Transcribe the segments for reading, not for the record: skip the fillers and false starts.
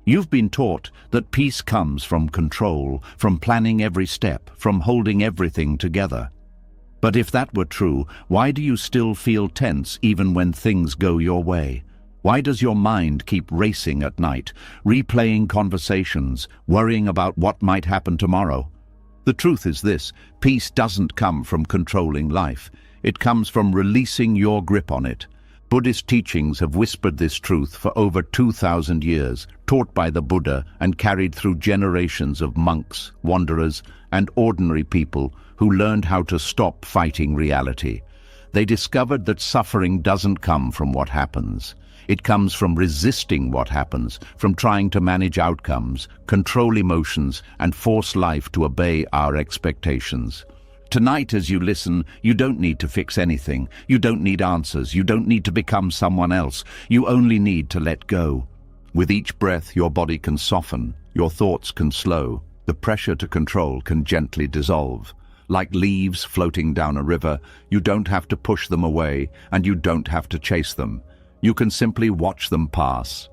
You've been taught that peace comes from control, from planning every step, from holding everything together. But if that were true, why do you still feel tense even when things go your way? Why does your mind keep racing at night, replaying conversations, worrying about what might happen tomorrow? The truth is this: peace doesn't come from controlling life. It comes from releasing your grip on it. Buddhist teachings have whispered this truth for over 2,000 years, taught by the Buddha and carried through generations of monks, wanderers, and ordinary people who learned how to stop fighting reality. They discovered that suffering doesn't come from what happens. It comes from resisting what happens, from trying to manage outcomes, control emotions, and force life to obey our expectations. Tonight, as you listen, you don't need to fix anything. You don't need answers. You don't need to become someone else. You only need to let go. With each breath, your body can soften, your thoughts can slow, the pressure to control can gently dissolve. Like leaves floating down a river, you don't have to push them away, and you don't have to chase them. You can simply watch them pass.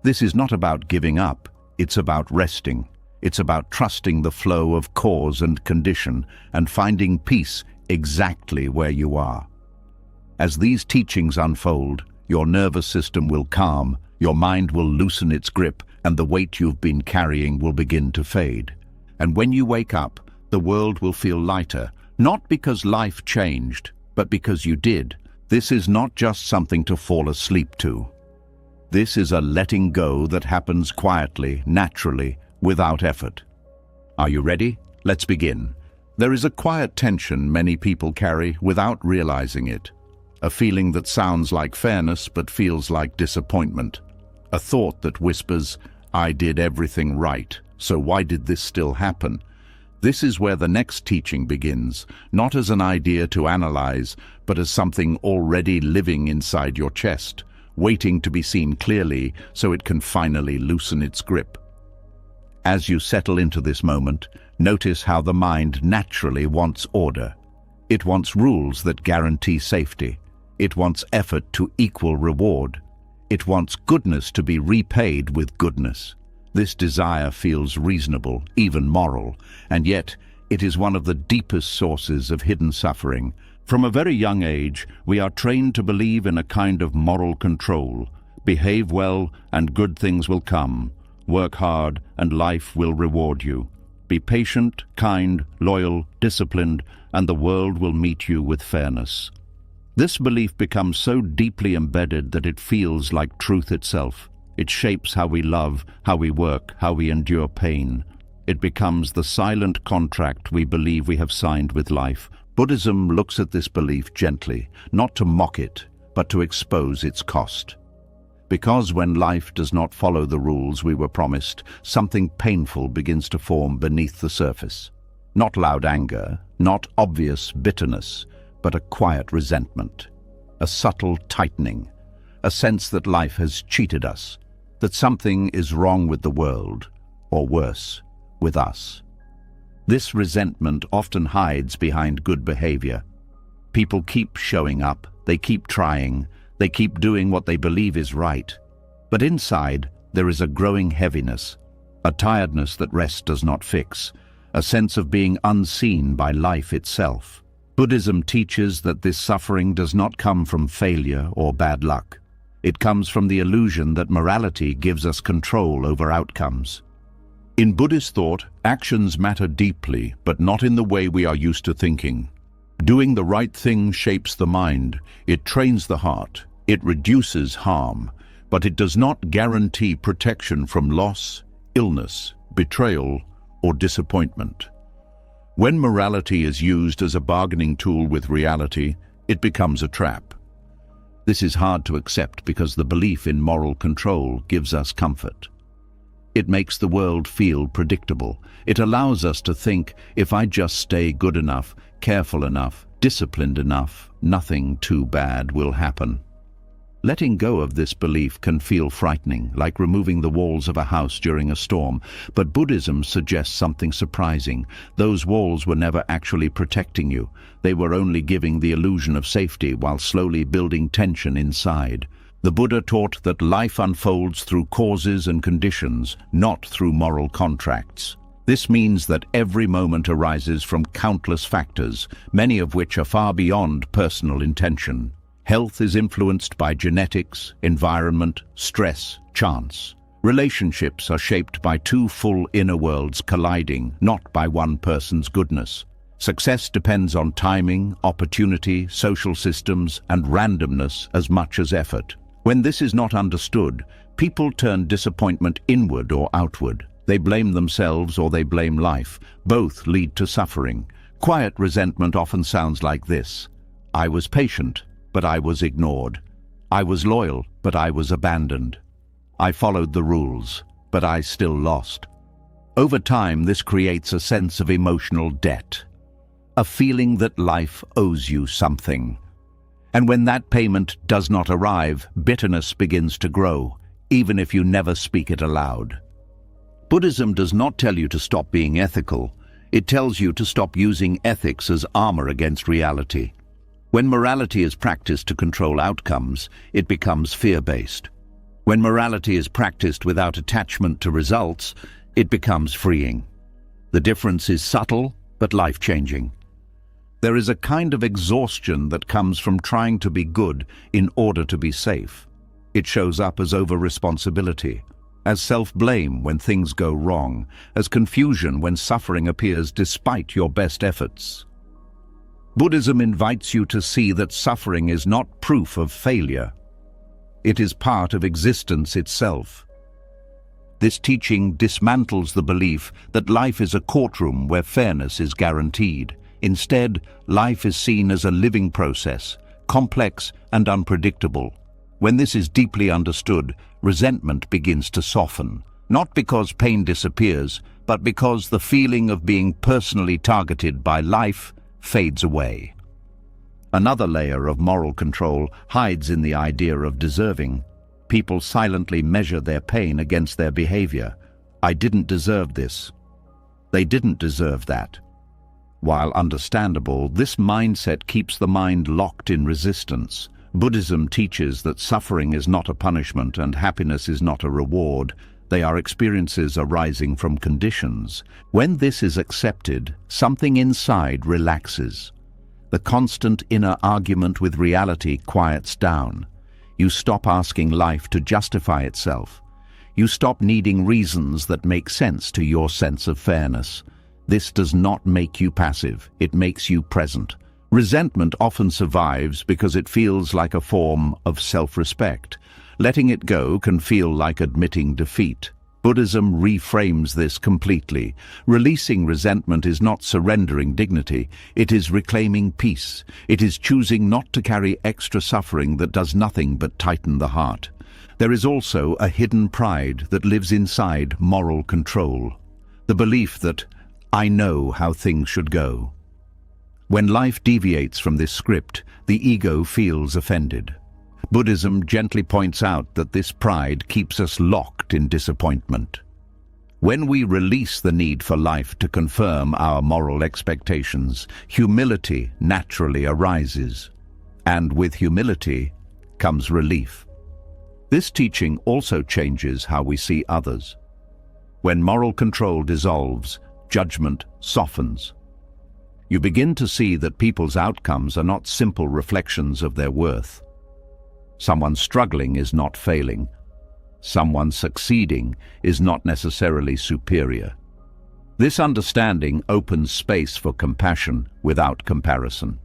This is not about giving up. It's about resting. It's about trusting the flow of cause and condition and finding peace exactly where you are. As these teachings unfold, your nervous system will calm, your mind will loosen its grip, and the weight you've been carrying will begin to fade. And when you wake up, the world will feel lighter, not because life changed, but because you did. This is not just something to fall asleep to. This is a letting go that happens quietly, naturally, without effort. Are you ready? Let's begin. There is a quiet tension many people carry without realizing it. A feeling that sounds like fairness but feels like disappointment. A thought that whispers, "I did everything right, so why did this still happen?" This is where the next teaching begins, not as an idea to analyze, but as something already living inside your chest, waiting to be seen clearly so it can finally loosen its grip. As you settle into this moment, notice how the mind naturally wants order. It wants rules that guarantee safety. It wants effort to equal reward. It wants goodness to be repaid with goodness. This desire feels reasonable, even moral, and yet it is one of the deepest sources of hidden suffering. From a very young age, we are trained to believe in a kind of moral control. Behave well and good things will come. Work hard and life will reward you. Be patient, kind, loyal, disciplined, and the world will meet you with fairness. This belief becomes so deeply embedded that it feels like truth itself. It shapes how we love, how we work, how we endure pain. It becomes the silent contract we believe we have signed with life. Buddhism looks at this belief gently, not to mock it, but to expose its cost. Because when life does not follow the rules we were promised, something painful begins to form beneath the surface. Not loud anger, not obvious bitterness, but a quiet resentment, a subtle tightening, a sense that life has cheated us, that something is wrong with the world, or worse, with us. This resentment often hides behind good behavior. People keep showing up, they keep trying, they keep doing what they believe is right. But inside, there is a growing heaviness, a tiredness that rest does not fix, a sense of being unseen by life itself. Buddhism teaches that this suffering does not come from failure or bad luck. It comes from the illusion that morality gives us control over outcomes. In Buddhist thought, actions matter deeply, but not in the way we are used to thinking. Doing the right thing shapes the mind, it trains the heart, it reduces harm, but it does not guarantee protection from loss, illness, betrayal, or disappointment. When morality is used as a bargaining tool with reality, it becomes a trap. This is hard to accept because the belief in moral control gives us comfort. It makes the world feel predictable. It allows us to think, if I just stay good enough, careful enough, disciplined enough, nothing too bad will happen. Letting go of this belief can feel frightening, like removing the walls of a house during a storm, but Buddhism suggests something surprising. Those walls were never actually protecting you. They were only giving the illusion of safety while slowly building tension inside. The Buddha taught that life unfolds through causes and conditions, not through moral contracts. This means that every moment arises from countless factors, many of which are far beyond personal intention. Health is influenced by genetics, environment, stress, chance. Relationships are shaped by two full inner worlds colliding, not by one person's goodness. Success depends on timing, opportunity, social systems, and randomness as much as effort. When this is not understood, people turn disappointment inward or outward. They blame themselves or they blame life. Both lead to suffering. Quiet resentment often sounds like this: I was patient, but I was ignored. I was loyal, but I was abandoned. I followed the rules, but I still lost. Over time, this creates a sense of emotional debt, a feeling that life owes you something. And when that payment does not arrive, bitterness begins to grow, even if you never speak it aloud. Buddhism does not tell you to stop being ethical. It tells you to stop using ethics as armor against reality. When morality is practiced to control outcomes, it becomes fear-based. When morality is practiced without attachment to results, it becomes freeing. The difference is subtle, but life-changing. There is a kind of exhaustion that comes from trying to be good in order to be safe. It shows up as over-responsibility, as self-blame when things go wrong, as confusion when suffering appears despite your best efforts. Buddhism invites you to see that suffering is not proof of failure. It is part of existence itself. This teaching dismantles the belief that life is a courtroom where fairness is guaranteed. Instead, life is seen as a living process, complex and unpredictable. When this is deeply understood, resentment begins to soften, not because pain disappears, but because the feeling of being personally targeted by life fades away. Another layer of moral control hides in the idea of deserving. People silently measure their pain against their behavior. I didn't deserve this. They didn't deserve that. While understandable, this mindset keeps the mind locked in resistance. Buddhism teaches that suffering is not a punishment and happiness is not a reward. They are experiences arising from conditions. When this is accepted, something inside relaxes. The constant inner argument with reality quiets down. You stop asking life to justify itself. You stop needing reasons that make sense to your sense of fairness. This does not make you passive, it makes you present. Resentment often survives because it feels like a form of self-respect. Letting it go can feel like admitting defeat. Buddhism reframes this completely. Releasing resentment is not surrendering dignity, it is reclaiming peace. It is choosing not to carry extra suffering that does nothing but tighten the heart. There is also a hidden pride that lives inside moral control. The belief that, I know how things should go. When life deviates from this script, the ego feels offended. Buddhism gently points out that this pride keeps us locked in disappointment. When we release the need for life to confirm our moral expectations, humility naturally arises. And with humility comes relief. This teaching also changes how we see others. When moral control dissolves, judgment softens. You begin to see that people's outcomes are not simple reflections of their worth. Someone struggling is not failing. Someone succeeding is not necessarily superior. This understanding opens space for compassion without comparison.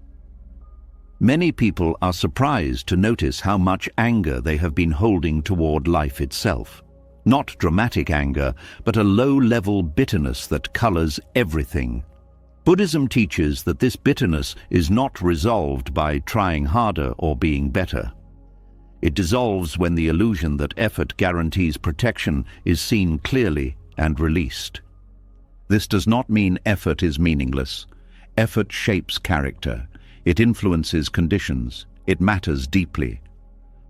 Many people are surprised to notice how much anger they have been holding toward life itself. Not dramatic anger, but a low-level bitterness that colors everything. Buddhism teaches that this bitterness is not resolved by trying harder or being better. It dissolves when the illusion that effort guarantees protection is seen clearly and released. This does not mean effort is meaningless. Effort shapes character. It influences conditions. It matters deeply.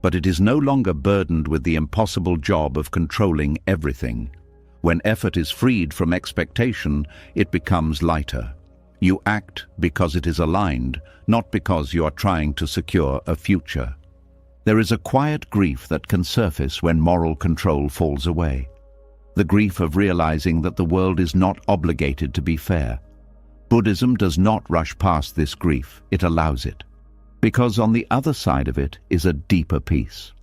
But it is no longer burdened with the impossible job of controlling everything. When effort is freed from expectation, it becomes lighter. You act because it is aligned, not because you are trying to secure a future. There is a quiet grief that can surface when moral control falls away. The grief of realizing that the world is not obligated to be fair. Buddhism does not rush past this grief, it allows it. Because on the other side of it is a deeper peace.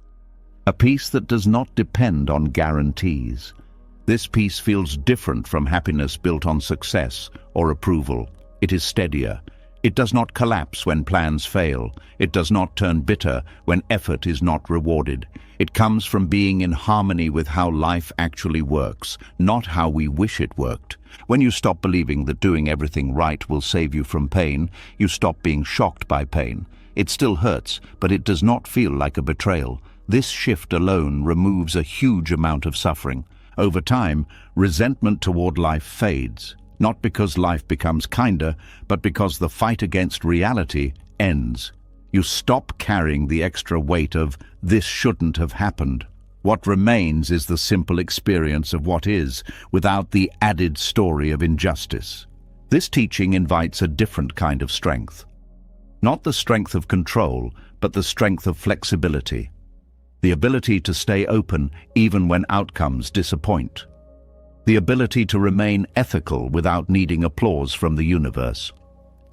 A peace that does not depend on guarantees. This peace feels different from happiness built on success or approval. It is steadier. It does not collapse when plans fail. It does not turn bitter when effort is not rewarded. It comes from being in harmony with how life actually works, not how we wish it worked. When you stop believing that doing everything right will save you from pain, you stop being shocked by pain. It still hurts, but it does not feel like a betrayal. This shift alone removes a huge amount of suffering. Over time, resentment toward life fades. Not because life becomes kinder, but because the fight against reality ends. You stop carrying the extra weight of, "This shouldn't have happened." What remains is the simple experience of what is, without the added story of injustice. This teaching invites a different kind of strength. Not the strength of control, but the strength of flexibility. The ability to stay open even when outcomes disappoint. The ability to remain ethical without needing applause from the universe.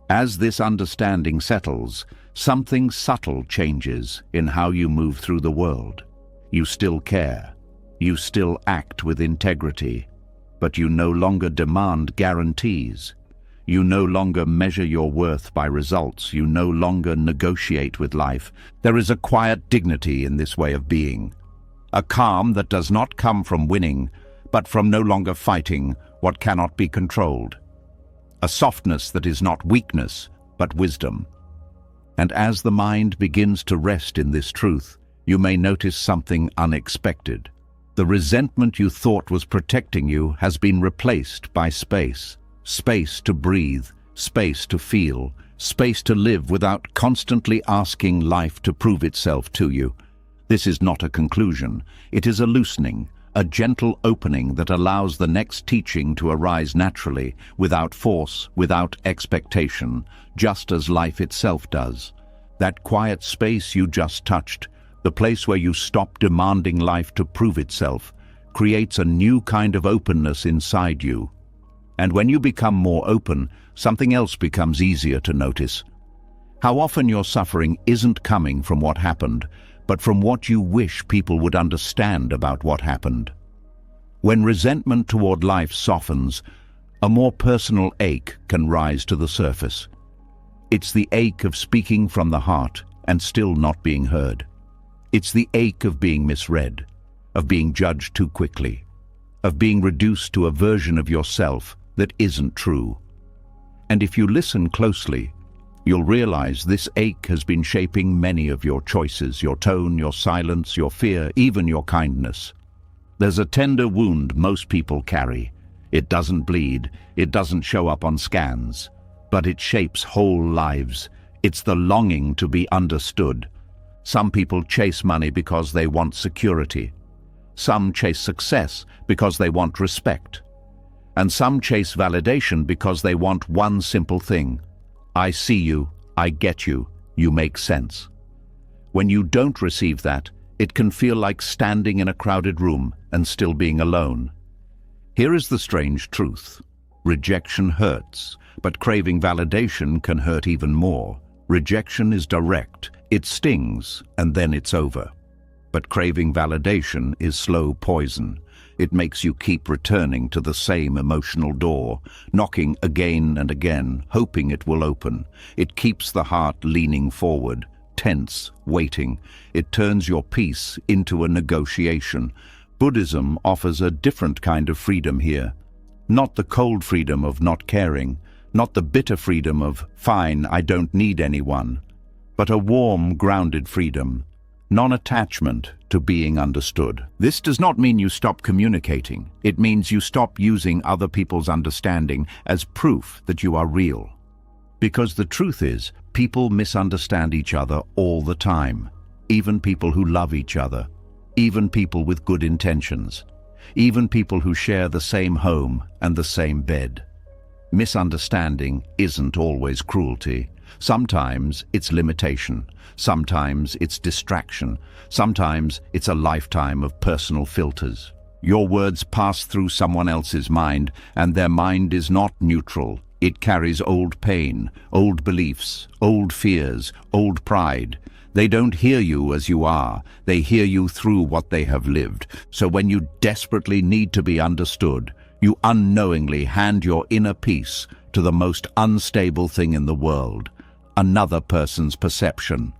As this understanding settles, something subtle changes in how you move through the world. You still care. You still act with integrity. But you no longer demand guarantees. You no longer measure your worth by results. You no longer negotiate with life. There is a quiet dignity in this way of being. A calm that does not come from winning, but from no longer fighting what cannot be controlled. A softness that is not weakness, but wisdom. And as the mind begins to rest in this truth, you may notice something unexpected. The resentment you thought was protecting you has been replaced by space. Space to breathe, space to feel, space to live without constantly asking life to prove itself to you. This is not a conclusion. It is a loosening, a gentle opening that allows the next teaching to arise naturally, without force, without expectation, just as life itself does. That quiet space you just touched, the place where you stop demanding life to prove itself, creates a new kind of openness inside you. And when you become more open, something else becomes easier to notice. How often your suffering isn't coming from what happened, but from what you wish people would understand about what happened. When resentment toward life softens, a more personal ache can rise to the surface. It's the ache of speaking from the heart and still not being heard. It's the ache of being misread, of being judged too quickly, of being reduced to a version of yourself that isn't true. And if you listen closely, you'll realize this ache has been shaping many of your choices, your tone, your silence, your fear, even your kindness. There's a tender wound most people carry. It doesn't bleed, it doesn't show up on scans, but it shapes whole lives. It's the longing to be understood. Some people chase money because they want security. Some chase success because they want respect. And some chase validation because they want one simple thing. I see you, I get you, you make sense. When you don't receive that, it can feel like standing in a crowded room and still being alone. Here is the strange truth. Rejection hurts, but craving validation can hurt even more. Rejection is direct, it stings, and then it's over. But craving validation is slow poison. It makes you keep returning to the same emotional door, knocking again and again, hoping it will open. It keeps the heart leaning forward, tense, waiting. It turns your peace into a negotiation. Buddhism offers a different kind of freedom here. Not the cold freedom of not caring, not the bitter freedom of, fine, I don't need anyone, but a warm, grounded freedom. Non-attachment to being understood. This does not mean you stop communicating. It means you stop using other people's understanding as proof that you are real. Because the truth is, people misunderstand each other all the time. Even people who love each other. Even people with good intentions. Even people who share the same home and the same bed. Misunderstanding isn't always cruelty. Sometimes it's limitation. Sometimes it's distraction. Sometimes it's a lifetime of personal filters. Your words pass through someone else's mind, and their mind is not neutral. It carries old pain, old beliefs, old fears, old pride. They don't hear you as you are. They hear you through what they have lived. So when you desperately need to be understood, you unknowingly hand your inner peace to the most unstable thing in the world, another person's perception.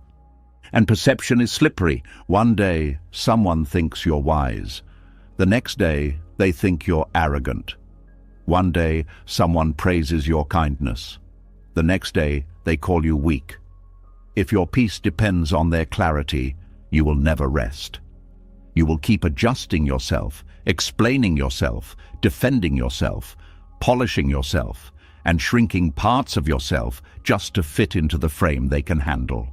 And perception is slippery. One day, someone thinks you're wise. The next day, they think you're arrogant. One day, someone praises your kindness. The next day, they call you weak. If your peace depends on their clarity, you will never rest. You will keep adjusting yourself, explaining yourself, defending yourself, polishing yourself, and shrinking parts of yourself just to fit into the frame they can handle.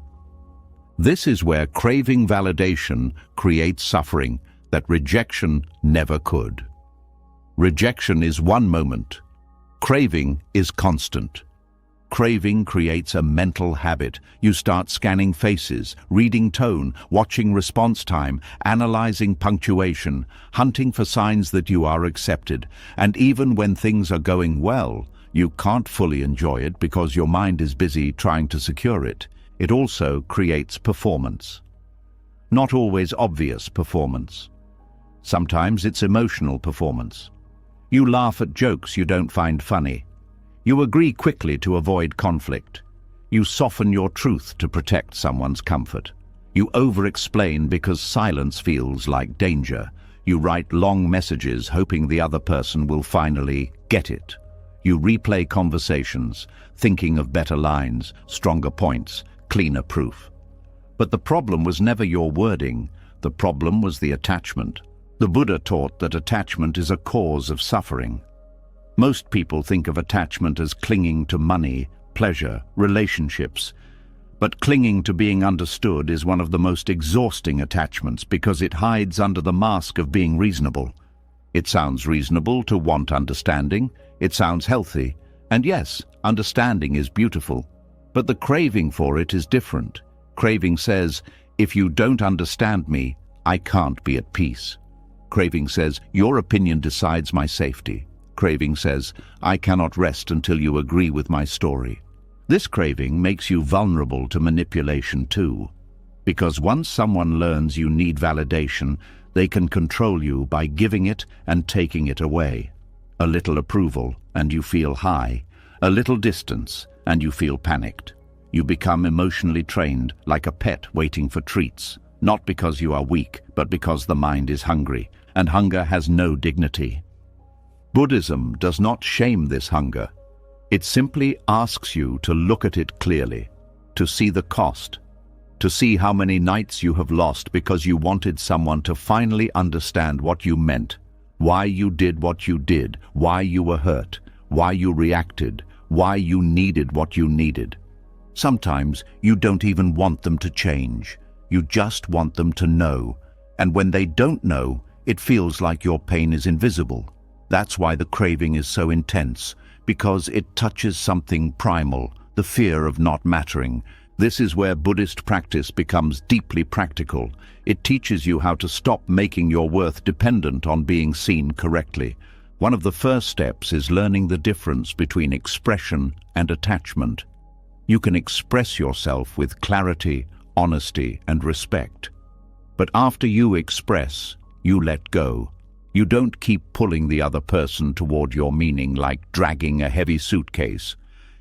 This is where craving validation creates suffering that rejection never could. Rejection is one moment. Craving is constant. Craving creates a mental habit. You start scanning faces, reading tone, watching response time, analyzing punctuation, hunting for signs that you are accepted. And even when things are going well, you can't fully enjoy it because your mind is busy trying to secure it. It also creates performance. Not always obvious performance. Sometimes it's emotional performance. You laugh at jokes you don't find funny. You agree quickly to avoid conflict. You soften your truth to protect someone's comfort. You over-explain because silence feels like danger. You write long messages hoping the other person will finally get it. You replay conversations, thinking of better lines, stronger points, cleaner proof. But the problem was never your wording. The problem was the attachment. The Buddha taught that attachment is a cause of suffering. Most people think of attachment as clinging to money, pleasure, relationships. But clinging to being understood is one of the most exhausting attachments because it hides under the mask of being reasonable. It sounds reasonable to want understanding. It sounds healthy. And yes, understanding is beautiful. But the craving for it is different. Craving says, if you don't understand me, I can't be at peace. Craving says, your opinion decides my safety. Craving says, I cannot rest until you agree with my story. This craving makes you vulnerable to manipulation too. Because once someone learns you need validation, they can control you by giving it and taking it away. A little approval, and you feel high. A little distance, and you feel panicked. You become emotionally trained, like a pet waiting for treats. Not because you are weak, but because the mind is hungry, and hunger has no dignity. Buddhism does not shame this hunger. It simply asks you to look at it clearly, to see the cost, to see how many nights you have lost because you wanted someone to finally understand what you meant, why you did what you did, why you were hurt, why you reacted, why you needed what you needed. Sometimes you don't even want them to change. You just want them to know. And when they don't know, it feels like your pain is invisible. That's why the craving is so intense, because it touches something primal, the fear of not mattering. This is where Buddhist practice becomes deeply practical. It teaches you how to stop making your worth dependent on being seen correctly. One of the first steps is learning the difference between expression and attachment. You can express yourself with clarity, honesty, and respect. But after you express, you let go. You don't keep pulling the other person toward your meaning like dragging a heavy suitcase.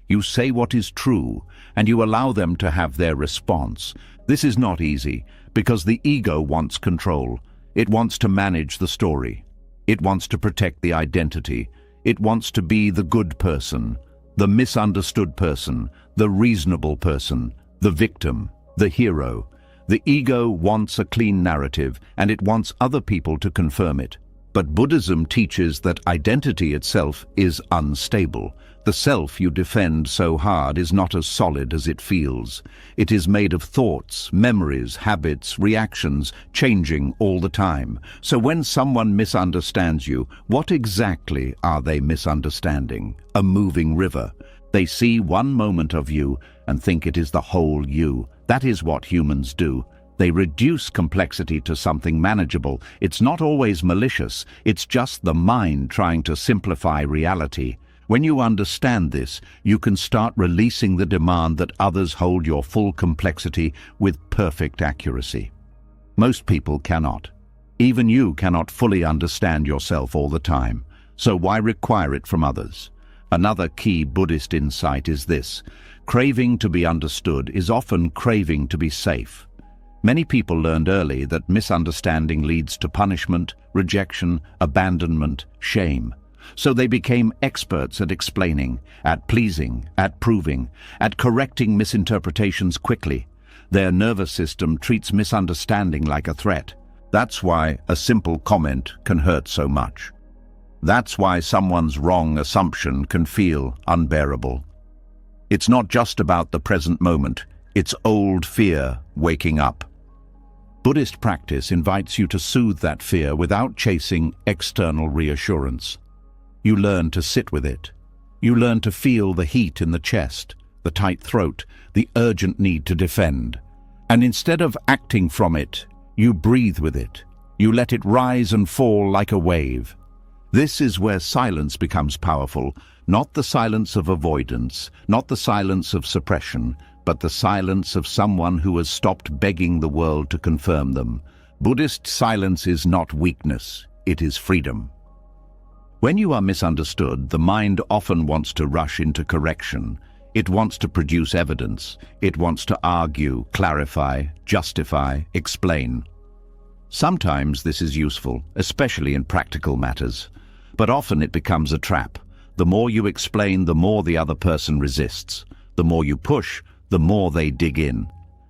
You say what is true, and you allow them to have their response. This is not easy, because the ego wants control. It wants to manage the story. It wants to protect the identity. It wants to be the good person, the misunderstood person, the reasonable person, the victim, the hero. The ego wants a clean narrative, and it wants other people to confirm it. But Buddhism teaches that identity itself is unstable. The self you defend so hard is not as solid as it feels. It is made of thoughts, memories, habits, reactions, changing all the time. So when someone misunderstands you, what exactly are they misunderstanding? A moving river. They see one moment of you, and think it is the whole you. That is what humans do. They reduce complexity to something manageable. It's not always malicious, it's just the mind trying to simplify reality. When you understand this, you can start releasing the demand that others hold your full complexity with perfect accuracy. Most people cannot. Even you cannot fully understand yourself all the time, so why require it from others? Another key Buddhist insight is this: craving to be understood is often craving to be safe. Many people learned early that misunderstanding leads to punishment, rejection, abandonment, shame. So they became experts at explaining, at pleasing, at proving, at correcting misinterpretations quickly. Their nervous system treats misunderstanding like a threat. That's why a simple comment can hurt so much. That's why someone's wrong assumption can feel unbearable. It's not just about the present moment, it's old fear waking up. Buddhist practice invites you to soothe that fear without chasing external reassurance. You learn to sit with it. You learn to feel the heat in the chest, the tight throat, the urgent need to defend. And instead of acting from it, you breathe with it. You let it rise and fall like a wave. This is where silence becomes powerful, not the silence of avoidance, not the silence of suppression, but the silence of someone who has stopped begging the world to confirm them. Buddhist silence is not weakness, it is freedom. When you are misunderstood, the mind often wants to rush into correction. It wants to produce evidence. It wants to argue, clarify, justify, explain. Sometimes this is useful, especially in practical matters, but often it becomes a trap. The more you explain, the more the other person resists. The more you push, the more they dig in.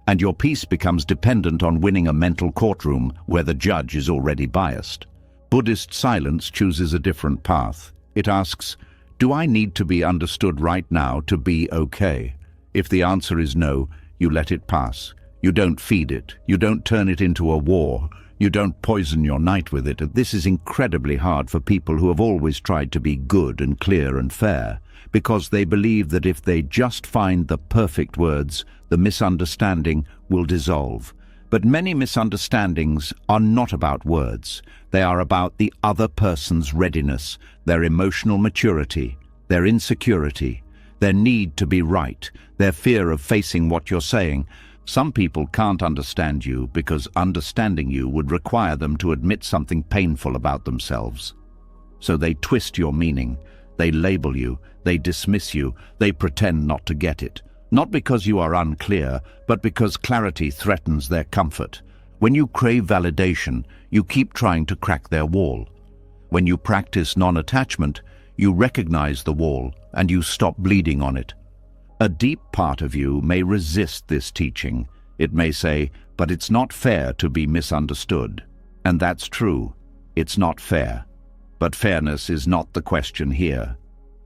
And your peace becomes dependent on winning a mental courtroom where the judge is already biased. Buddhist silence chooses a different path. It asks, do I need to be understood right now to be okay? If the answer is no, you let it pass. You don't feed it. You don't turn it into a war. You don't poison your night with it. This is incredibly hard for people who have always tried to be good and clear and fair, because they believe that if they just find the perfect words, the misunderstanding will dissolve. But many misunderstandings are not about words. They are about the other person's readiness, their emotional maturity, their insecurity, their need to be right, their fear of facing what you're saying. Some people can't understand you because understanding you would require them to admit something painful about themselves. So they twist your meaning, they label you, they dismiss you, they pretend not to get it. Not because you are unclear, but because clarity threatens their comfort. When you crave validation, you keep trying to crack their wall. When you practice non-attachment, you recognize the wall and you stop bleeding on it. A deep part of you may resist this teaching. It may say, but it's not fair to be misunderstood. And that's true. It's not fair. But fairness is not the question here.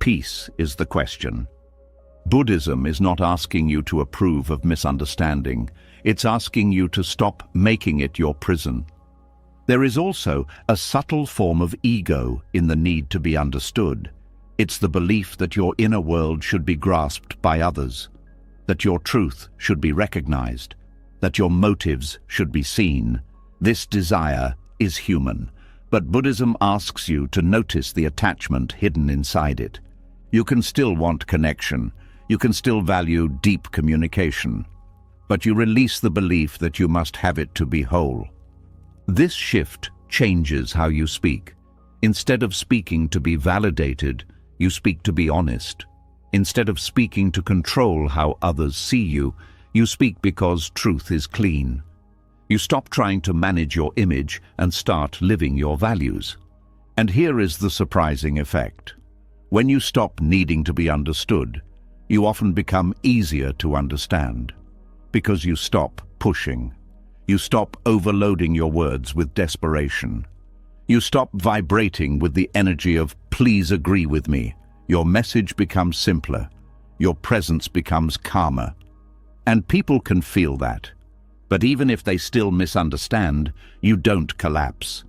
Peace is the question. Buddhism is not asking you to approve of misunderstanding. It's asking you to stop making it your prison. There is also a subtle form of ego in the need to be understood. It's the belief that your inner world should be grasped by others, that your truth should be recognized, that your motives should be seen. This desire is human, but Buddhism asks you to notice the attachment hidden inside it. You can still want connection. You can still value deep communication, but you release the belief that you must have it to be whole. This shift changes how you speak. Instead of speaking to be validated, you speak to be honest. Instead of speaking to control how others see you, you speak because truth is clean. You stop trying to manage your image and start living your values. And here is the surprising effect. When you stop needing to be understood, you often become easier to understand, because you stop pushing. You stop overloading your words with desperation. You stop vibrating with the energy of "please agree with me." Your message becomes simpler. Your presence becomes calmer. And people can feel that. But even if they still misunderstand, you don't collapse.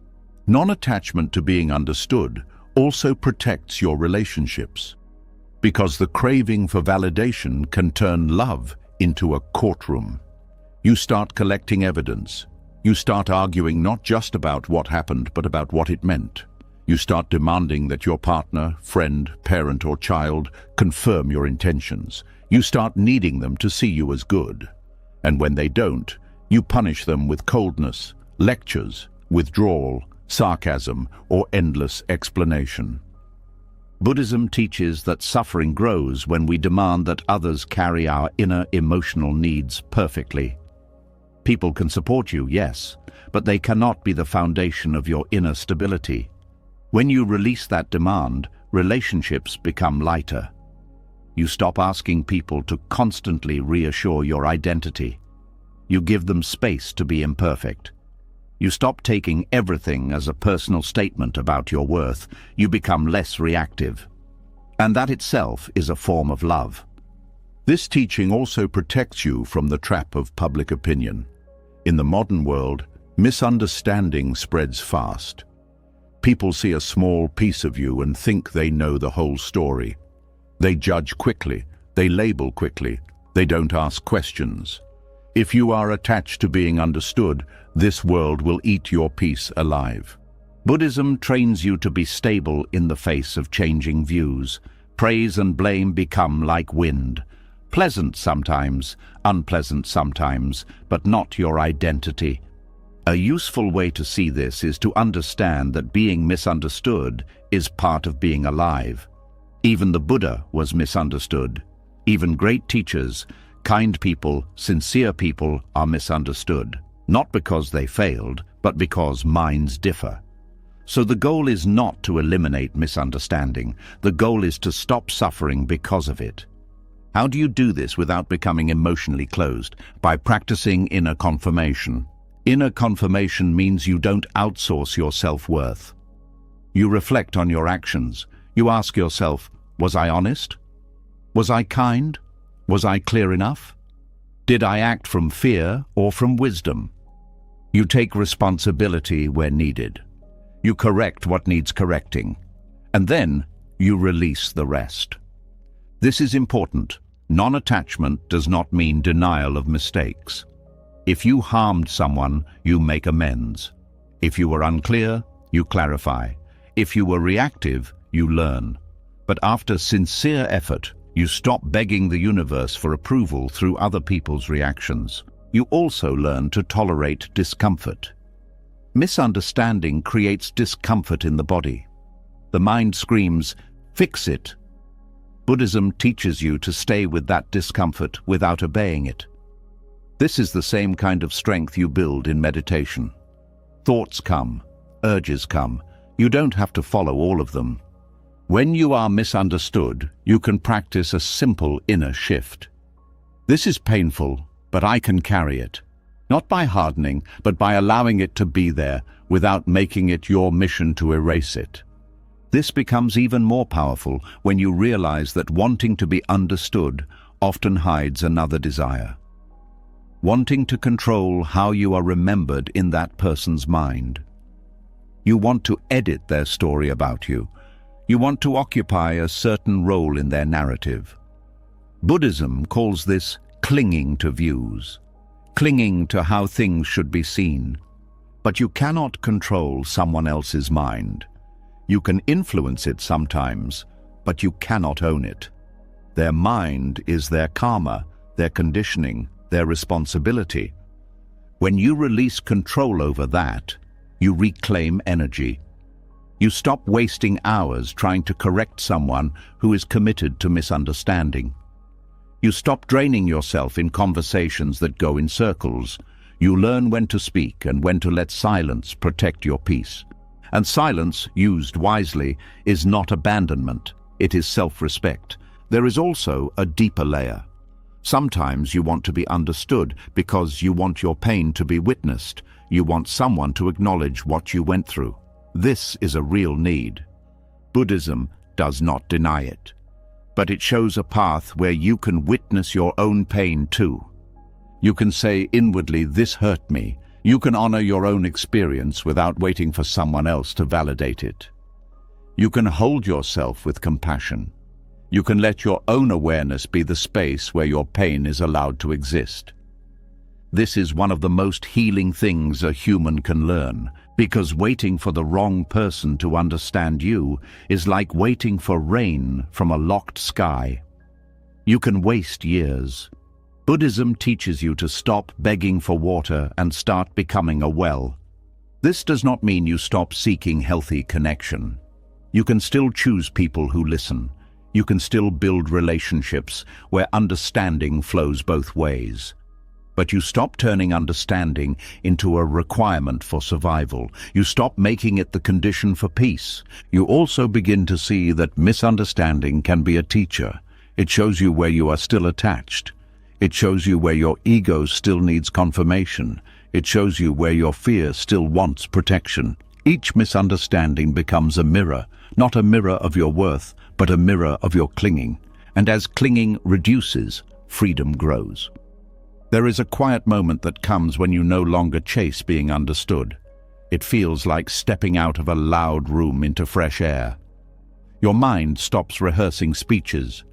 Non-attachment to being understood also protects your relationships. Because the craving for validation can turn love into a courtroom. You start collecting evidence. You start arguing not just about what happened, but about what it meant. You start demanding that your partner, friend, parent, or child confirm your intentions. You start needing them to see you as good. And when they don't, you punish them with coldness, lectures, withdrawal, sarcasm, or endless explanation. Buddhism teaches that suffering grows when we demand that others carry our inner emotional needs perfectly. People can support you, yes, but they cannot be the foundation of your inner stability. When you release that demand, relationships become lighter. You stop asking people to constantly reassure your identity. You give them space to be imperfect. You stop taking everything as a personal statement about your worth. You become less reactive. And that itself is a form of love. This teaching also protects you from the trap of public opinion. In the modern world, misunderstanding spreads fast. People see a small piece of you and think they know the whole story. They judge quickly, they label quickly, they don't ask questions. If you are attached to being understood, this world will eat your peace alive. Buddhism trains you to be stable in the face of changing views. Praise and blame become like wind. Pleasant sometimes, unpleasant sometimes, but not your identity. A useful way to see this is to understand that being misunderstood is part of being alive. Even the Buddha was misunderstood. Even great teachers, kind people, sincere people are misunderstood. Not because they failed, but because minds differ. So the goal is not to eliminate misunderstanding. The goal is to stop suffering because of it. How do you do this without becoming emotionally closed? By practicing inner confirmation. Inner confirmation means you don't outsource your self-worth. You reflect on your actions. You ask yourself, was I honest? Was I kind? Was I clear enough? Did I act from fear or from wisdom? You take responsibility where needed. You correct what needs correcting. And then you release the rest. This is important. Non-attachment does not mean denial of mistakes. If you harmed someone, you make amends. If you were unclear, you clarify. If you were reactive, you learn. But after sincere effort, you stop begging the universe for approval through other people's reactions. You also learn to tolerate discomfort. Misunderstanding creates discomfort in the body. The mind screams, "Fix it." Buddhism teaches you to stay with that discomfort without obeying it. This is the same kind of strength you build in meditation. Thoughts come, urges come. You don't have to follow all of them. When you are misunderstood, you can practice a simple inner shift. This is painful, but I can carry it. Not by hardening, but by allowing it to be there without making it your mission to erase it. This becomes even more powerful when you realize that wanting to be understood often hides another desire. Wanting to control how you are remembered in that person's mind. You want to edit their story about you. You want to occupy a certain role in their narrative. Buddhism calls this clinging to views, clinging to how things should be seen. But you cannot control someone else's mind. You can influence it sometimes, but you cannot own it. Their mind is their karma, their conditioning, their responsibility. When you release control over that, you reclaim energy. You stop wasting hours trying to correct someone who is committed to misunderstanding. You stop draining yourself in conversations that go in circles. You learn when to speak and when to let silence protect your peace. And silence, used wisely, is not abandonment. It is self-respect. There is also a deeper layer. Sometimes you want to be understood because you want your pain to be witnessed. You want someone to acknowledge what you went through. This is a real need. Buddhism does not deny it, but it shows a path where you can witness your own pain too. You can say inwardly, "This hurt me." You can honor your own experience without waiting for someone else to validate it. You can hold yourself with compassion. You can let your own awareness be the space where your pain is allowed to exist. This is one of the most healing things a human can learn, because waiting for the wrong person to understand you is like waiting for rain from a locked sky. You can waste years. Buddhism teaches you to stop begging for water and start becoming a well. This does not mean you stop seeking healthy connection. You can still choose people who listen. You can still build relationships where understanding flows both ways. But you stop turning understanding into a requirement for survival. You stop making it the condition for peace. You also begin to see that misunderstanding can be a teacher. It shows you where you are still attached. It shows you where your ego still needs confirmation. It shows you where your fear still wants protection. Each misunderstanding becomes a mirror, not a mirror of your worth, but a mirror of your clinging. And as clinging reduces, freedom grows. There is a quiet moment that comes when you no longer chase being understood. It feels like stepping out of a loud room into fresh air. Your mind stops rehearsing speeches.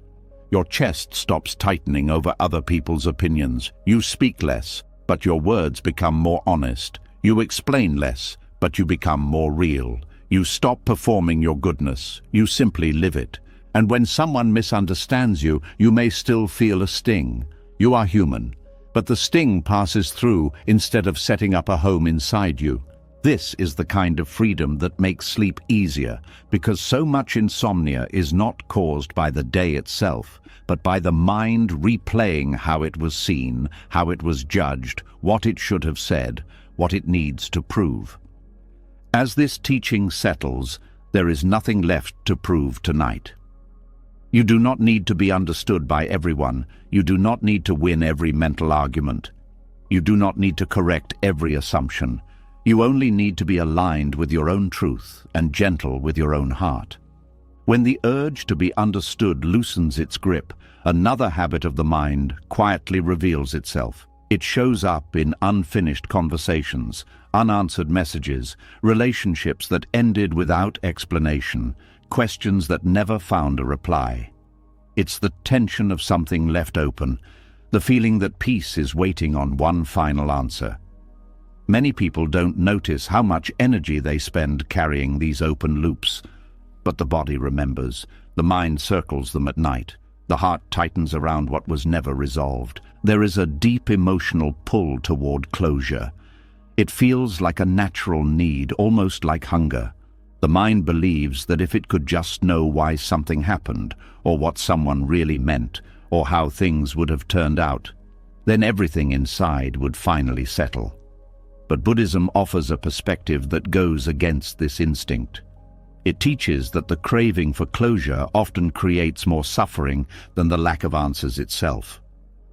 Your chest stops tightening over other people's opinions. You speak less, but your words become more honest. You explain less, but you become more real. You stop performing your goodness. You simply live it. And when someone misunderstands you, you may still feel a sting. You are human, but the sting passes through instead of setting up a home inside you. This is the kind of freedom that makes sleep easier, because so much insomnia is not caused by the day itself, but by the mind replaying how it was seen, how it was judged, what it should have said, what it needs to prove. As this teaching settles, there is nothing left to prove tonight. You do not need to be understood by everyone. You do not need to win every mental argument. You do not need to correct every assumption. You only need to be aligned with your own truth and gentle with your own heart. When the urge to be understood loosens its grip, another habit of the mind quietly reveals itself. It shows up in unfinished conversations, unanswered messages, relationships that ended without explanation, questions that never found a reply. It's the tension of something left open, the feeling that peace is waiting on one final answer. Many people don't notice how much energy they spend carrying these open loops, but the body remembers. The mind circles them at night. The heart tightens around what was never resolved. There is a deep emotional pull toward closure. It feels like a natural need, almost like hunger. The mind believes that if it could just know why something happened, or what someone really meant, or how things would have turned out, then everything inside would finally settle. But Buddhism offers a perspective that goes against this instinct. It teaches that the craving for closure often creates more suffering than the lack of answers itself.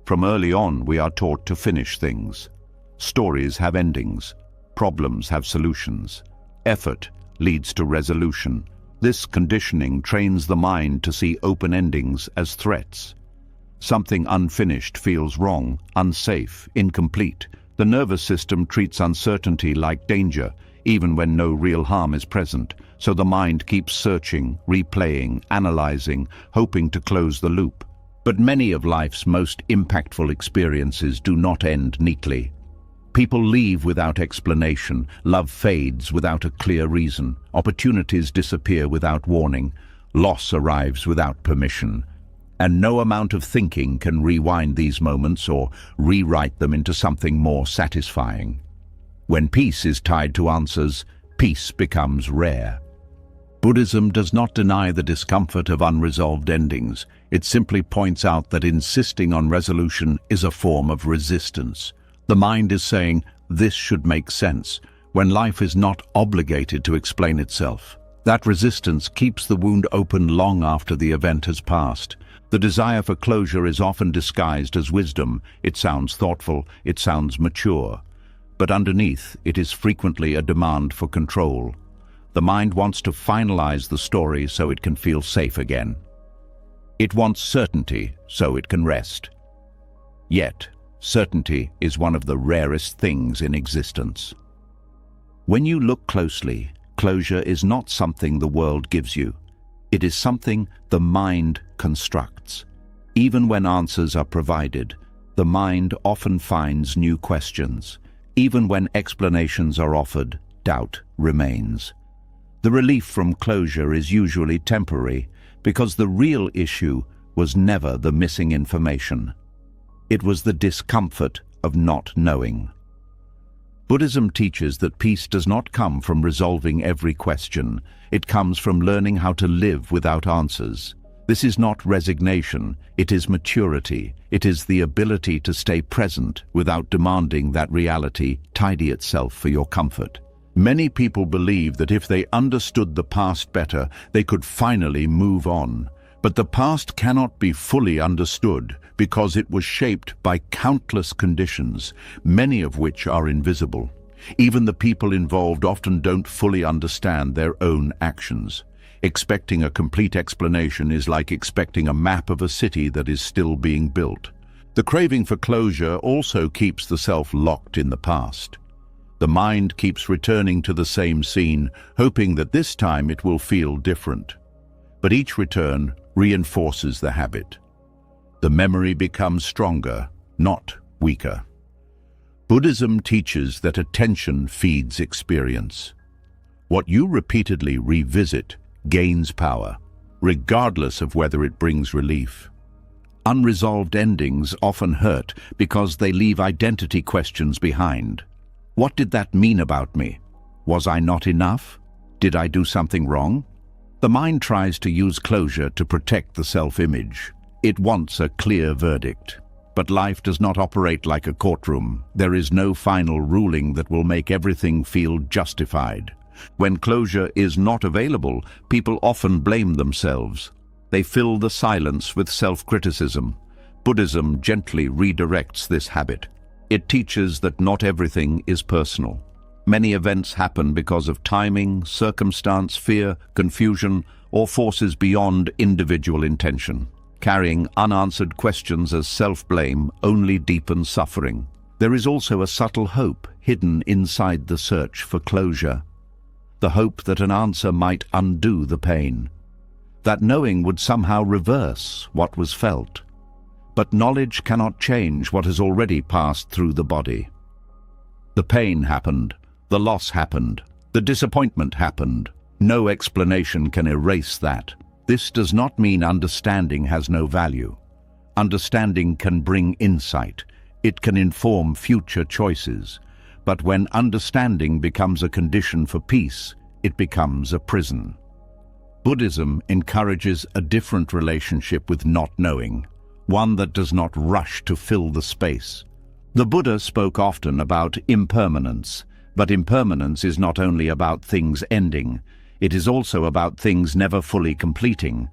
From early on, we are taught to finish things. Stories have endings. Problems have solutions. Effort leads to resolution. This conditioning trains the mind to see open endings as threats. Something unfinished feels wrong, unsafe, incomplete. The nervous system treats uncertainty like danger, even when no real harm is present, so the mind keeps searching, replaying, analyzing, hoping to close the loop. But many of life's most impactful experiences do not end neatly. People leave without explanation, love fades without a clear reason, opportunities disappear without warning, loss arrives without permission. And no amount of thinking can rewind these moments or rewrite them into something more satisfying. When peace is tied to answers, peace becomes rare. Buddhism does not deny the discomfort of unresolved endings. It simply points out that insisting on resolution is a form of resistance. The mind is saying, this should make sense, when life is not obligated to explain itself. That resistance keeps the wound open long after the event has passed. The desire for closure is often disguised as wisdom. It sounds thoughtful, it sounds mature. But underneath, it is frequently a demand for control. The mind wants to finalize the story so it can feel safe again. It wants certainty so it can rest. Yet, certainty is one of the rarest things in existence. When you look closely, closure is not something the world gives you. It is something the mind constructs. Even when answers are provided, the mind often finds new questions. Even when explanations are offered, doubt remains. The relief from closure is usually temporary because the real issue was never the missing information. It was the discomfort of not knowing. Buddhism teaches that peace does not come from resolving every question. It comes from learning how to live without answers. This is not resignation, it is maturity. It is the ability to stay present without demanding that reality tidy itself for your comfort. Many people believe that if they understood the past better, they could finally move on. But the past cannot be fully understood because it was shaped by countless conditions, many of which are invisible. Even the people involved often don't fully understand their own actions. Expecting a complete explanation is like expecting a map of a city that is still being built. The craving for closure also keeps the self locked in the past. The mind keeps returning to the same scene, hoping that this time it will feel different. But each return reinforces the habit. The memory becomes stronger, not weaker. Buddhism teaches that attention feeds experience. What you repeatedly revisit gains power, regardless of whether it brings relief. Unresolved endings often hurt because they leave identity questions behind. What did that mean about me? Was I not enough? Did I do something wrong? The mind tries to use closure to protect the self-image. It wants a clear verdict. But life does not operate like a courtroom. There is no final ruling that will make everything feel justified. When closure is not available, people often blame themselves. They fill the silence with self-criticism. Buddhism gently redirects this habit. It teaches that not everything is personal. Many events happen because of timing, circumstance, fear, confusion, or forces beyond individual intention. Carrying unanswered questions as self-blame only deepens suffering. There is also a subtle hope hidden inside the search for closure. The hope that an answer might undo the pain. That knowing would somehow reverse what was felt. But knowledge cannot change what has already passed through the body. The pain happened, the loss happened, the disappointment happened. No explanation can erase that. This does not mean understanding has no value. Understanding can bring insight. It can inform future choices. But when understanding becomes a condition for peace, it becomes a prison. Buddhism encourages a different relationship with not knowing, one that does not rush to fill the space. The Buddha spoke often about impermanence, but impermanence is not only about things ending, it is also about things never fully completing.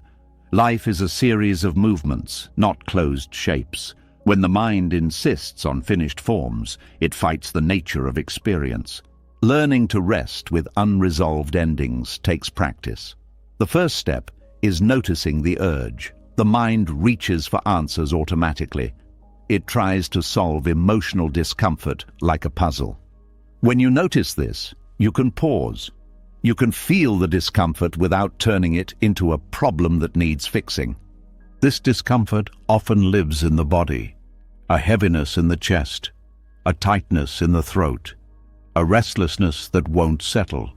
Life is a series of movements, not closed shapes. When the mind insists on finished forms, it fights the nature of experience. Learning to rest with unresolved endings takes practice. The first step is noticing the urge. The mind reaches for answers automatically. It tries to solve emotional discomfort like a puzzle. When you notice this, you can pause. You can feel the discomfort without turning it into a problem that needs fixing. This discomfort often lives in the body. A heaviness in the chest, a tightness in the throat, a restlessness that won't settle.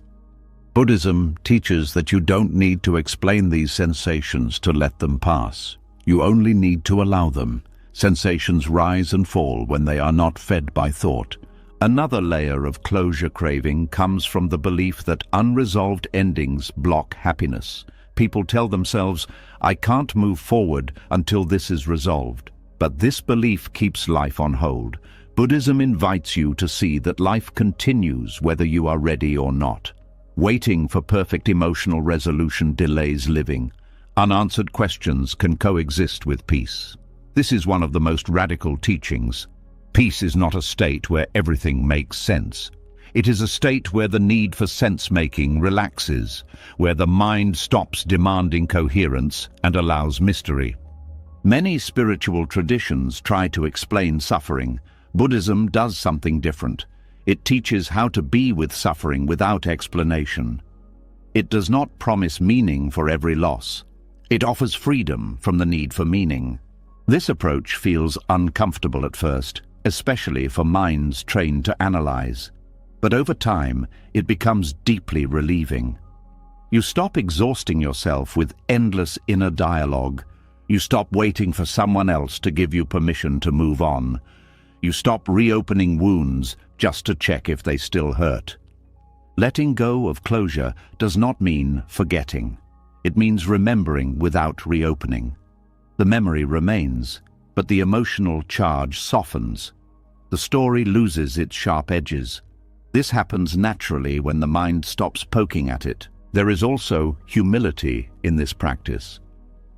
Buddhism teaches that you don't need to explain these sensations to let them pass. You only need to allow them. Sensations rise and fall when they are not fed by thought. Another layer of closure craving comes from the belief that unresolved endings block happiness. People tell themselves, "I can't move forward until this is resolved." But this belief keeps life on hold. Buddhism invites you to see that life continues whether you are ready or not. Waiting for perfect emotional resolution delays living. Unanswered questions can coexist with peace. This is one of the most radical teachings. Peace is not a state where everything makes sense. It is a state where the need for sense-making relaxes, where the mind stops demanding coherence and allows mystery. Many spiritual traditions try to explain suffering. Buddhism does something different. It teaches how to be with suffering without explanation. It does not promise meaning for every loss. It offers freedom from the need for meaning. This approach feels uncomfortable at first, especially for minds trained to analyze. But over time, it becomes deeply relieving. You stop exhausting yourself with endless inner dialogue. You stop waiting for someone else to give you permission to move on. You stop reopening wounds just to check if they still hurt. Letting go of closure does not mean forgetting. It means remembering without reopening. The memory remains, but the emotional charge softens. The story loses its sharp edges. This happens naturally when the mind stops poking at it. There is also humility in this practice.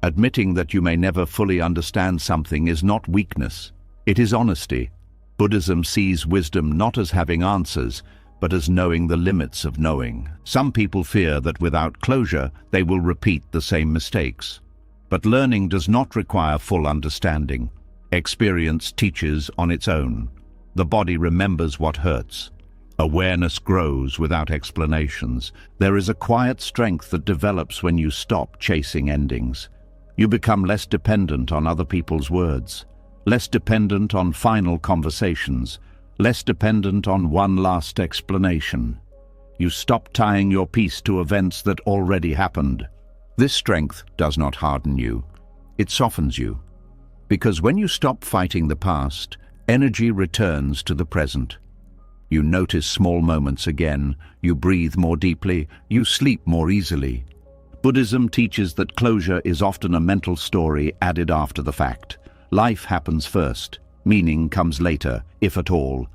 Admitting that you may never fully understand something is not weakness. It is honesty. Buddhism sees wisdom not as having answers, but as knowing the limits of knowing. Some people fear that without closure, they will repeat the same mistakes. But learning does not require full understanding. Experience teaches on its own. The body remembers what hurts. Awareness grows without explanations. There is a quiet strength that develops when you stop chasing endings. You become less dependent on other people's words, less dependent on final conversations, less dependent on one last explanation. You stop tying your peace to events that already happened. This strength does not harden you. It softens you. Because when you stop fighting the past, energy returns to the present. You notice small moments again, you breathe more deeply, you sleep more easily. Buddhism teaches that closure is often a mental story added after the fact. Life happens first, meaning comes later, if at all.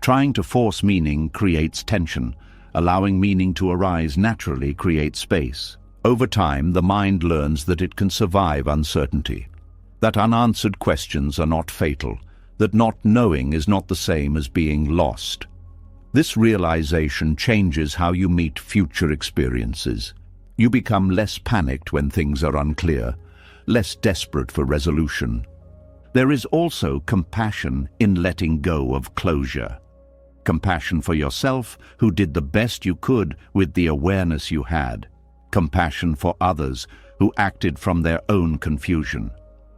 Trying to force meaning creates tension. Allowing meaning to arise naturally creates space. Over time, the mind learns that it can survive uncertainty, that unanswered questions are not fatal, that not knowing is not the same as being lost. This realization changes how you meet future experiences. You become less panicked when things are unclear, less desperate for resolution. There is also compassion in letting go of closure. Compassion for yourself, who did the best you could with the awareness you had. Compassion for others, who acted from their own confusion.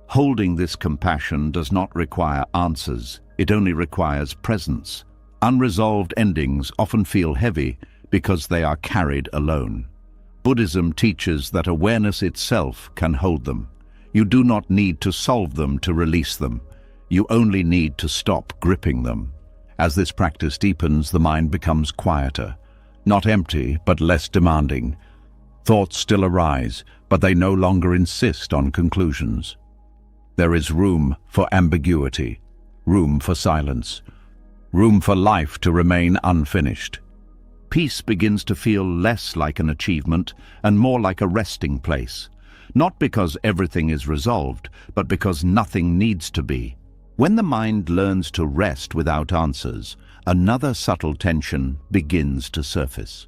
Holding this compassion does not require answers, it only requires presence. Unresolved endings often feel heavy because they are carried alone. Buddhism teaches that awareness itself can hold them. You do not need to solve them to release them. You only need to stop gripping them. As this practice deepens, the mind becomes quieter, not empty, but less demanding. Thoughts still arise, but they no longer insist on conclusions. There is room for ambiguity, room for silence, room for life to remain unfinished. Peace begins to feel less like an achievement and more like a resting place, not because everything is resolved, but because nothing needs to be. When the mind learns to rest without answers, another subtle tension begins to surface.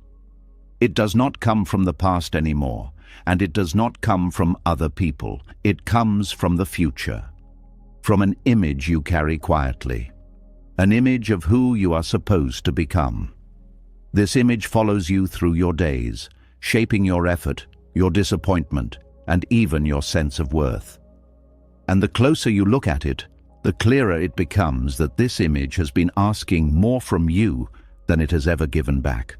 It does not come from the past anymore, and it does not come from other people. It comes from the future, from an image you carry quietly, an image of who you are supposed to become. This image follows you through your days, shaping your effort, your disappointment, and even your sense of worth. And the closer you look at it, the clearer it becomes that this image has been asking more from you than it has ever given back.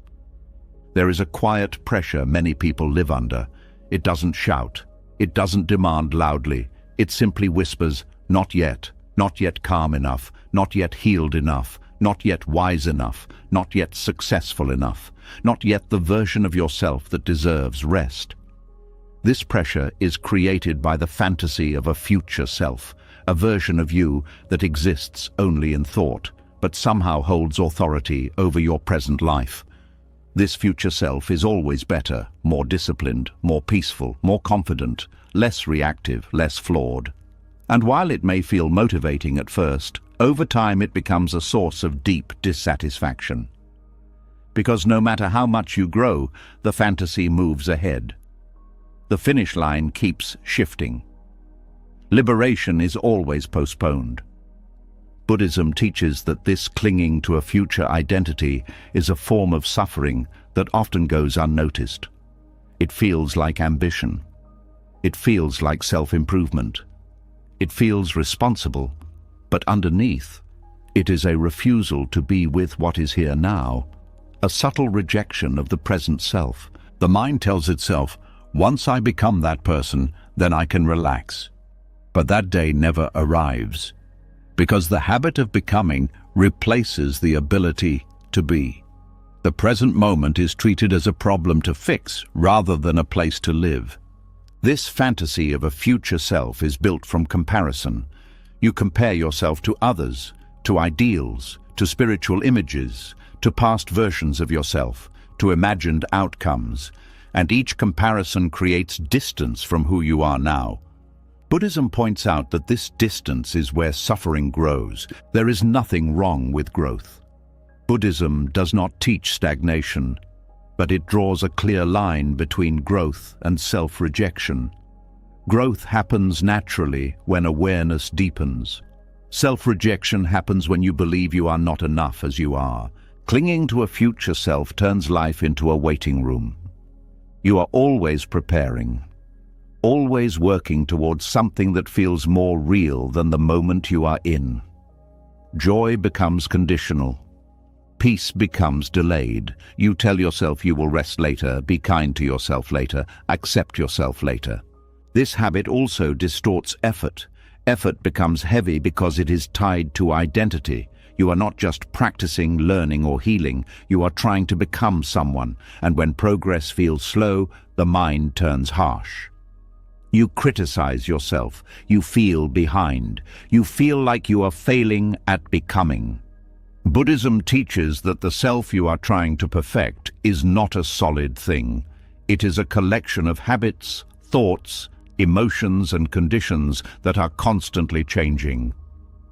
There is a quiet pressure many people live under. It doesn't shout. It doesn't demand loudly. It simply whispers, not yet calm enough, not yet healed enough, not yet wise enough, not yet successful enough, not yet the version of yourself that deserves rest. This pressure is created by the fantasy of a future self, a version of you that exists only in thought, but somehow holds authority over your present life. This future self is always better, more disciplined, more peaceful, more confident, less reactive, less flawed. And while it may feel motivating at first, over time it becomes a source of deep dissatisfaction. Because no matter how much you grow, the fantasy moves ahead. The finish line keeps shifting. Liberation is always postponed. Buddhism teaches that this clinging to a future identity is a form of suffering that often goes unnoticed. It feels like ambition. It feels like self-improvement. It feels responsible, but underneath, it is a refusal to be with what is here now, a subtle rejection of the present self. The mind tells itself, once I become that person, then I can relax. But that day never arrives, because the habit of becoming replaces the ability to be. The present moment is treated as a problem to fix rather than a place to live. This fantasy of a future self is built from comparison. You compare yourself to others, to ideals, to spiritual images, to past versions of yourself, to imagined outcomes, and each comparison creates distance from who you are now. Buddhism points out that this distance is where suffering grows. There is nothing wrong with growth. Buddhism does not teach stagnation, but it draws a clear line between growth and self-rejection. Growth happens naturally when awareness deepens. Self-rejection happens when you believe you are not enough as you are. Clinging to a future self turns life into a waiting room. You are always preparing, always working towards something that feels more real than the moment you are in. Joy becomes conditional. Peace becomes delayed. You tell yourself you will rest later, be kind to yourself later, accept yourself later. This habit also distorts effort. Effort becomes heavy because it is tied to identity. You are not just practicing, learning, or healing. You are trying to become someone, and when progress feels slow, the mind turns harsh. You criticize yourself. You feel behind. You feel like you are failing at becoming. Buddhism teaches that the self you are trying to perfect is not a solid thing. It is a collection of habits, thoughts, emotions, and conditions that are constantly changing.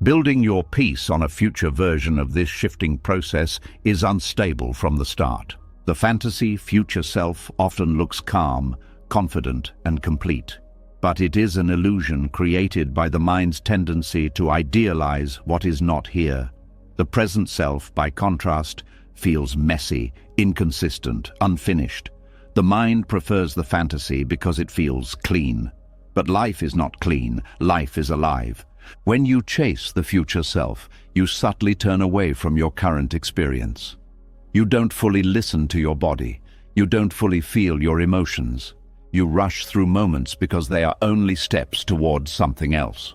Building your peace on a future version of this shifting process is unstable from the start. The fantasy future self often looks calm, confident, and complete. But it is an illusion created by the mind's tendency to idealize what is not here. The present self, by contrast, feels messy, inconsistent, unfinished. The mind prefers the fantasy because it feels clean. But life is not clean, life is alive. When you chase the future self, you subtly turn away from your current experience. You don't fully listen to your body. You don't fully feel your emotions. You rush through moments because they are only steps towards something else.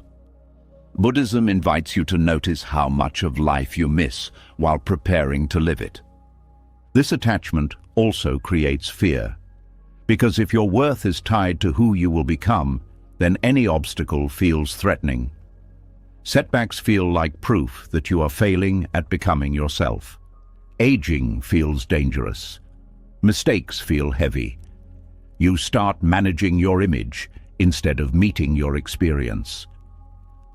Buddhism invites you to notice how much of life you miss while preparing to live it. This attachment also creates fear, because if your worth is tied to who you will become, then any obstacle feels threatening. Setbacks feel like proof that you are failing at becoming yourself. Aging feels dangerous. Mistakes feel heavy. You start managing your image instead of meeting your experience.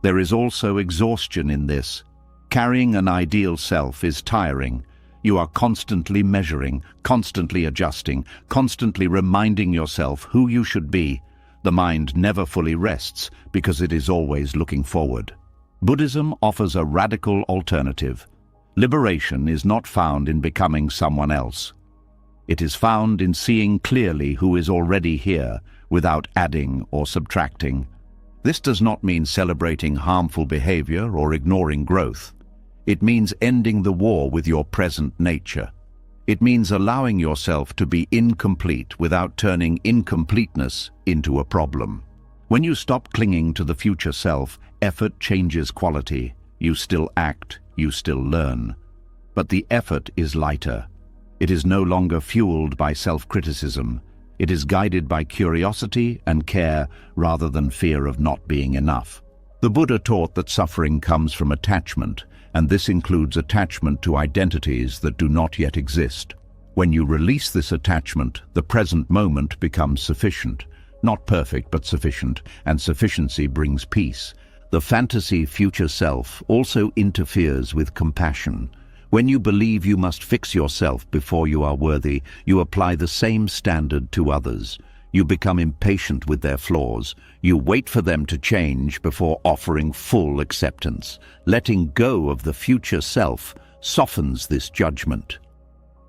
There is also exhaustion in this. Carrying an ideal self is tiring. You are constantly measuring, constantly adjusting, constantly reminding yourself who you should be. The mind never fully rests because it is always looking forward. Buddhism offers a radical alternative. Liberation is not found in becoming someone else. It is found in seeing clearly who is already here without adding or subtracting. This does not mean celebrating harmful behavior or ignoring growth. It means ending the war with your present nature. It means allowing yourself to be incomplete without turning incompleteness into a problem. When you stop clinging to the future self, effort changes quality. You still act, you still learn. But the effort is lighter. It is no longer fueled by self-criticism. It is guided by curiosity and care rather than fear of not being enough. The Buddha taught that suffering comes from attachment, and this includes attachment to identities that do not yet exist. When you release this attachment, the present moment becomes sufficient. Not perfect, but sufficient, and sufficiency brings peace. The fantasy future self also interferes with compassion. When you believe you must fix yourself before you are worthy, you apply the same standard to others. You become impatient with their flaws. You wait for them to change before offering full acceptance. Letting go of the future self softens this judgment.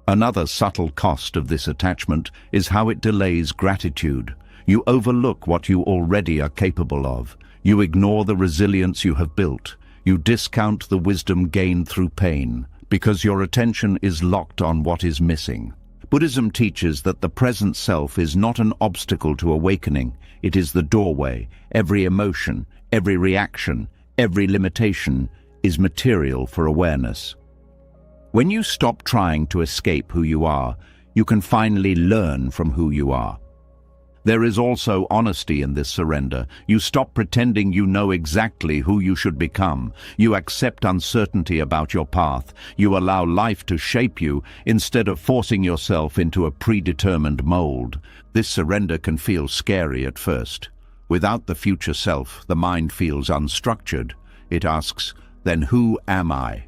Another subtle cost of this attachment is how it delays gratitude. You overlook what you already are capable of. You ignore the resilience you have built. You discount the wisdom gained through pain, because your attention is locked on what is missing. Buddhism teaches that the present self is not an obstacle to awakening. It is the doorway. Every emotion, every reaction, every limitation is material for awareness. When you stop trying to escape who you are, you can finally learn from who you are. There is also honesty in this surrender. You stop pretending you know exactly who you should become. You accept uncertainty about your path. You allow life to shape you instead of forcing yourself into a predetermined mold. This surrender can feel scary at first. Without the future self, the mind feels unstructured. It asks, then who am I?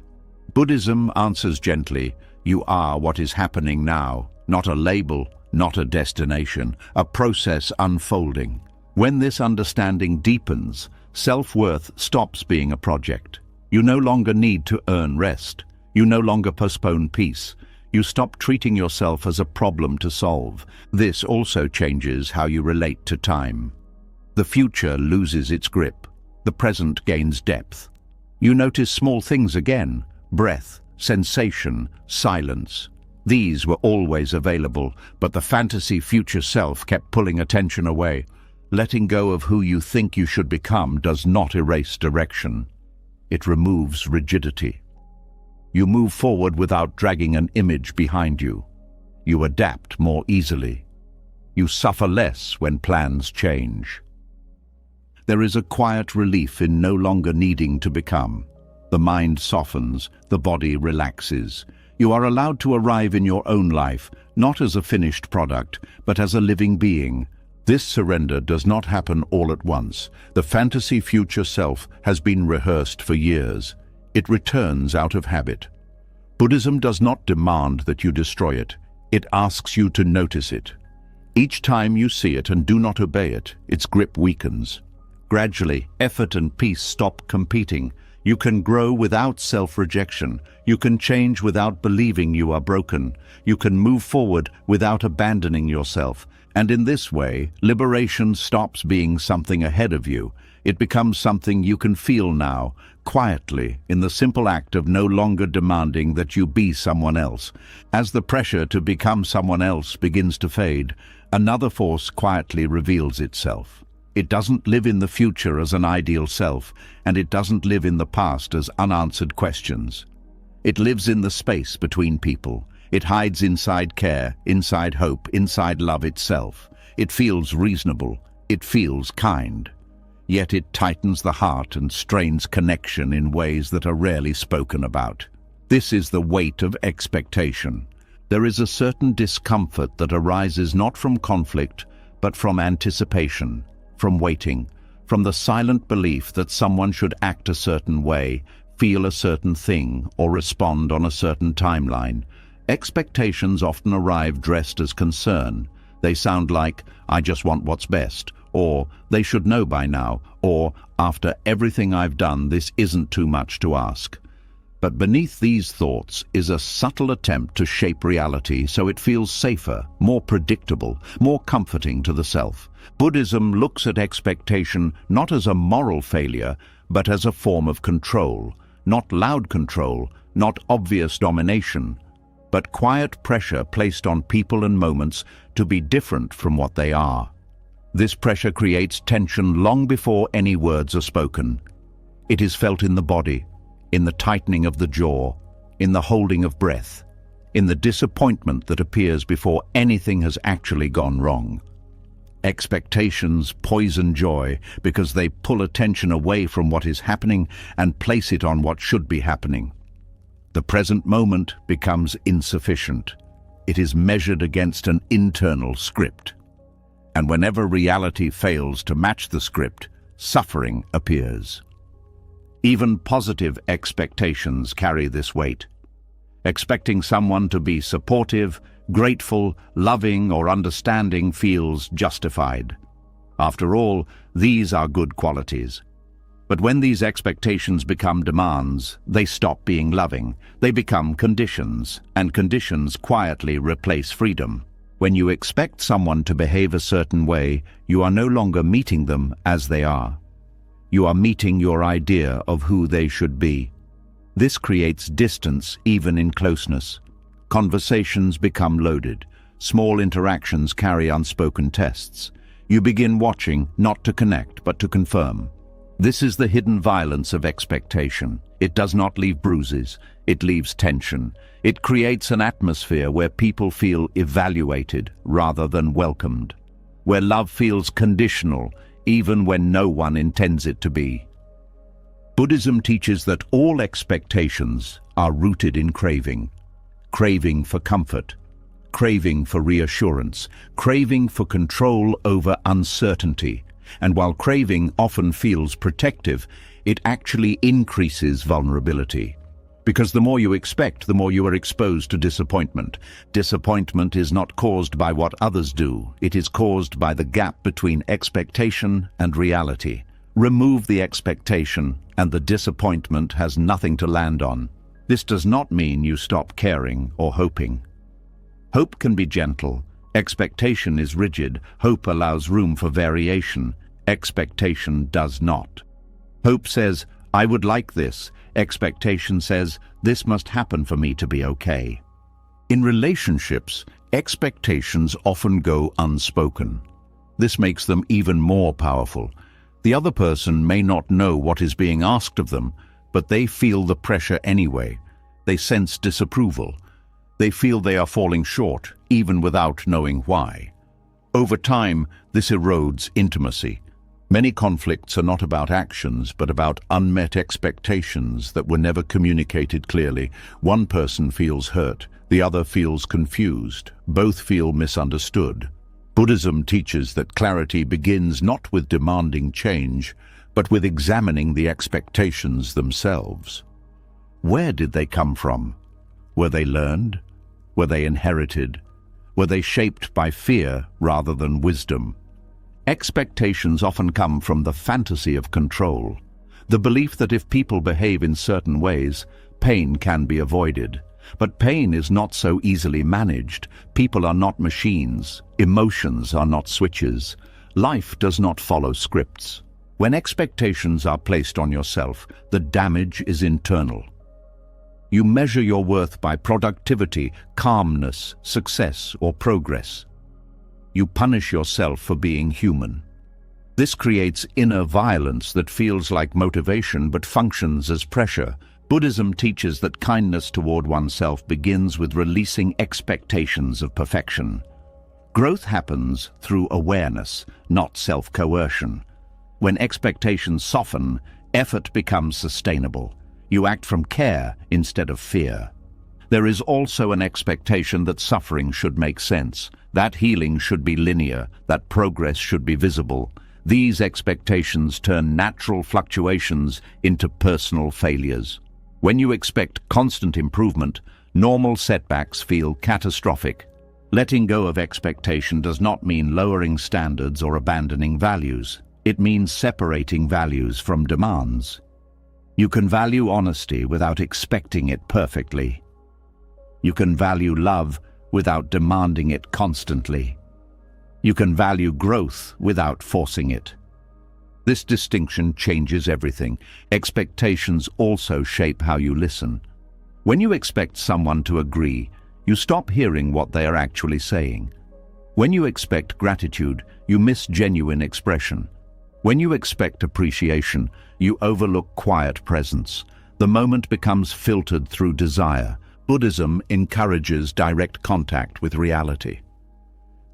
Buddhism answers gently, you are what is happening now, not a label, not a destination, a process unfolding. When this understanding deepens, self-worth stops being a project. You no longer need to earn rest. You no longer postpone peace. You stop treating yourself as a problem to solve. This also changes how you relate to time. The future loses its grip. The present gains depth. You notice small things again. Breath, sensation, silence. These were always available, but the fantasy future self kept pulling attention away. Letting go of who you think you should become does not erase direction. It removes rigidity. You move forward without dragging an image behind you. You adapt more easily. You suffer less when plans change. There is a quiet relief in no longer needing to become. The mind softens, the body relaxes. You are allowed to arrive in your own life, not as a finished product, but as a living being. This surrender does not happen all at once. The fantasy future self has been rehearsed for years. It returns out of habit. Buddhism does not demand that you destroy it. It asks you to notice it. Each time you see it and do not obey it, its grip weakens. Gradually, effort and peace stop competing. You can grow without self-rejection. You can change without believing you are broken. You can move forward without abandoning yourself. And in this way, liberation stops being something ahead of you. It becomes something you can feel now, quietly, in the simple act of no longer demanding that you be someone else. As the pressure to become someone else begins to fade, another force quietly reveals itself. It doesn't live in the future as an ideal self, and it doesn't live in the past as unanswered questions. It lives in the space between people. It hides inside care, inside hope, inside love itself. It feels reasonable. It feels kind. Yet it tightens the heart and strains connection in ways that are rarely spoken about. This is the weight of expectation. There is a certain discomfort that arises not from conflict, but from anticipation. From waiting, from the silent belief that someone should act a certain way, feel a certain thing, or respond on a certain timeline. Expectations often arrive dressed as concern. They sound like, I just want what's best, or they should know by now, or after everything I've done, this isn't too much to ask. But beneath these thoughts is a subtle attempt to shape reality so it feels safer, more predictable, more comforting to the self. Buddhism looks at expectation not as a moral failure, but as a form of control. Not loud control, not obvious domination, but quiet pressure placed on people and moments to be different from what they are. This pressure creates tension long before any words are spoken. It is felt in the body, in the tightening of the jaw, in the holding of breath, in the disappointment that appears before anything has actually gone wrong. Expectations poison joy because they pull attention away from what is happening and place it on what should be happening. The present moment becomes insufficient. It is measured against an internal script. And whenever reality fails to match the script, suffering appears. Even positive expectations carry this weight. Expecting someone to be supportive, grateful, loving, or understanding feels justified. After all, these are good qualities. But when these expectations become demands, they stop being loving. They become conditions, and conditions quietly replace freedom. When you expect someone to behave a certain way, you are no longer meeting them as they are. You are meeting your idea of who they should be. This creates distance even in closeness. Conversations become loaded. Small interactions carry unspoken tests. You begin watching not to connect but to confirm. This is the hidden violence of expectation. It does not leave bruises, it leaves tension. It creates an atmosphere where people feel evaluated rather than welcomed, where love feels conditional even when no one intends it to be. Buddhism teaches that all expectations are rooted in craving. Craving for comfort, craving for reassurance, craving for control over uncertainty. And while craving often feels protective, it actually increases vulnerability. Because the more you expect, the more you are exposed to disappointment. Disappointment is not caused by what others do. It is caused by the gap between expectation and reality. Remove the expectation, and the disappointment has nothing to land on. This does not mean you stop caring or hoping. Hope can be gentle. Expectation is rigid. Hope allows room for variation. Expectation does not. Hope says, I would like this. Expectation says, this must happen for me to be okay. In relationships, expectations often go unspoken. This makes them even more powerful. The other person may not know what is being asked of them, but they feel the pressure anyway. They sense disapproval. They feel they are falling short, even without knowing why. Over time, this erodes intimacy. Many conflicts are not about actions, but about unmet expectations that were never communicated clearly. One person feels hurt, the other feels confused. Both feel misunderstood. Buddhism teaches that clarity begins not with demanding change, but with examining the expectations themselves. Where did they come from? Were they learned? Were they inherited? Were they shaped by fear rather than wisdom? Expectations often come from the fantasy of control, the belief that if people behave in certain ways, pain can be avoided. But pain is not so easily managed. People are not machines. Emotions are not switches. Life does not follow scripts. When expectations are placed on yourself, the damage is internal. You measure your worth by productivity, calmness, success, or progress. You punish yourself for being human. This creates inner violence that feels like motivation but functions as pressure. Buddhism teaches that kindness toward oneself begins with releasing expectations of perfection. Growth happens through awareness, not self-coercion. When expectations soften, effort becomes sustainable. You act from care instead of fear. There is also an expectation that suffering should make sense, that healing should be linear, that progress should be visible. These expectations turn natural fluctuations into personal failures. When you expect constant improvement, normal setbacks feel catastrophic. Letting go of expectation does not mean lowering standards or abandoning values. It means separating values from demands. You can value honesty without expecting it perfectly. You can value love without demanding it constantly. You can value growth without forcing it. This distinction changes everything. Expectations also shape how you listen. When you expect someone to agree, you stop hearing what they are actually saying. When you expect gratitude, you miss genuine expression. When you expect appreciation, you overlook quiet presence. The moment becomes filtered through desire. Buddhism encourages direct contact with reality.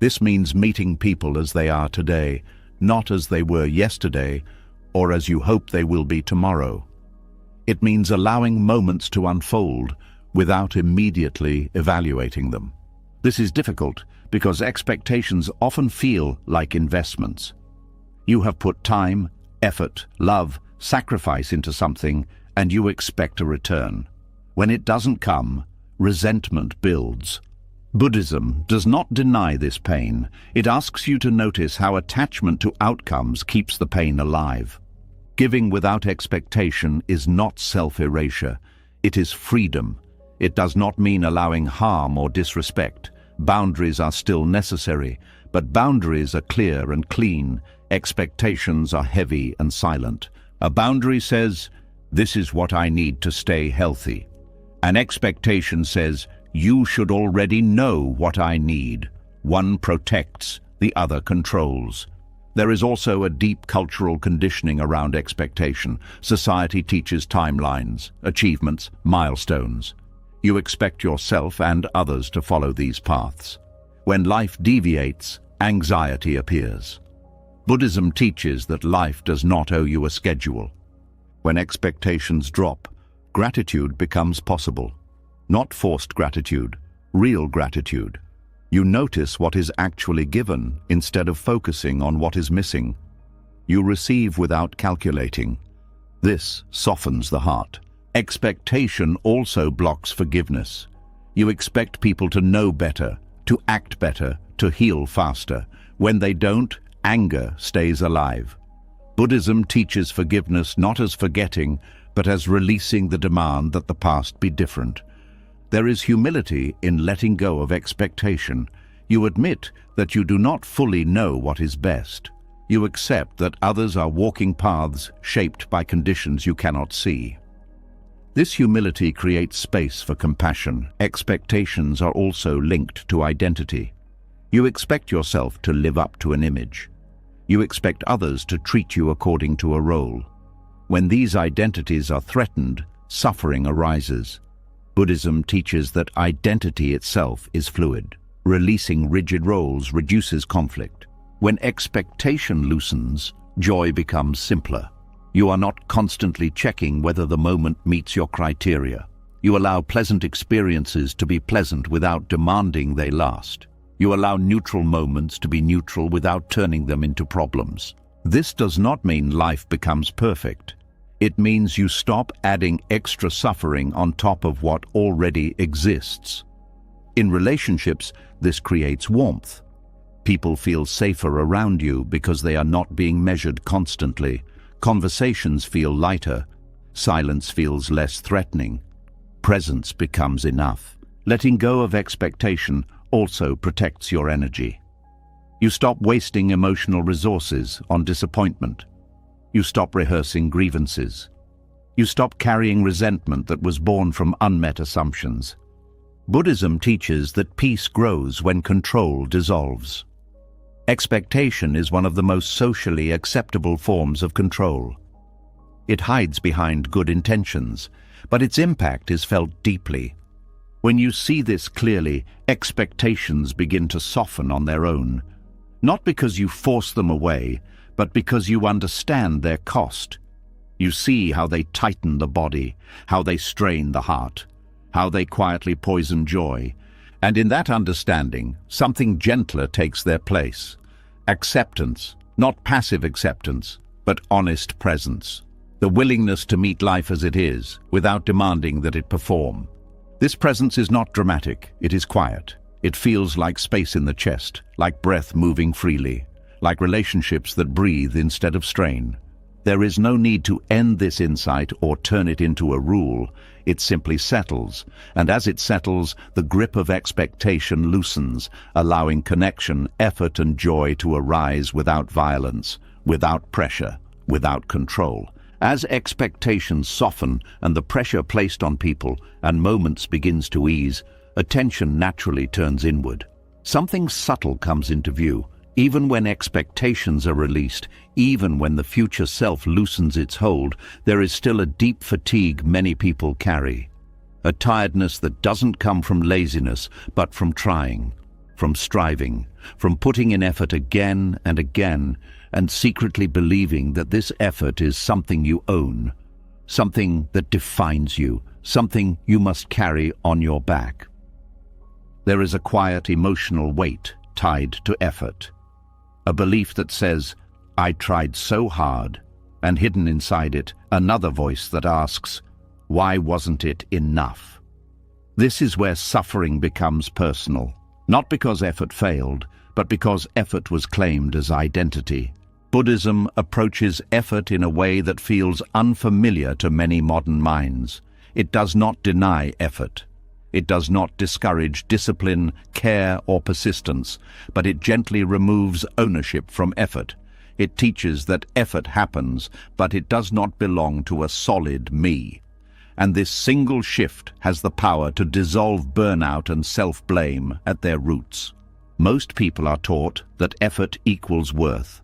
This means meeting people as they are today, not as they were yesterday or as you hope they will be tomorrow. It means allowing moments to unfold without immediately evaluating them. This is difficult because expectations often feel like investments. You have put time, effort, love, sacrifice into something, and you expect a return. When it doesn't come, resentment builds. Buddhism does not deny this pain. It asks you to notice how attachment to outcomes keeps the pain alive. Giving without expectation is not self-erasure. It is freedom. It does not mean allowing harm or disrespect. Boundaries are still necessary, but boundaries are clear and clean. Expectations are heavy and silent. A boundary says, "This is what I need to stay healthy." An expectation says, "You should already know what I need." One protects, the other controls. There is also a deep cultural conditioning around expectation. Society teaches timelines, achievements, milestones. You expect yourself and others to follow these paths. When life deviates, anxiety appears. Buddhism teaches that life does not owe you a schedule. When expectations drop, gratitude becomes possible. Not forced gratitude, real gratitude. You notice what is actually given instead of focusing on what is missing. You receive without calculating. This softens the heart. Expectation also blocks forgiveness. You expect people to know better, to act better, to heal faster. When they don't, anger stays alive. Buddhism teaches forgiveness not as forgetting, but as releasing the demand that the past be different. There is humility in letting go of expectation. You admit that you do not fully know what is best. You accept that others are walking paths shaped by conditions you cannot see. This humility creates space for compassion. Expectations are also linked to identity. You expect yourself to live up to an image. You expect others to treat you according to a role. When these identities are threatened, suffering arises. Buddhism teaches that identity itself is fluid. Releasing rigid roles reduces conflict. When expectation loosens, joy becomes simpler. You are not constantly checking whether the moment meets your criteria. You allow pleasant experiences to be pleasant without demanding they last. You allow neutral moments to be neutral without turning them into problems. This does not mean life becomes perfect. It means you stop adding extra suffering on top of what already exists. In relationships, this creates warmth. People feel safer around you because they are not being measured constantly. Conversations feel lighter. Silence feels less threatening. Presence becomes enough. Letting go of expectation also protects your energy. You stop wasting emotional resources on disappointment. You stop rehearsing grievances. You stop carrying resentment that was born from unmet assumptions. Buddhism teaches that peace grows when control dissolves. Expectation is one of the most socially acceptable forms of control. It hides behind good intentions, but its impact is felt deeply. When you see this clearly, expectations begin to soften on their own. Not because you force them away, but because you understand their cost. You see how they tighten the body, how they strain the heart, how they quietly poison joy. And in that understanding, something gentler takes their place. Acceptance, not passive acceptance, but honest presence. The willingness to meet life as it is, without demanding that it perform. This presence is not dramatic, it is quiet. It feels like space in the chest, like breath moving freely, like relationships that breathe instead of strain. There is no need to end this insight or turn it into a rule. It simply settles, and as it settles, the grip of expectation loosens, allowing connection, effort, and joy to arise without violence, without pressure, without control. As expectations soften and the pressure placed on people and moments begins to ease, attention naturally turns inward. Something subtle comes into view. Even when expectations are released, even when the future self loosens its hold, there is still a deep fatigue many people carry. A tiredness that doesn't come from laziness, but from trying, from striving, from putting in effort again and again, and secretly believing that this effort is something you own, something that defines you, something you must carry on your back. There is a quiet emotional weight tied to effort. A belief that says, "I tried so hard," and hidden inside it, another voice that asks, "Why wasn't it enough?" This is where suffering becomes personal, not because effort failed, but because effort was claimed as identity. Buddhism approaches effort in a way that feels unfamiliar to many modern minds. It does not deny effort. It does not discourage discipline, care, or persistence, but it gently removes ownership from effort. It teaches that effort happens, but it does not belong to a solid me. And this single shift has the power to dissolve burnout and self-blame at their roots. Most people are taught that effort equals worth.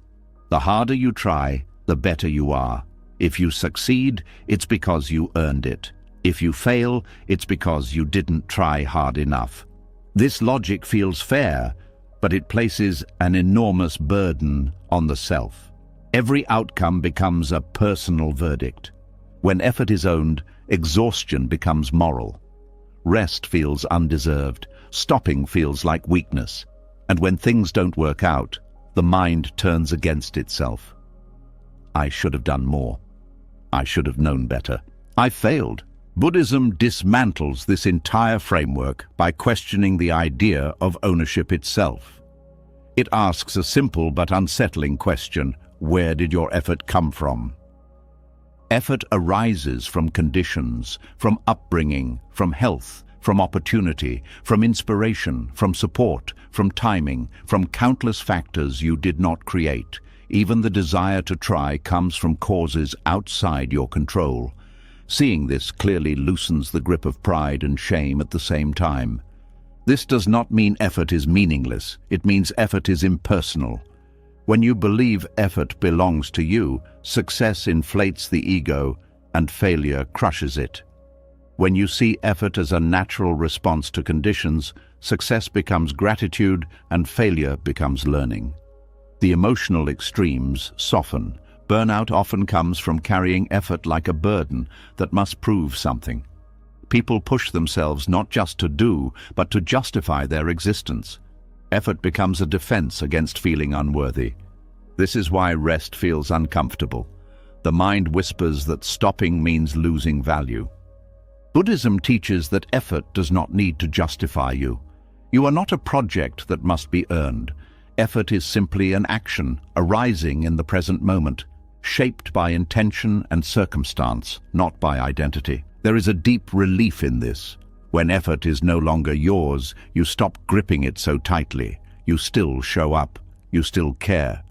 The harder you try, the better you are. If you succeed, it's because you earned it. If you fail, it's because you didn't try hard enough. This logic feels fair, but it places an enormous burden on the self. Every outcome becomes a personal verdict. When effort is owned, exhaustion becomes moral. Rest feels undeserved. Stopping feels like weakness. And when things don't work out, the mind turns against itself. I should have done more. I should have known better. I failed. Buddhism dismantles this entire framework by questioning the idea of ownership itself. It asks a simple but unsettling question: where did your effort come from? Effort arises from conditions, from upbringing, from health, from opportunity, from inspiration, from support, from timing, from countless factors you did not create. Even the desire to try comes from causes outside your control. Seeing this clearly loosens the grip of pride and shame at the same time. This does not mean effort is meaningless. It means effort is impersonal. When you believe effort belongs to you, success inflates the ego and failure crushes it. When you see effort as a natural response to conditions, success becomes gratitude and failure becomes learning. The emotional extremes soften. Burnout often comes from carrying effort like a burden that must prove something. People push themselves not just to do, but to justify their existence. Effort becomes a defense against feeling unworthy. This is why rest feels uncomfortable. The mind whispers that stopping means losing value. Buddhism teaches that effort does not need to justify you. You are not a project that must be earned. Effort is simply an action arising in the present moment, shaped by intention and circumstance, not by identity. There is a deep relief in this. When effort is no longer yours, you stop gripping it so tightly. You still show up, you still care,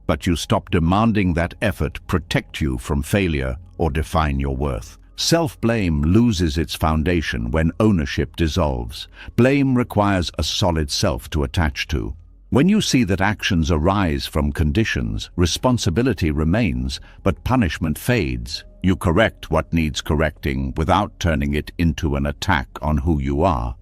but you stop demanding that effort protect you from failure or define your worth. Self-blame loses its foundation when ownership dissolves. Blame requires a solid self to attach to. When you see that actions arise from conditions, responsibility remains, but punishment fades. You correct what needs correcting without turning it into an attack on who you are.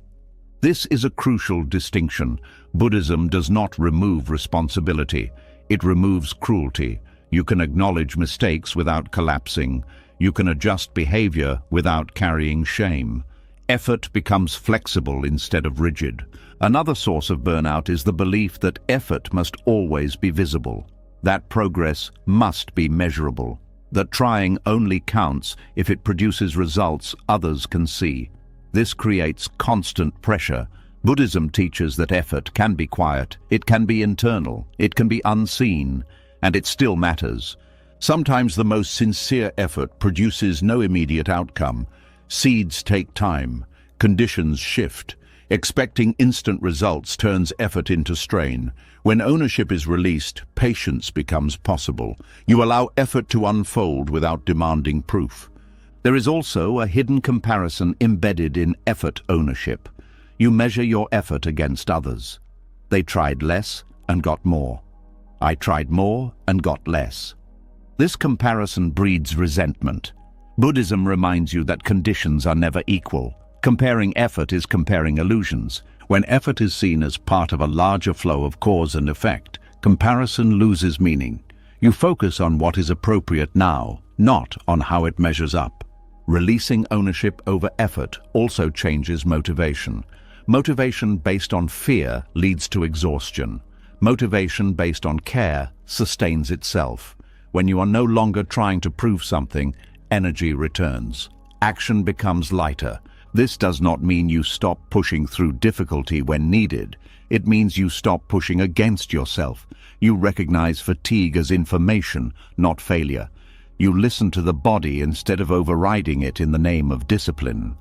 This is a crucial distinction. Buddhism does not remove responsibility. It removes cruelty. You can acknowledge mistakes without collapsing. You can adjust behavior without carrying shame. Effort becomes flexible instead of rigid. Another source of burnout is the belief that effort must always be visible, that progress must be measurable, that trying only counts if it produces results others can see. This creates constant pressure. Buddhism teaches that effort can be quiet, it can be internal, it can be unseen, and it still matters. Sometimes the most sincere effort produces no immediate outcome. Seeds take time, conditions shift. Expecting instant results turns effort into strain. When ownership is released, patience becomes possible. You allow effort to unfold without demanding proof. There is also a hidden comparison embedded in effort ownership. You measure your effort against others. They tried less and got more. I tried more and got less. This comparison breeds resentment. Buddhism reminds you that conditions are never equal. Comparing effort is comparing illusions. When effort is seen as part of a larger flow of cause and effect, comparison loses meaning. You focus on what is appropriate now, not on how it measures up. Releasing ownership over effort also changes motivation. Motivation based on fear leads to exhaustion. Motivation based on care sustains itself. When you are no longer trying to prove something, energy returns. Action becomes lighter. This does not mean you stop pushing through difficulty when needed. It means you stop pushing against yourself. You recognize fatigue as information, not failure. You listen to the body instead of overriding it in the name of discipline.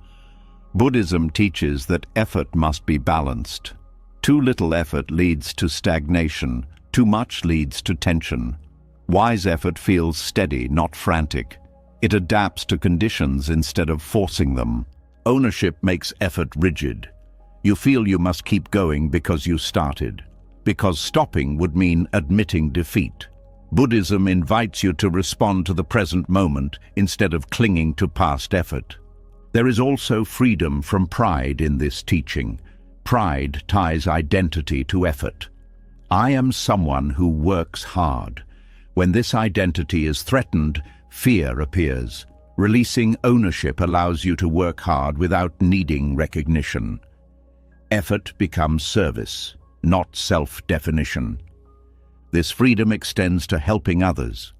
Buddhism teaches that effort must be balanced. Too little effort leads to stagnation. Too much leads to tension. Wise effort feels steady, not frantic. It adapts to conditions instead of forcing them. Ownership makes effort rigid. You feel you must keep going because you started, because stopping would mean admitting defeat. Buddhism invites you to respond to the present moment instead of clinging to past effort. There is also freedom from pride in this teaching. Pride ties identity to effort. I am someone who works hard. When this identity is threatened, fear appears. Releasing ownership allows you to work hard without needing recognition. Effort becomes service, not self-definition. This freedom extends to helping others.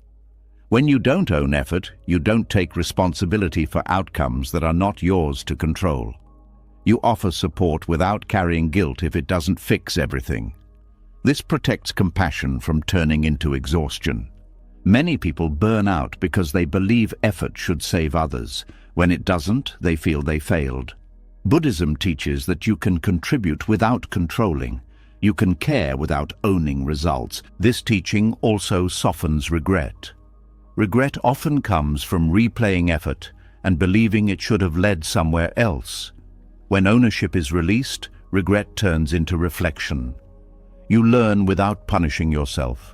When you don't own effort, you don't take responsibility for outcomes that are not yours to control. You offer support without carrying guilt if it doesn't fix everything. This protects compassion from turning into exhaustion. Many people burn out because they believe effort should save others. When it doesn't, they feel they failed. Buddhism teaches that you can contribute without controlling. You can care without owning results. This teaching also softens regret. Regret often comes from replaying effort and believing it should have led somewhere else. When ownership is released, regret turns into reflection. You learn without punishing yourself.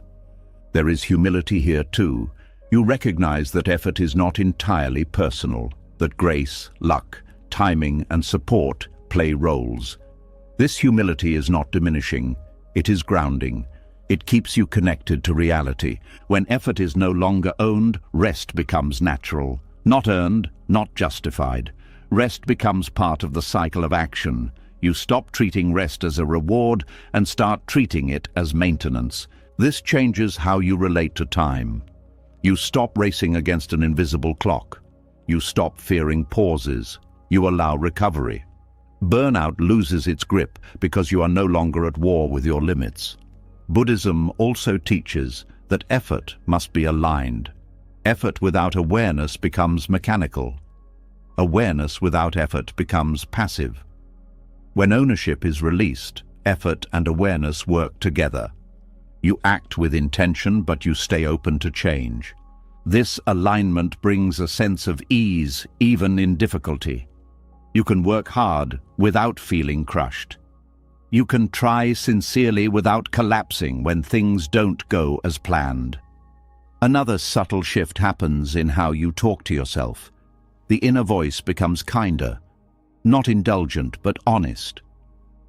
There is humility here too. You recognize that effort is not entirely personal, that grace, luck, timing, and support play roles. This humility is not diminishing, it is grounding. It keeps you connected to reality. When effort is no longer owned, rest becomes natural. Not earned, not justified. Rest becomes part of the cycle of action. You stop treating rest as a reward and start treating it as maintenance. This changes how you relate to time. You stop racing against an invisible clock. You stop fearing pauses. You allow recovery. Burnout loses its grip because you are no longer at war with your limits. Buddhism also teaches that effort must be aligned. Effort without awareness becomes mechanical. Awareness without effort becomes passive. When ownership is released, effort and awareness work together. You act with intention, but you stay open to change. This alignment brings a sense of ease, even in difficulty. You can work hard without feeling crushed. You can try sincerely without collapsing when things don't go as planned. Another subtle shift happens in how you talk to yourself. The inner voice becomes kinder, not indulgent, but honest.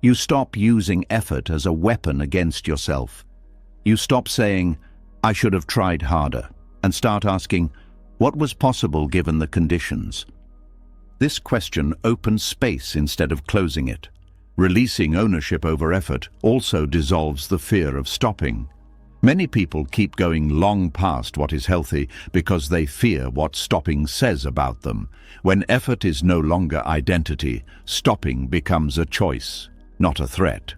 You stop using effort as a weapon against yourself. You stop saying, "I should have tried harder," and start asking, "What was possible given the conditions?" This question opens space instead of closing it. Releasing ownership over effort also dissolves the fear of stopping. Many people keep going long past what is healthy because they fear what stopping says about them. When effort is no longer identity, stopping becomes a choice, not a threat.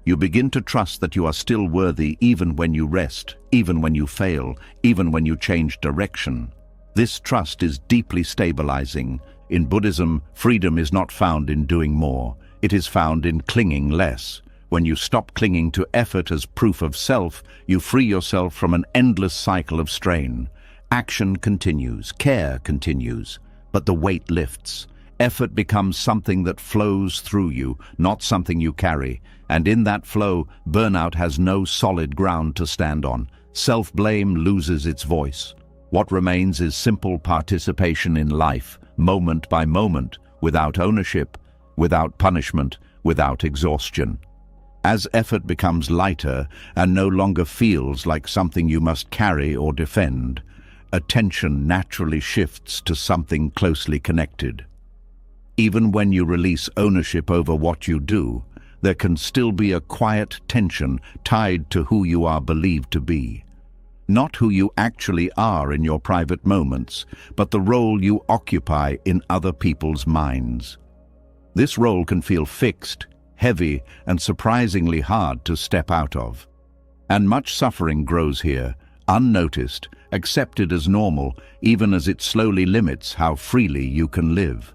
You begin to trust that you are still worthy even when you rest, even when you fail, even when you change direction. This trust is deeply stabilizing. In Buddhism, freedom is not found in doing more. It is found in clinging less. When you stop clinging to effort as proof of self, you free yourself from an endless cycle of strain. Action continues, care continues, but the weight lifts. Effort becomes something that flows through you, not something you carry. And in that flow, burnout has no solid ground to stand on. Self-blame loses its voice. What remains is simple participation in life, moment by moment, without ownership, without punishment, without exhaustion. As effort becomes lighter and no longer feels like something you must carry or defend, attention naturally shifts to something closely connected. Even when you release ownership over what you do, there can still be a quiet tension tied to who you are believed to be. Not who you actually are in your private moments, but the role you occupy in other people's minds. This role can feel fixed, heavy, and surprisingly hard to step out of. And much suffering grows here, unnoticed, accepted as normal, even as it slowly limits how freely you can live.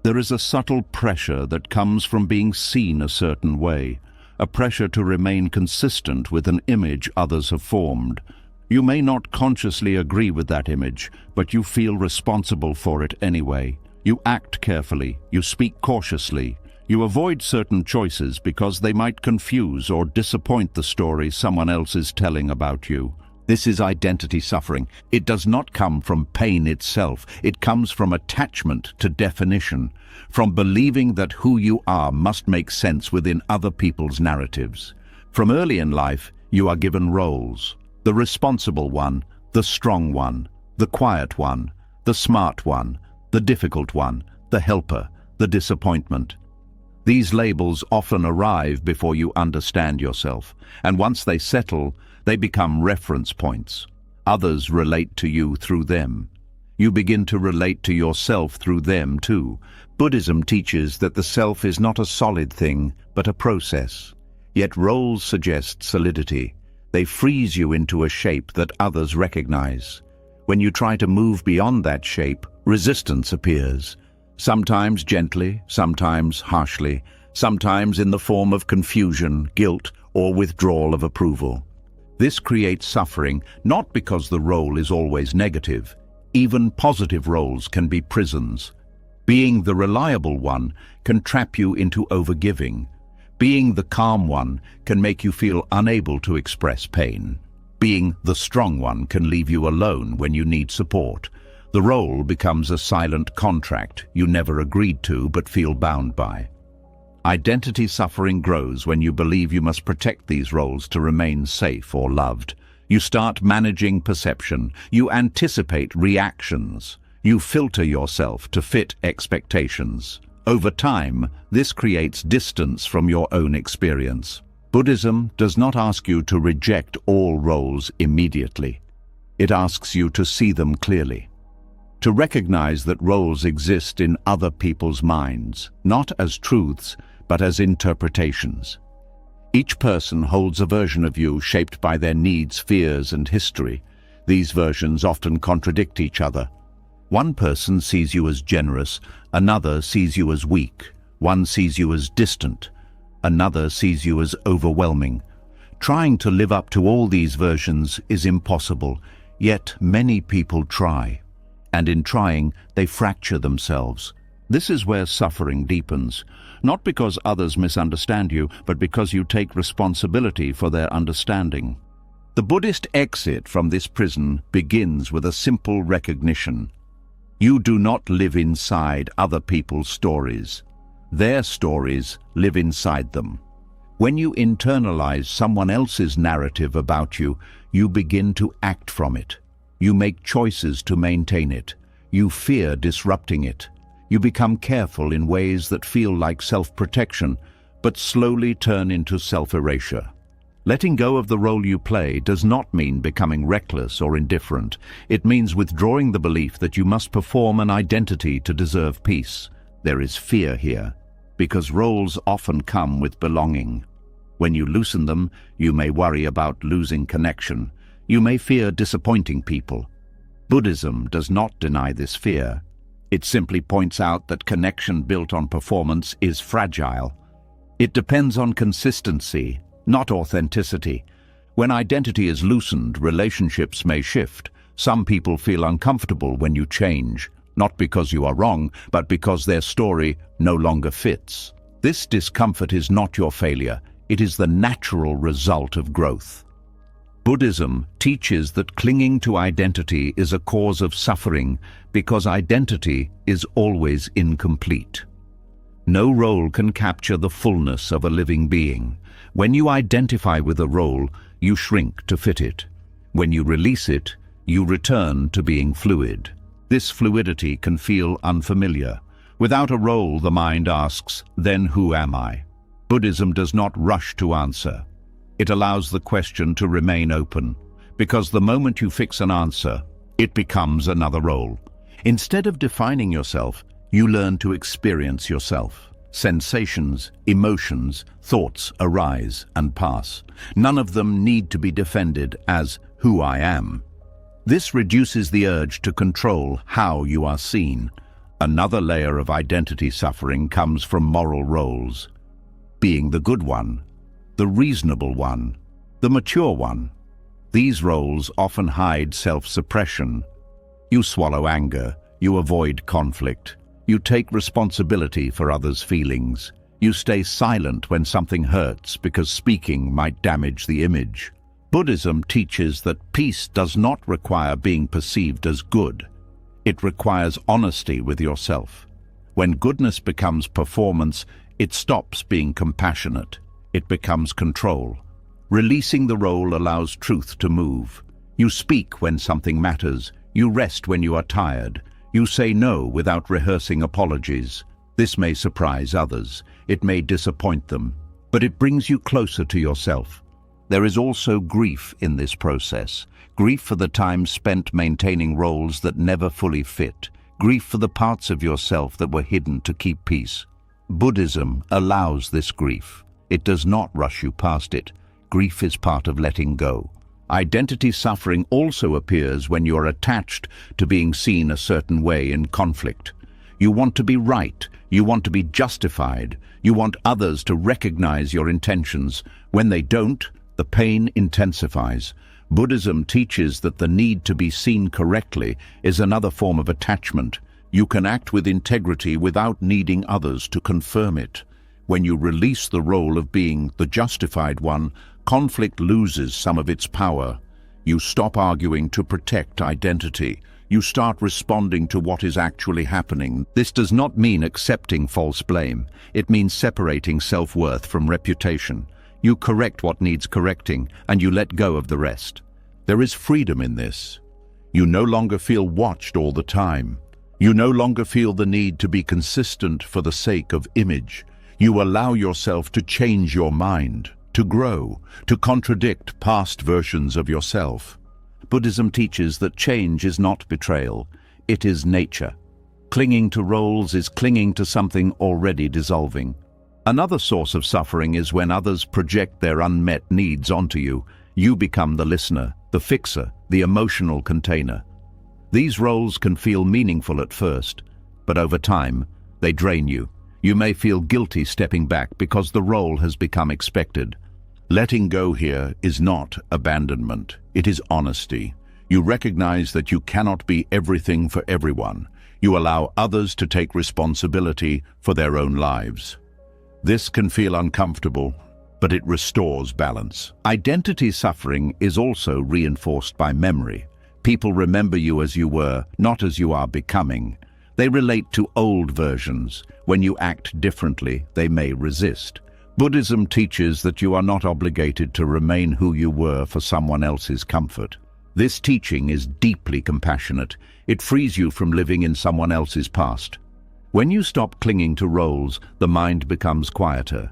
There is a subtle pressure that comes from being seen a certain way, a pressure to remain consistent with an image others have formed. You may not consciously agree with that image, but you feel responsible for it anyway. You act carefully, you speak cautiously, you avoid certain choices because they might confuse or disappoint the story someone else is telling about you. This is identity suffering. It does not come from pain itself. It comes from attachment to definition, from believing that who you are must make sense within other people's narratives. From early in life, you are given roles: the responsible one, the strong one, the quiet one, the smart one, the difficult one, the helper, the disappointment. These labels often arrive before you understand yourself, and once they settle, they become reference points. Others relate to you through them. You begin to relate to yourself through them too. Buddhism teaches that the self is not a solid thing, but a process. Yet roles suggest solidity. They freeze you into a shape that others recognize. When you try to move beyond that shape, resistance appears. Sometimes gently, sometimes harshly, sometimes in the form of confusion, guilt, or withdrawal of approval. This creates suffering, not because the role is always negative. Even positive roles can be prisons. Being the reliable one can trap you into overgiving. Being the calm one can make you feel unable to express pain. Being the strong one can leave you alone when you need support. The role becomes a silent contract you never agreed to but feel bound by. Identity suffering grows when you believe you must protect these roles to remain safe or loved. You start managing perception. You anticipate reactions. You filter yourself to fit expectations. Over time, this creates distance from your own experience. Buddhism does not ask you to reject all roles immediately. It asks you to see them clearly. To recognize that roles exist in other people's minds, not as truths, but as interpretations. Each person holds a version of you shaped by their needs, fears, and history. These versions often contradict each other. One person sees you as generous, another sees you as weak. One sees you as distant, another sees you as overwhelming. Trying to live up to all these versions is impossible, yet many people try. And in trying, they fracture themselves. This is where suffering deepens, not because others misunderstand you, but because you take responsibility for their understanding. The Buddhist exit from this prison begins with a simple recognition. You do not live inside other people's stories. Their stories live inside them. When you internalize someone else's narrative about you, you begin to act from it. You make choices to maintain it. You fear disrupting it. You become careful in ways that feel like self-protection, but slowly turn into self-erasure. Letting go of the role you play does not mean becoming reckless or indifferent. It means withdrawing the belief that you must perform an identity to deserve peace. There is fear here, because roles often come with belonging. When you loosen them, you may worry about losing connection. You may fear disappointing people. Buddhism does not deny this fear. It simply points out that connection built on performance is fragile. It depends on consistency, not authenticity. When identity is loosened, relationships may shift. Some people feel uncomfortable when you change, not because you are wrong, but because their story no longer fits. This discomfort is not your failure. It is the natural result of growth. Buddhism teaches that clinging to identity is a cause of suffering because identity is always incomplete. No role can capture the fullness of a living being. When you identify with a role, you shrink to fit it. When you release it, you return to being fluid. This fluidity can feel unfamiliar. Without a role, the mind asks, "Then who am I?" Buddhism does not rush to answer. It allows the question to remain open, because the moment you fix an answer, it becomes another role. Instead of defining yourself, you learn to experience yourself. Sensations, emotions, thoughts arise and pass. None of them need to be defended as who I am. This reduces the urge to control how you are seen. Another layer of identity suffering comes from moral roles. Being the good one, the reasonable one, the mature one. These roles often hide self-suppression. You swallow anger, you avoid conflict, you take responsibility for others' feelings. You stay silent when something hurts because speaking might damage the image. Buddhism teaches that peace does not require being perceived as good. It requires honesty with yourself. When goodness becomes performance, it stops being compassionate. It becomes control. Releasing the role allows truth to move. You speak when something matters. You rest when you are tired. You say no without rehearsing apologies. This may surprise others. It may disappoint them. But it brings you closer to yourself. There is also grief in this process. Grief for the time spent maintaining roles that never fully fit. Grief for the parts of yourself that were hidden to keep peace. Buddhism allows this grief. It does not rush you past it. Grief is part of letting go. Identity suffering also appears when you're attached to being seen a certain way in conflict. You want to be right. You want to be justified. You want others to recognize your intentions. When they don't, the pain intensifies. Buddhism teaches that the need to be seen correctly is another form of attachment. You can act with integrity without needing others to confirm it. When you release the role of being the justified one, conflict loses some of its power. You stop arguing to protect identity. You start responding to what is actually happening. This does not mean accepting false blame. It means separating self-worth from reputation. You correct what needs correcting, and you let go of the rest. There is freedom in this. You no longer feel watched all the time. You no longer feel the need to be consistent for the sake of image. You allow yourself to change your mind, to grow, to contradict past versions of yourself. Buddhism teaches that change is not betrayal, it is nature. Clinging to roles is clinging to something already dissolving. Another source of suffering is when others project their unmet needs onto you. You become the listener, the fixer, the emotional container. These roles can feel meaningful at first, but over time, they drain you. You may feel guilty stepping back because the role has become expected. Letting go here is not abandonment, it is honesty. You recognize that you cannot be everything for everyone. You allow others to take responsibility for their own lives. This can feel uncomfortable, but it restores balance. Identity suffering is also reinforced by memory. People remember you as you were, not as you are becoming. They relate to old versions. When you act differently, they may resist. Buddhism teaches that you are not obligated to remain who you were for someone else's comfort. This teaching is deeply compassionate. It frees you from living in someone else's past. When you stop clinging to roles, the mind becomes quieter.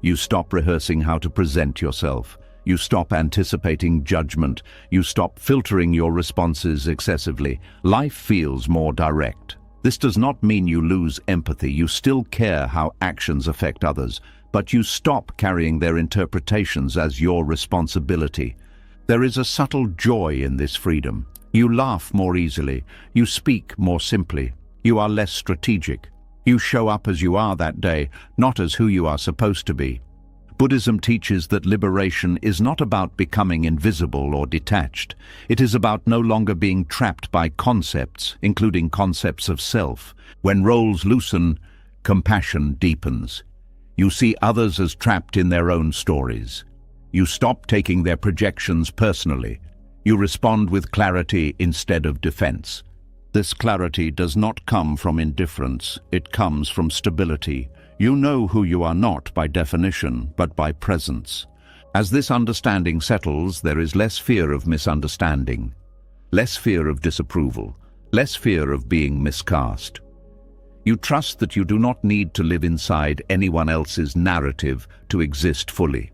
You stop rehearsing how to present yourself. You stop anticipating judgment. You stop filtering your responses excessively. Life feels more direct. This does not mean you lose empathy. You still care how actions affect others, but you stop carrying their interpretations as your responsibility. There is a subtle joy in this freedom. You laugh more easily. You speak more simply. You are less strategic. You show up as you are that day, not as who you are supposed to be. Buddhism teaches that liberation is not about becoming invisible or detached. It is about no longer being trapped by concepts, including concepts of self. When roles loosen, compassion deepens. You see others as trapped in their own stories. You stop taking their projections personally. You respond with clarity instead of defense. This clarity does not come from indifference, it comes from stability. You know who you are not by definition, but by presence. As this understanding settles, there is less fear of misunderstanding, less fear of disapproval, less fear of being miscast. You trust that you do not need to live inside anyone else's narrative to exist fully.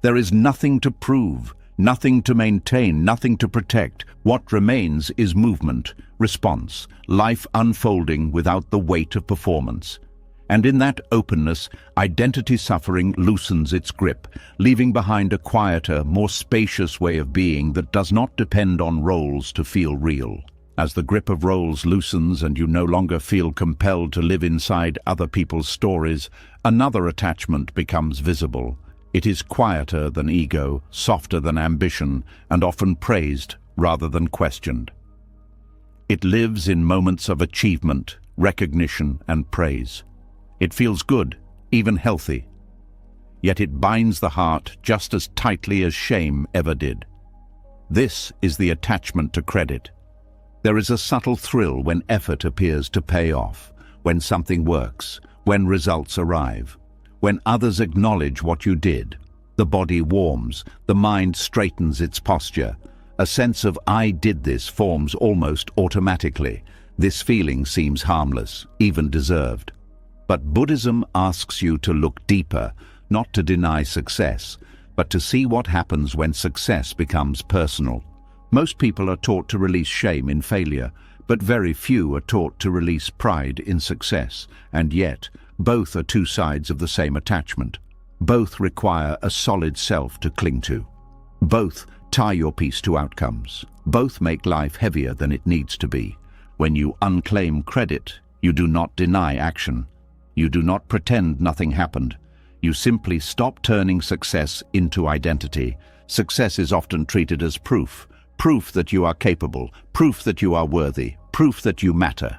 There is nothing to prove, nothing to maintain, nothing to protect. What remains is movement, response, life unfolding without the weight of performance. And in that openness, identity suffering loosens its grip, leaving behind a quieter, more spacious way of being that does not depend on roles to feel real. As the grip of roles loosens and you no longer feel compelled to live inside other people's stories, another attachment becomes visible. It is quieter than ego, softer than ambition, and often praised rather than questioned. It lives in moments of achievement, recognition, and praise. It feels good, even healthy. Yet it binds the heart just as tightly as shame ever did. This is the attachment to credit. There is a subtle thrill when effort appears to pay off, when something works, when results arrive, when others acknowledge what you did. The body warms, the mind straightens its posture. A sense of "I did this" forms almost automatically. This feeling seems harmless, even deserved. But Buddhism asks you to look deeper, not to deny success, but to see what happens when success becomes personal. Most people are taught to release shame in failure, but very few are taught to release pride in success, and yet, both are two sides of the same attachment. Both require a solid self to cling to. Both tie your peace to outcomes. Both make life heavier than it needs to be. When you unclaim credit, you do not deny action. You do not pretend nothing happened. You simply stop turning success into identity. Success is often treated as proof that you are capable, proof that you are worthy, proof that you matter.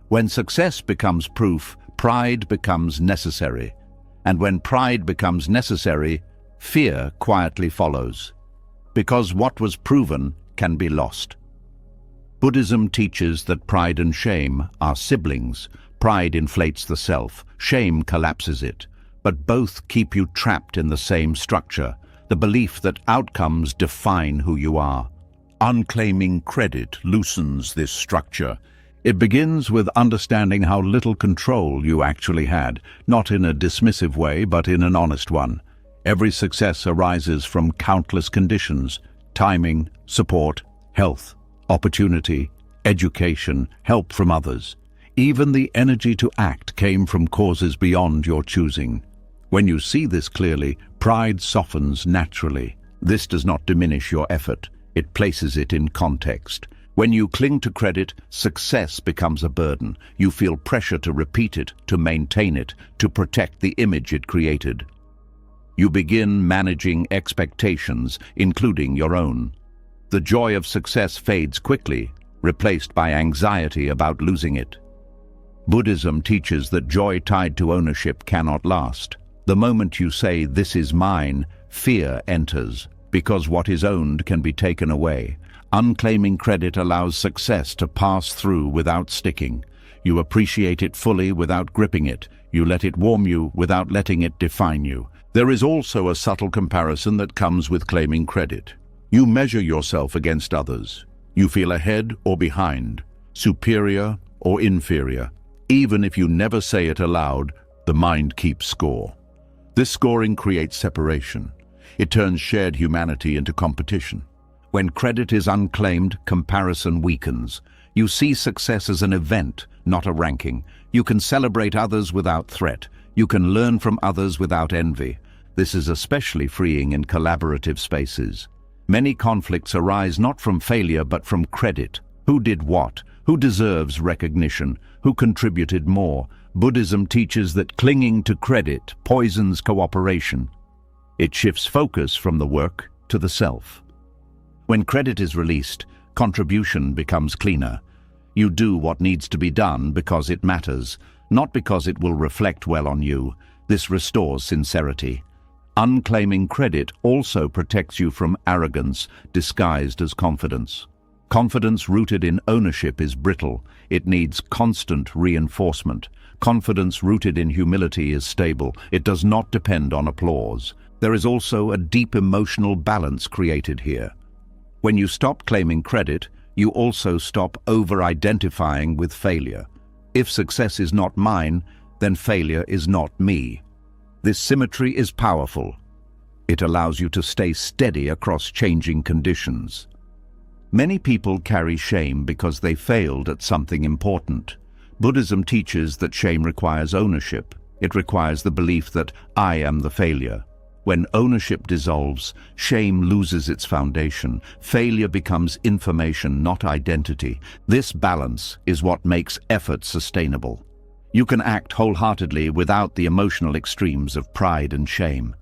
When success becomes proof, pride becomes necessary. And when pride becomes necessary, fear quietly follows. Because what was proven can be lost. Buddhism teaches that pride and shame are siblings. Pride inflates the self, shame collapses it, but both keep you trapped in the same structure, the belief that outcomes define who you are. Unclaiming credit loosens this structure. It begins with understanding how little control you actually had, not in a dismissive way, but in an honest one. Every success arises from countless conditions: timing, support, health, opportunity, education, help from others. Even the energy to act came from causes beyond your choosing. When you see this clearly, pride softens naturally. This does not diminish your effort. It places it in context. When you cling to credit, success becomes a burden. You feel pressure to repeat it, to maintain it, to protect the image it created. You begin managing expectations, including your own. The joy of success fades quickly, replaced by anxiety about losing it. Buddhism teaches that joy tied to ownership cannot last. The moment you say, "This is mine," fear enters, because what is owned can be taken away. Unclaiming credit allows success to pass through without sticking. You appreciate it fully without gripping it. You let it warm you without letting it define you. There is also a subtle comparison that comes with claiming credit. You measure yourself against others. You feel ahead or behind, superior or inferior. Even if you never say it aloud, the mind keeps score. This scoring creates separation. It turns shared humanity into competition. When credit is unclaimed, comparison weakens. You see success as an event, not a ranking. You can celebrate others without threat. You can learn from others without envy. This is especially freeing in collaborative spaces. Many conflicts arise not from failure but from credit. Who did what? Who deserves recognition? Who contributed more? Buddhism teaches that clinging to credit poisons cooperation. It shifts focus from the work to the self. When credit is released, contribution becomes cleaner. You do what needs to be done because it matters, not because it will reflect well on you. This restores sincerity. Unclaiming credit also protects you from arrogance disguised as confidence. Confidence rooted in ownership is brittle. It needs constant reinforcement. Confidence rooted in humility is stable. It does not depend on applause. There is also a deep emotional balance created here. When you stop claiming credit, you also stop over-identifying with failure. If success is not mine, then failure is not me. This symmetry is powerful. It allows you to stay steady across changing conditions. Many people carry shame because they failed at something important. Buddhism teaches that shame requires ownership. It requires the belief that I am the failure. When ownership dissolves, shame loses its foundation. Failure becomes information, not identity. This balance is what makes effort sustainable. You can act wholeheartedly without the emotional extremes of pride and shame.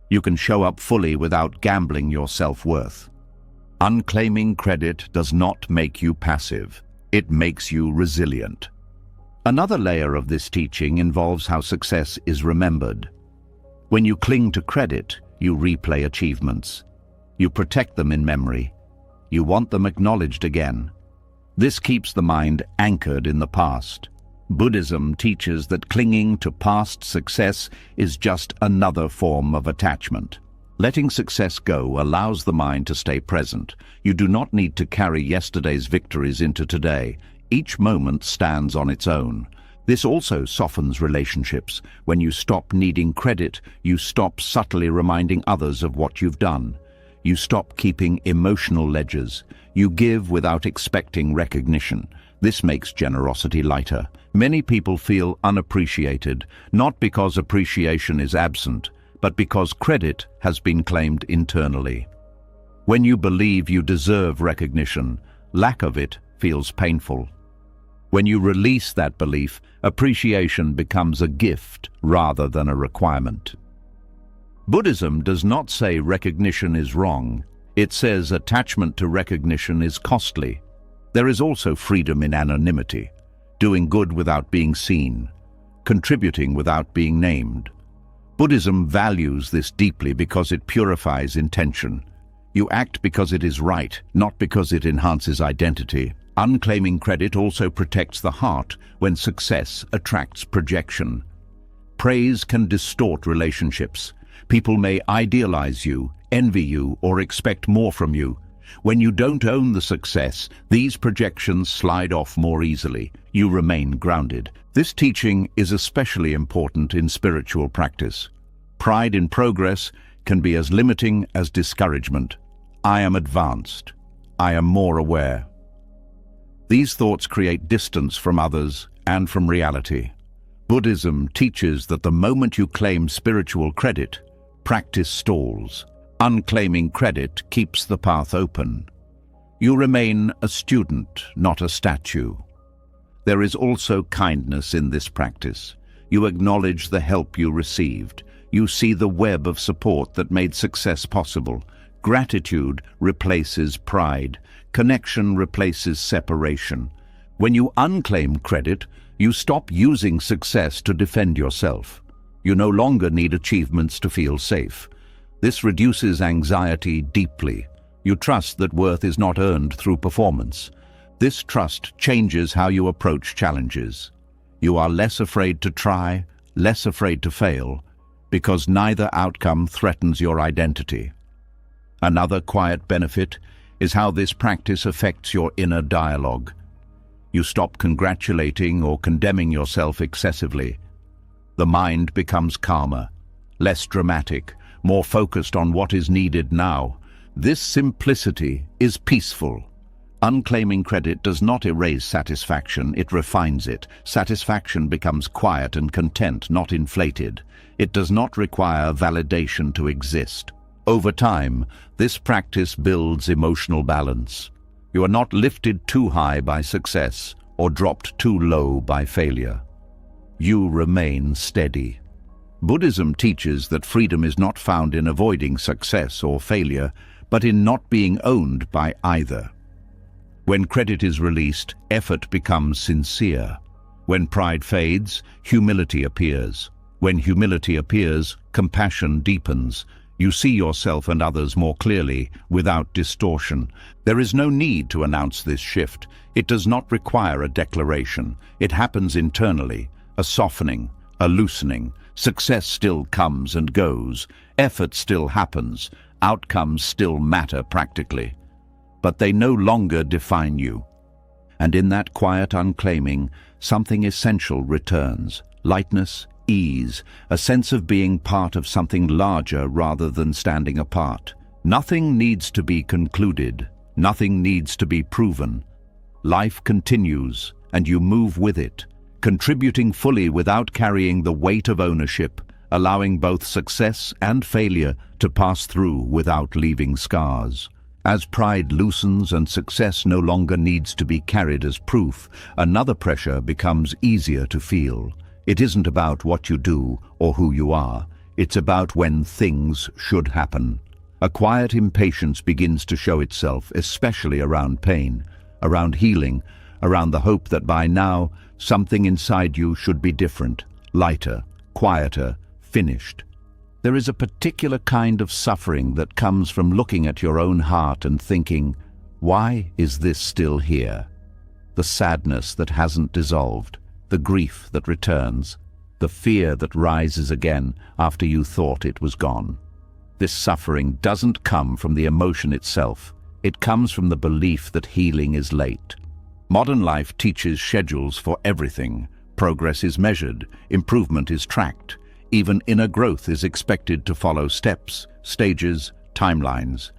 You can show up fully without gambling your self-worth. Unclaiming credit does not make you passive. It makes you resilient. Another layer of this teaching involves how success is remembered. When you cling to credit, you replay achievements. You protect them in memory. You want them acknowledged again. This keeps the mind anchored in the past. Buddhism teaches that clinging to past success is just another form of attachment. Letting success go allows the mind to stay present. You do not need to carry yesterday's victories into today. Each moment stands on its own. This also softens relationships. When you stop needing credit, you stop subtly reminding others of what you've done. You stop keeping emotional ledgers. You give without expecting recognition. This makes generosity lighter. Many people feel unappreciated, not because appreciation is absent, but because credit has been claimed internally. When you believe you deserve recognition, lack of it feels painful. When you release that belief, appreciation becomes a gift rather than a requirement. Buddhism does not say recognition is wrong. It says attachment to recognition is costly. There is also freedom in anonymity, doing good without being seen, contributing without being named. Buddhism values this deeply because it purifies intention. You act because it is right, not because it enhances identity. Unclaiming credit also protects the heart when success attracts projection. Praise can distort relationships. People may idealize you, envy you, or expect more from you. When you don't own the success, these projections slide off more easily. You remain grounded. This teaching is especially important in spiritual practice. Pride in progress can be as limiting as discouragement. I am advanced. I am more aware. These thoughts create distance from others and from reality. Buddhism teaches that the moment you claim spiritual credit, practice stalls. Unclaiming credit keeps the path open. You remain a student, not a statue. There is also kindness in this practice. You acknowledge the help you received. You see the web of support that made success possible. Gratitude replaces pride. Connection replaces separation. When you unclaim credit, you stop using success to defend yourself. You no longer need achievements to feel safe. This reduces anxiety deeply. You trust that worth is not earned through performance. This trust changes how you approach challenges. You are less afraid to try, less afraid to fail, because neither outcome threatens your identity. Another quiet benefit is how this practice affects your inner dialogue. You stop congratulating or condemning yourself excessively. The mind becomes calmer, less dramatic, more focused on what is needed now. This simplicity is peaceful. Unclaiming credit does not erase satisfaction, it refines it. Satisfaction becomes quiet and content, not inflated. It does not require validation to exist. Over time, this practice builds emotional balance. You are not lifted too high by success or dropped too low by failure. You remain steady. Buddhism teaches that freedom is not found in avoiding success or failure, but in not being owned by either. When credit is released, effort becomes sincere. When pride fades, humility appears. When humility appears, compassion deepens. You see yourself and others more clearly, without distortion. There is no need to announce this shift. It does not require a declaration. It happens internally, a softening, a loosening. Success still comes and goes. Effort still happens. Outcomes still matter practically. But they no longer define you. And in that quiet unclaiming, something essential returns. Lightness, ease, a sense of being part of something larger rather than standing apart. Nothing needs to be concluded. Nothing needs to be proven. Life continues, and you move with it. contributing fully without carrying the weight of ownership, allowing both success and failure to pass through without leaving scars. As pride loosens and success no longer needs to be carried as proof, another pressure becomes easier to feel. It isn't about what you do or who you are. It's about when things should happen. A quiet impatience begins to show itself, especially around pain, around healing, around the hope that by now something inside you should be different, lighter, quieter, finished. There is a particular kind of suffering that comes from looking at your own heart and thinking, why is this still here? The sadness that hasn't dissolved, the grief that returns, the fear that rises again after you thought it was gone. This suffering doesn't come from the emotion itself. It comes from the belief that healing is late. Modern life teaches schedules for everything. Progress is measured, improvement is tracked. Even inner growth is expected to follow steps, stages, timelines.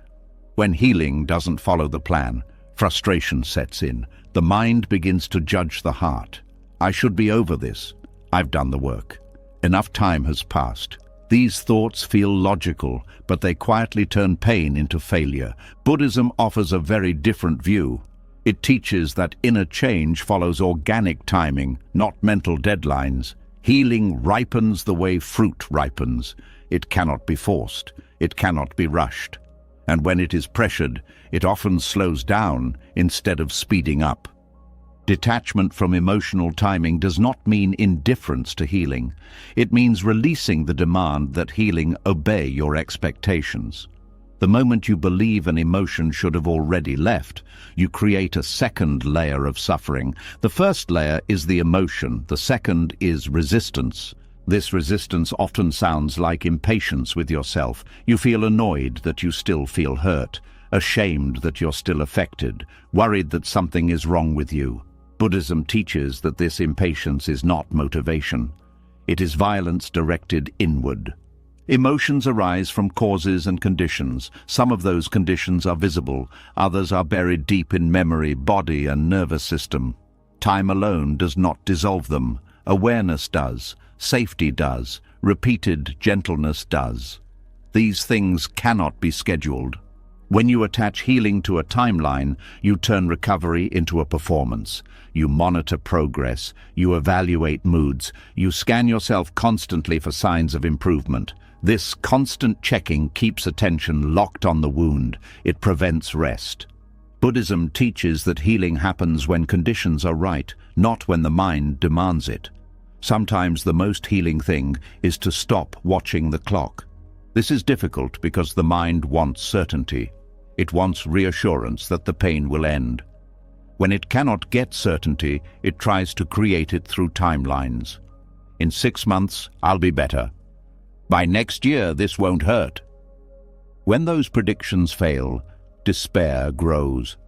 When healing doesn't follow the plan, frustration sets in. The mind begins to judge the heart. I should be over this. I've done the work. Enough time has passed. These thoughts feel logical, but they quietly turn pain into failure. Buddhism offers a very different view. It teaches that inner change follows organic timing, not mental deadlines. Healing ripens the way fruit ripens. It cannot be forced. It cannot be rushed. And when it is pressured, it often slows down instead of speeding up. Detachment from emotional timing does not mean indifference to healing. It means releasing the demand that healing obey your expectations. The moment you believe an emotion should have already left, you create a second layer of suffering. The first layer is the emotion, the second is resistance. This resistance often sounds like impatience with yourself. You feel annoyed that you still feel hurt, ashamed that you're still affected, worried that something is wrong with you. Buddhism teaches that this impatience is not motivation. It is violence directed inward. Emotions arise from causes and conditions. Some of those conditions are visible, others are buried deep in memory, body, and nervous system. Time alone does not dissolve them. Awareness does, safety does, repeated gentleness does. These things cannot be scheduled. When you attach healing to a timeline, you turn recovery into a performance. You monitor progress, you evaluate moods, you scan yourself constantly for signs of improvement. This constant checking keeps attention locked on the wound. It prevents rest. Buddhism teaches that healing happens when conditions are right, not when the mind demands it. Sometimes the most healing thing is to stop watching the clock. This is difficult because the mind wants certainty. It wants reassurance that the pain will end. When it cannot get certainty, it tries to create it through timelines. In 6 months, I'll be better. By next year, this won't hurt. When those predictions fail, despair grows.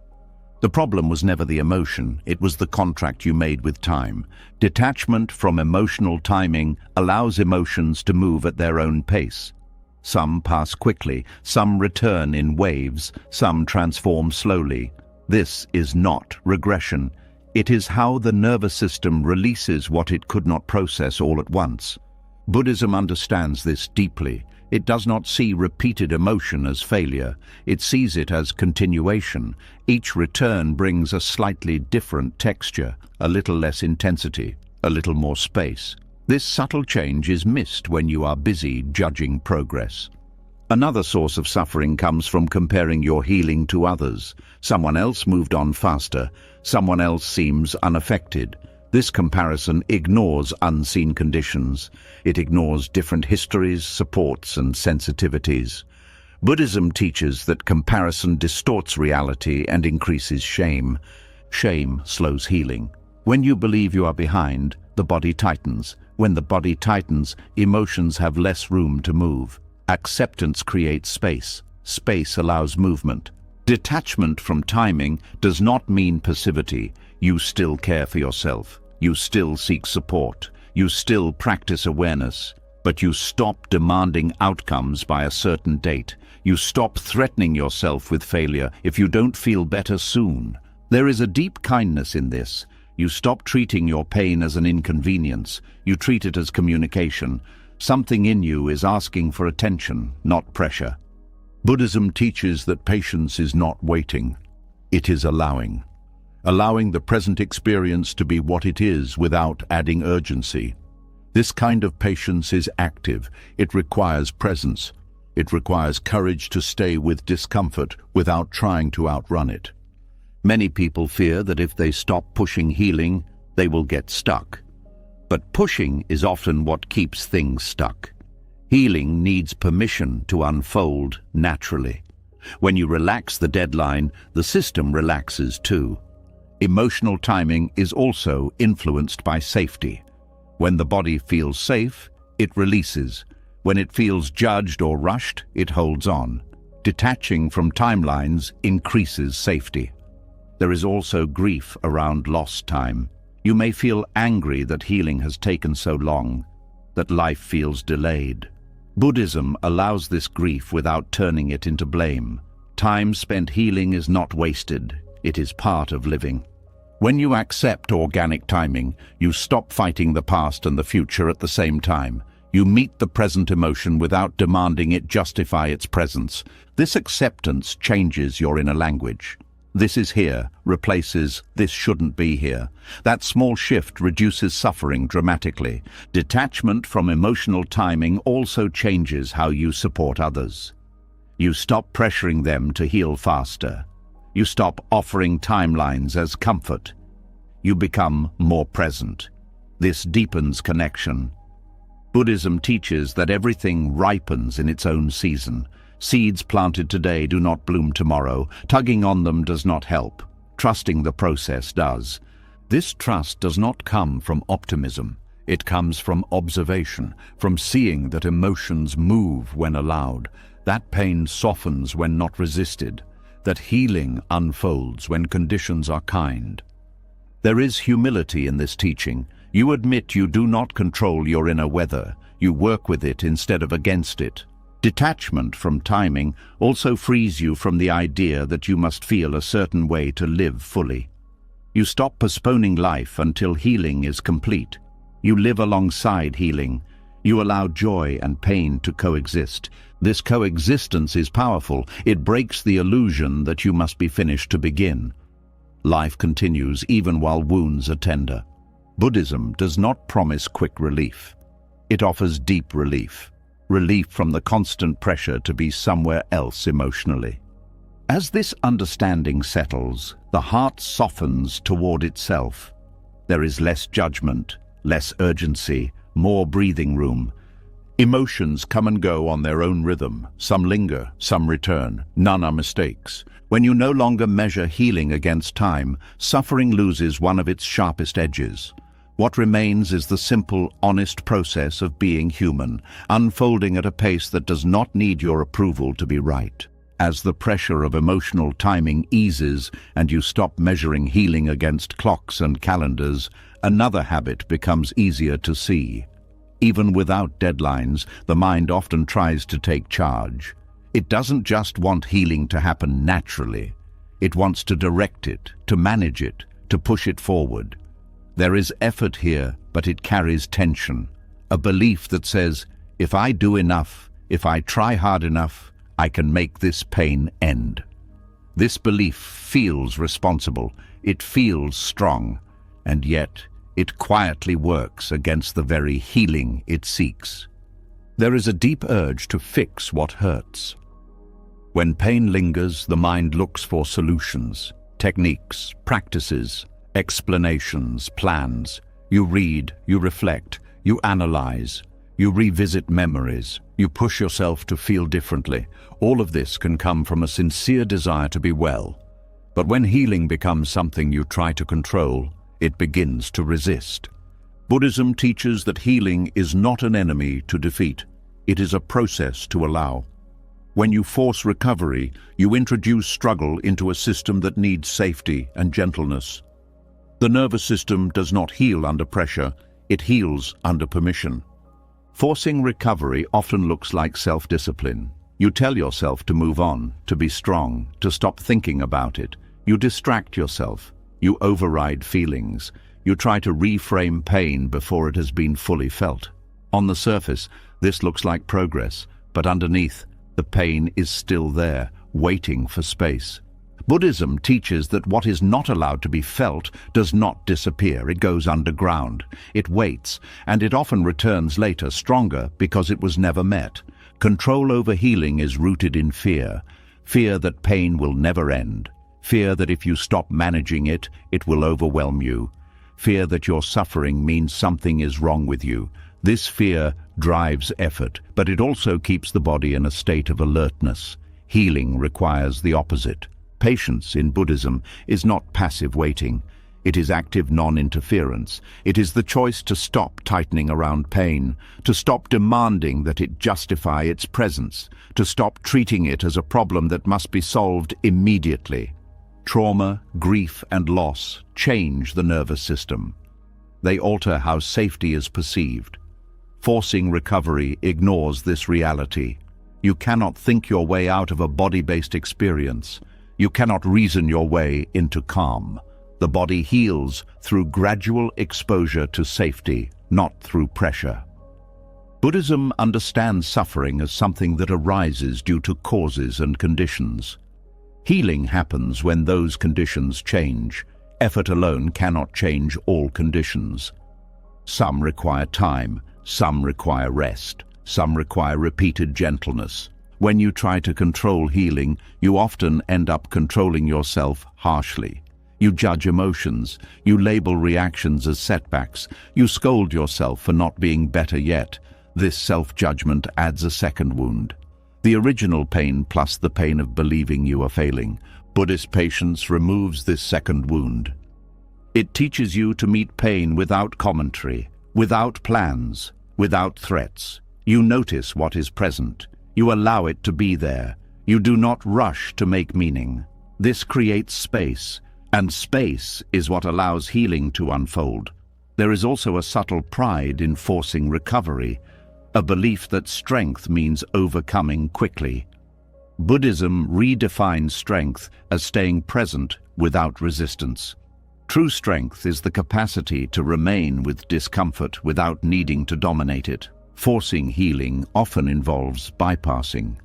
The problem was never the emotion, it was the contract you made with time. Detachment from emotional timing allows emotions to move at their own pace. Some pass quickly, some return in waves, some transform slowly. This is not regression. It is how the nervous system releases what it could not process all at once. Buddhism understands this deeply. It does not see repeated emotion as failure. It sees it as continuation. Each return brings a slightly different texture, a little less intensity, a little more space. This subtle change is missed when you are busy judging progress. Another source of suffering comes from comparing your healing to others. Someone else moved on faster. Someone else seems unaffected. This comparison ignores unseen conditions. It ignores different histories, supports, and sensitivities. Buddhism teaches that comparison distorts reality and increases shame. Shame slows healing. When you believe you are behind, the body tightens. When the body tightens, emotions have less room to move. Acceptance creates space. Space allows movement. Detachment from timing does not mean passivity. You still care for yourself. You still seek support. You still practice awareness. But you stop demanding outcomes by a certain date. You stop threatening yourself with failure if you don't feel better soon. There is a deep kindness in this. You stop treating your pain as an inconvenience. You treat it as communication. Something in you is asking for attention, not pressure. Buddhism teaches that patience is not waiting. It is allowing. Allowing the present experience to be what it is without adding urgency. This kind of patience is active. It requires presence. It requires courage to stay with discomfort without trying to outrun it. Many people fear that if they stop pushing healing, they will get stuck. But pushing is often what keeps things stuck. Healing needs permission to unfold naturally. When you relax the deadline, the system relaxes too. Emotional timing is also influenced by safety. When the body feels safe, it releases. When it feels judged or rushed, it holds on. Detaching from timelines increases safety. There is also grief around lost time. You may feel angry that healing has taken so long, that life feels delayed. Buddhism allows this grief without turning it into blame. Time spent healing is not wasted. It is part of living. When you accept organic timing, you stop fighting the past and the future at the same time. You meet the present emotion without demanding it justify its presence. This acceptance changes your inner language. This is here replaces this shouldn't be here. That small shift reduces suffering dramatically. Detachment from emotional timing also changes how you support others. You stop pressuring them to heal faster. You stop offering timelines as comfort. You become more present. This deepens connection. Buddhism teaches that everything ripens in its own season. Seeds planted today do not bloom tomorrow. Tugging on them does not help. Trusting the process does. This trust does not come from optimism. It comes from observation, from seeing that emotions move when allowed, that pain softens when not resisted, that healing unfolds when conditions are kind. There is humility in this teaching. You admit you do not control your inner weather. You work with it instead of against it. Detachment from timing also frees you from the idea that you must feel a certain way to live fully. You stop postponing life until healing is complete. You live alongside healing. You allow joy and pain to coexist. This coexistence is powerful. It breaks the illusion that you must be finished to begin. Life continues even while wounds are tender. Buddhism does not promise quick relief. It offers deep relief. Relief from the constant pressure to be somewhere else emotionally. As this understanding settles, the heart softens toward itself. There is less judgment, less urgency, more breathing room. Emotions come and go on their own rhythm. Some linger, some return. None are mistakes. When you no longer measure healing against time, suffering loses one of its sharpest edges. What remains is the simple, honest process of being human, unfolding at a pace that does not need your approval to be right. As the pressure of emotional timing eases and you stop measuring healing against clocks and calendars, another habit becomes easier to see. Even without deadlines, the mind often tries to take charge. It doesn't just want healing to happen naturally. It wants to direct it, to manage it, to push it forward. There is effort here, but it carries tension. A belief that says, if I do enough, if I try hard enough, I can make this pain end. This belief feels responsible, it feels strong, and yet it quietly works against the very healing it seeks. There is a deep urge to fix what hurts. When pain lingers, the mind looks for solutions, techniques, practices, explanations, plans. You read, you reflect, you analyze, you revisit memories, you push yourself to feel differently. All of this can come from a sincere desire to be well. But when healing becomes something you try to control, it begins to resist. Buddhism teaches that healing is not an enemy to defeat. It is a process to allow. When you force recovery, you introduce struggle into a system that needs safety and gentleness. The nervous system does not heal under pressure, it heals under permission. Forcing recovery often looks like self-discipline. You tell yourself to move on, to be strong, to stop thinking about it. You distract yourself. You override feelings. You try to reframe pain before it has been fully felt. On the surface, this looks like progress, but underneath, the pain is still there, waiting for space. Buddhism teaches that what is not allowed to be felt does not disappear. It goes underground. It waits, and it often returns later stronger because it was never met. Control over healing is rooted in fear. Fear that pain will never end. Fear that if you stop managing it, it will overwhelm you. Fear that your suffering means something is wrong with you. This fear drives effort, but it also keeps the body in a state of alertness. Healing requires the opposite. Patience in Buddhism is not passive waiting. It is active non-interference. It is the choice to stop tightening around pain, to stop demanding that it justify its presence, to stop treating it as a problem that must be solved immediately. Trauma, grief, and loss change the nervous system. They alter how safety is perceived. Forcing recovery ignores this reality. You cannot think your way out of a body-based experience. You cannot reason your way into calm. The body heals through gradual exposure to safety, not through pressure. Buddhism understands suffering as something that arises due to causes and conditions. Healing happens when those conditions change. Effort alone cannot change all conditions. Some require time, some require rest, some require repeated gentleness. When you try to control healing, you often end up controlling yourself harshly. You judge emotions, you label reactions as setbacks, you scold yourself for not being better yet. This self-judgment adds a second wound. The original pain plus the pain of believing you are failing. Buddhist patience removes this second wound. It teaches you to meet pain without commentary, without plans, without threats. You notice what is present. You allow it to be there. You do not rush to make meaning. This creates space, and space is what allows healing to unfold. There is also a subtle pride in forcing recovery, a belief that strength means overcoming quickly. Buddhism redefines strength as staying present without resistance. True strength is the capacity to remain with discomfort without needing to dominate it. Forcing healing often involves bypassing.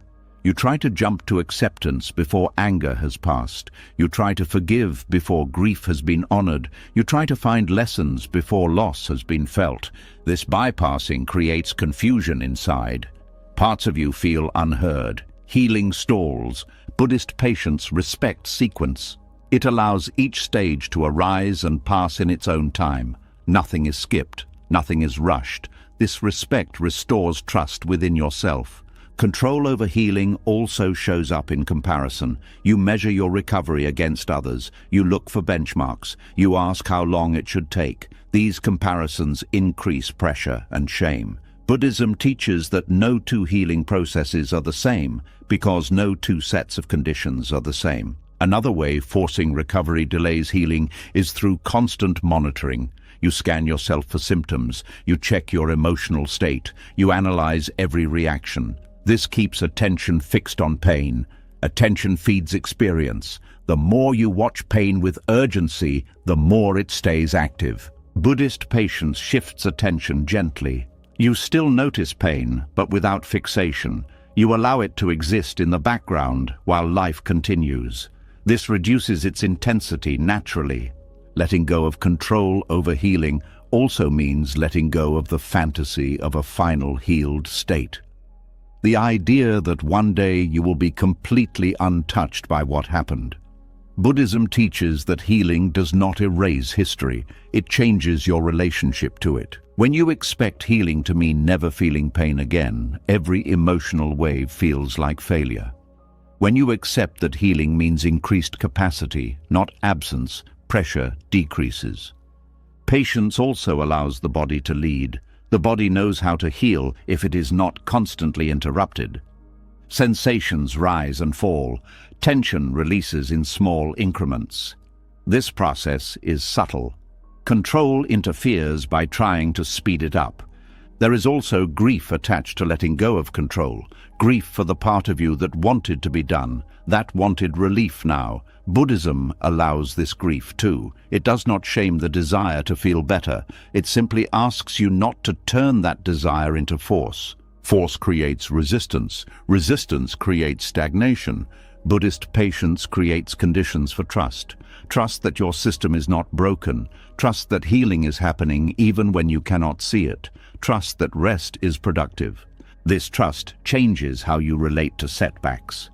You try to jump to acceptance before anger has passed. You try to forgive before grief has been honored. You try to find lessons before loss has been felt. This bypassing creates confusion inside. Parts of you feel unheard. Healing stalls. Buddhist patience respects sequence. It allows each stage to arise and pass in its own time. Nothing is skipped. Nothing is rushed. This respect restores trust within yourself. Control over healing also shows up in comparison. You measure your recovery against others. You look for benchmarks. You ask how long it should take. These comparisons increase pressure and shame. Buddhism teaches that no two healing processes are the same because no two sets of conditions are the same. Another way forcing recovery delays healing is through constant monitoring. You scan yourself for symptoms. You check your emotional state. You analyze every reaction. This keeps attention fixed on pain. Attention feeds experience. The more you watch pain with urgency, the more it stays active. Buddhist patience shifts attention gently. You still notice pain, but without fixation. You allow it to exist in the background while life continues. This reduces its intensity naturally. Letting go of control over healing also means letting go of the fantasy of a final healed state. The idea that one day you will be completely untouched by what happened. Buddhism teaches that healing does not erase history, it changes your relationship to it. When you expect healing to mean never feeling pain again, every emotional wave feels like failure. When you accept that healing means increased capacity, not absence, pressure decreases. Patience also allows the body to lead. The body knows how to heal if it is not constantly interrupted. Sensations rise and fall. Tension releases in small increments. This process is subtle. Control interferes by trying to speed it up. There is also grief attached to letting go of control, grief for the part of you that wanted to be done, that wanted relief now. Buddhism allows this grief too. It does not shame the desire to feel better. It simply asks you not to turn that desire into force. Force creates resistance. Resistance creates stagnation. Buddhist patience creates conditions for trust. Trust that your system is not broken. Trust that healing is happening even when you cannot see it. Trust that rest is productive. This trust changes how you relate to setbacks.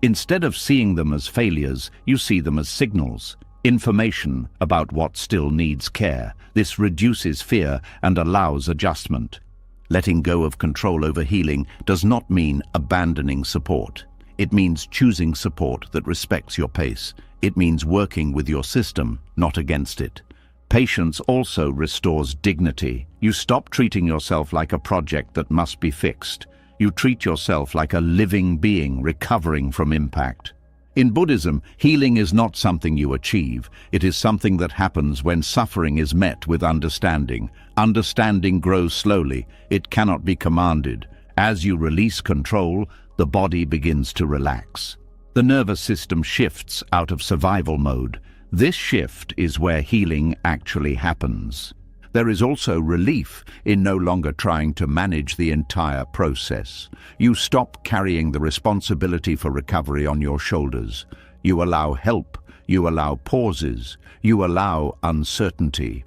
Instead of seeing them as failures, you see them as signals, information about what still needs care. This reduces fear and allows adjustment. Letting go of control over healing does not mean abandoning support. It means choosing support that respects your pace. It means working with your system, not against it. Patience also restores dignity. You stop treating yourself like a project that must be fixed. You treat yourself like a living being recovering from impact. In Buddhism, healing is not something you achieve. It is something that happens when suffering is met with understanding. Understanding grows slowly. It cannot be commanded. As you release control, the body begins to relax. The nervous system shifts out of survival mode. This shift is where healing actually happens. There is also relief in no longer trying to manage the entire process. You stop carrying the responsibility for recovery on your shoulders. You allow help. You allow pauses. You allow uncertainty.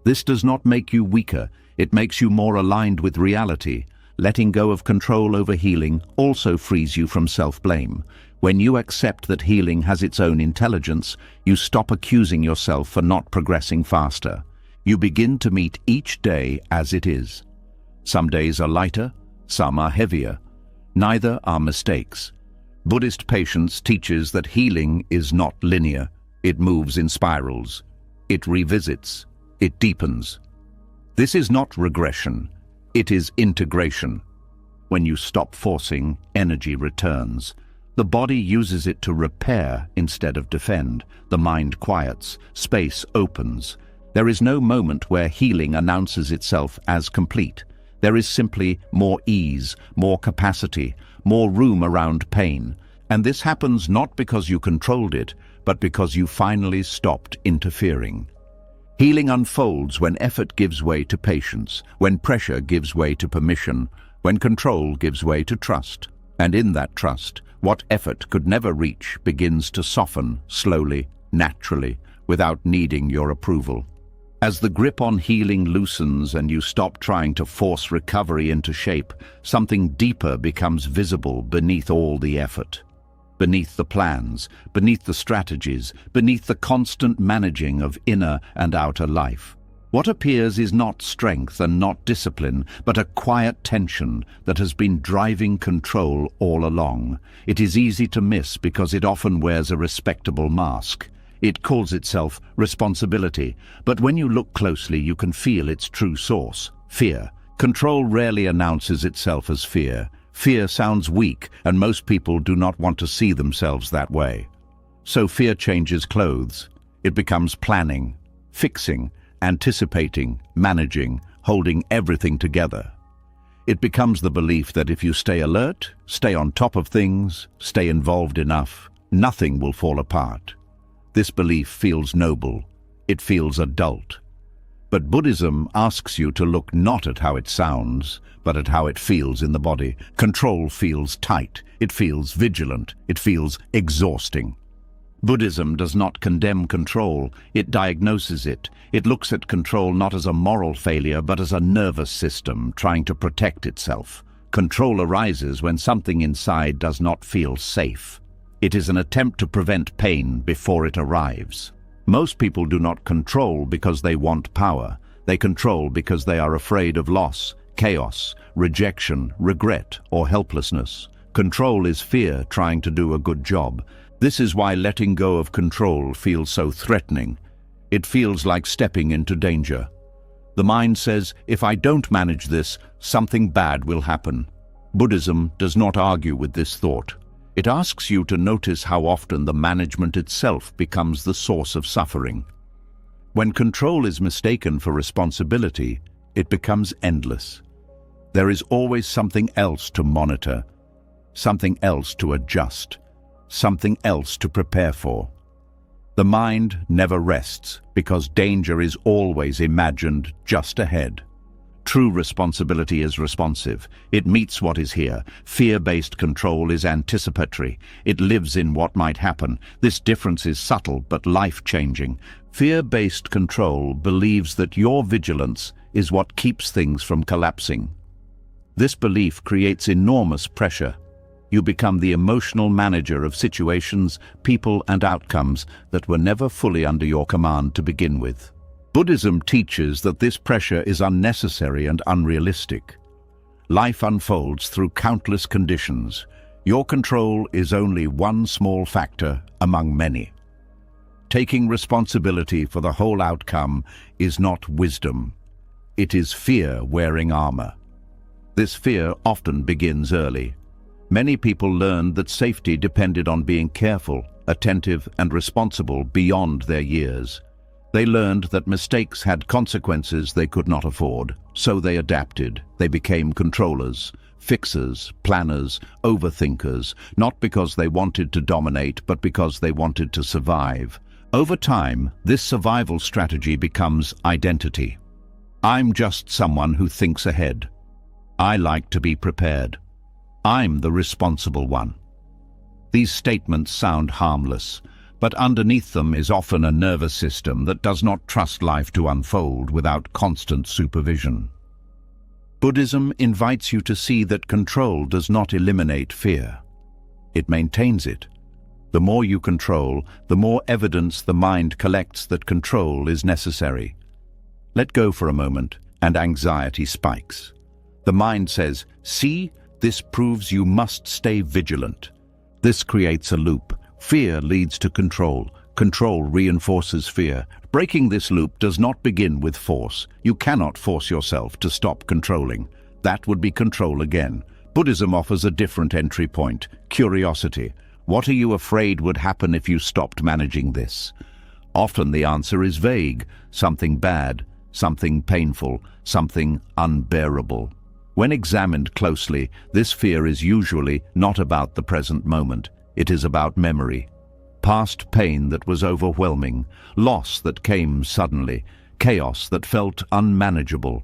This does not make you weaker. It makes you more aligned with reality. Letting go of control over healing also frees you from self-blame. When you accept that healing has its own intelligence, you stop accusing yourself for not progressing faster. You begin to meet each day as it is. Some days are lighter, some are heavier. Neither are mistakes. Buddhist patience teaches that healing is not linear. It moves in spirals. It revisits. It deepens. This is not regression. It is integration. When you stop forcing, energy returns. The body uses it to repair instead of defend. The mind quiets. Space opens. There is no moment where healing announces itself as complete. There is simply more ease, more capacity, more room around pain. And this happens not because you controlled it, but because you finally stopped interfering. Healing unfolds when effort gives way to patience, when pressure gives way to permission, when control gives way to trust. And in that trust, what effort could never reach begins to soften slowly, naturally, without needing your approval. As the grip on healing loosens and you stop trying to force recovery into shape, something deeper becomes visible beneath all the effort. Beneath the plans, beneath the strategies, beneath the constant managing of inner and outer life. What appears is not strength and not discipline, but a quiet tension that has been driving control all along. It is easy to miss because it often wears a respectable mask. It calls itself responsibility, but when you look closely you can feel its true source, fear. Control rarely announces itself as fear. Fear sounds weak, and most people do not want to see themselves that way. So fear changes clothes. It becomes planning, fixing, anticipating, managing, holding everything together. It becomes the belief that if you stay alert, stay on top of things, stay involved enough, nothing will fall apart. This belief feels noble. It feels adult. But Buddhism asks you to look not at how it sounds, but at how it feels in the body. Control feels tight. It feels vigilant. It feels exhausting. Buddhism does not condemn control. It diagnoses it. It looks at control not as a moral failure, but as a nervous system trying to protect itself. Control arises when something inside does not feel safe. It is an attempt to prevent pain before it arrives. Most people do not control because they want power. They control because they are afraid of loss, chaos, rejection, regret, or helplessness. Control is fear trying to do a good job. This is why letting go of control feels so threatening. It feels like stepping into danger. The mind says, if I don't manage this, something bad will happen. Buddhism does not argue with this thought. It asks you to notice how often the management itself becomes the source of suffering. When control is mistaken for responsibility, it becomes endless. There is always something else to monitor, something else to adjust, something else to prepare for. The mind never rests because danger is always imagined just ahead. True responsibility is responsive. It meets what is here. Fear-based control is anticipatory. It lives in what might happen. This difference is subtle but life-changing. Fear-based control believes that your vigilance is what keeps things from collapsing. This belief creates enormous pressure. You become the emotional manager of situations, people, and outcomes that were never fully under your command to begin with. Buddhism teaches that this pressure is unnecessary and unrealistic. Life unfolds through countless conditions. Your control is only one small factor among many. Taking responsibility for the whole outcome is not wisdom. It is fear wearing armor. This fear often begins early. Many people learned that safety depended on being careful, attentive, and responsible beyond their years. They learned that mistakes had consequences they could not afford, so they adapted. They became controllers, fixers, planners, overthinkers, not because they wanted to dominate, but because they wanted to survive. Over time, this survival strategy becomes identity. I'm just someone who thinks ahead. I like to be prepared. I'm the responsible one. These statements sound harmless, but underneath them is often a nervous system that does not trust life to unfold without constant supervision. Buddhism invites you to see that control does not eliminate fear. It maintains it. The more you control, the more evidence the mind collects that control is necessary. Let go for a moment, and anxiety spikes. The mind says, "See, this proves you must stay vigilant." This creates a loop. Fear leads to control. Control reinforces fear. Breaking this loop does not begin with force. You cannot force yourself to stop controlling. That would be control again. Buddhism offers a different entry point: curiosity. What are you afraid would happen if you stopped managing this? Often the answer is vague: something bad, something painful, something unbearable. When examined closely, this fear is usually not about the present moment. It is about memory. Past pain that was overwhelming, loss that came suddenly, chaos that felt unmanageable.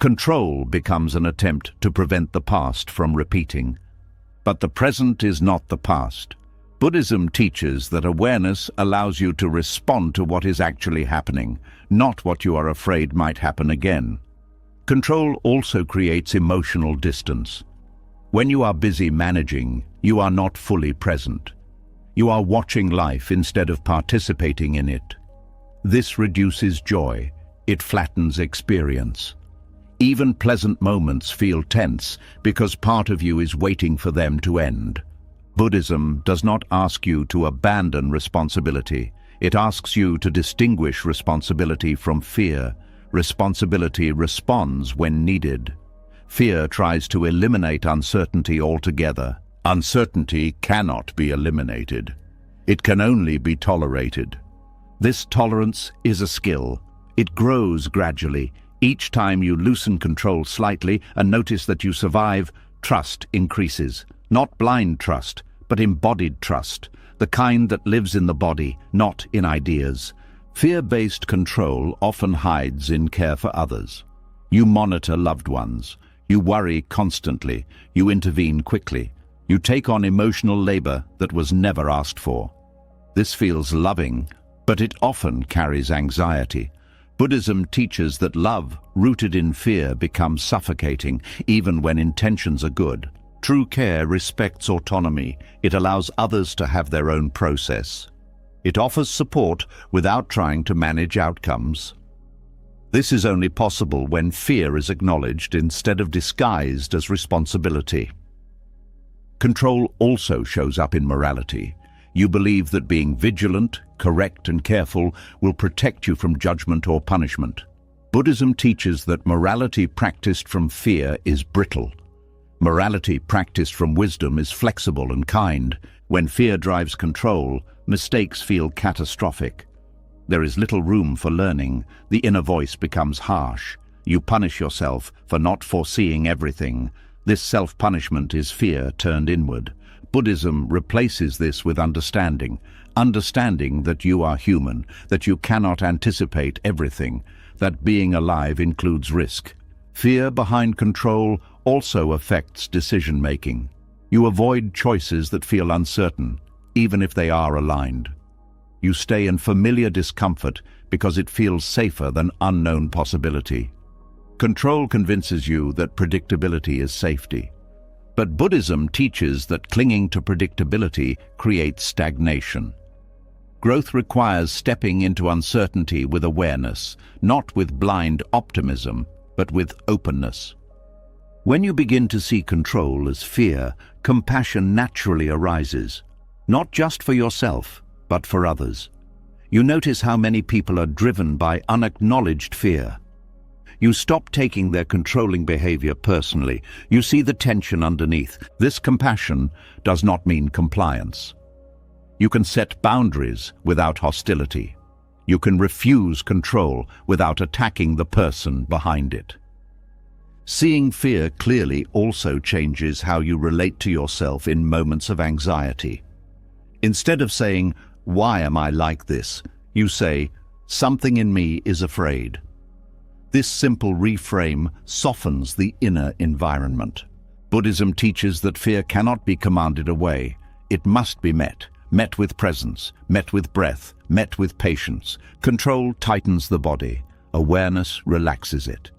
Control becomes an attempt to prevent the past from repeating. But the present is not the past. Buddhism teaches that awareness allows you to respond to what is actually happening, not what you are afraid might happen again. Control also creates emotional distance. When you are busy managing, you are not fully present. You are watching life instead of participating in it. This reduces joy. It flattens experience. Even pleasant moments feel tense because part of you is waiting for them to end. Buddhism does not ask you to abandon responsibility. It asks you to distinguish responsibility from fear. Responsibility responds when needed. Fear tries to eliminate uncertainty altogether. Uncertainty cannot be eliminated. It can only be tolerated. This tolerance is a skill. It grows gradually. Each time you loosen control slightly and notice that you survive, trust increases. Not blind trust, but embodied trust, the kind that lives in the body, not in ideas. Fear-based control often hides in care for others. You monitor loved ones. You worry constantly. You intervene quickly. You take on emotional labor that was never asked for. This feels loving, but it often carries anxiety. Buddhism teaches that love, rooted in fear, becomes suffocating, even when intentions are good. True care respects autonomy. It allows others to have their own process. It offers support without trying to manage outcomes. This is only possible when fear is acknowledged instead of disguised as responsibility. Control also shows up in morality. You believe that being vigilant, correct, and careful will protect you from judgment or punishment. Buddhism teaches that morality practiced from fear is brittle. Morality practiced from wisdom is flexible and kind. When fear drives control, mistakes feel catastrophic. There is little room for learning. The inner voice becomes harsh. You punish yourself for not foreseeing everything. This self-punishment is fear turned inward. Buddhism replaces this with understanding. Understanding that you are human, that you cannot anticipate everything, that being alive includes risk. Fear behind control also affects decision-making. You avoid choices that feel uncertain, even if they are aligned. You stay in familiar discomfort because it feels safer than unknown possibility. Control convinces you that predictability is safety. But Buddhism teaches that clinging to predictability creates stagnation. Growth requires stepping into uncertainty with awareness, not with blind optimism, but with openness. When you begin to see control as fear, compassion naturally arises, not just for yourself, but for others. You notice how many people are driven by unacknowledged fear. You stop taking their controlling behavior personally. You see the tension underneath. This compassion does not mean compliance. You can set boundaries without hostility. You can refuse control without attacking the person behind it. Seeing fear clearly also changes how you relate to yourself in moments of anxiety. Instead of saying, "Why am I like this?" you say, "Something in me is afraid." This simple reframe softens the inner environment. Buddhism teaches that fear cannot be commanded away. It must be met with presence, met with breath, met with patience. Control tightens the body. Awareness relaxes it.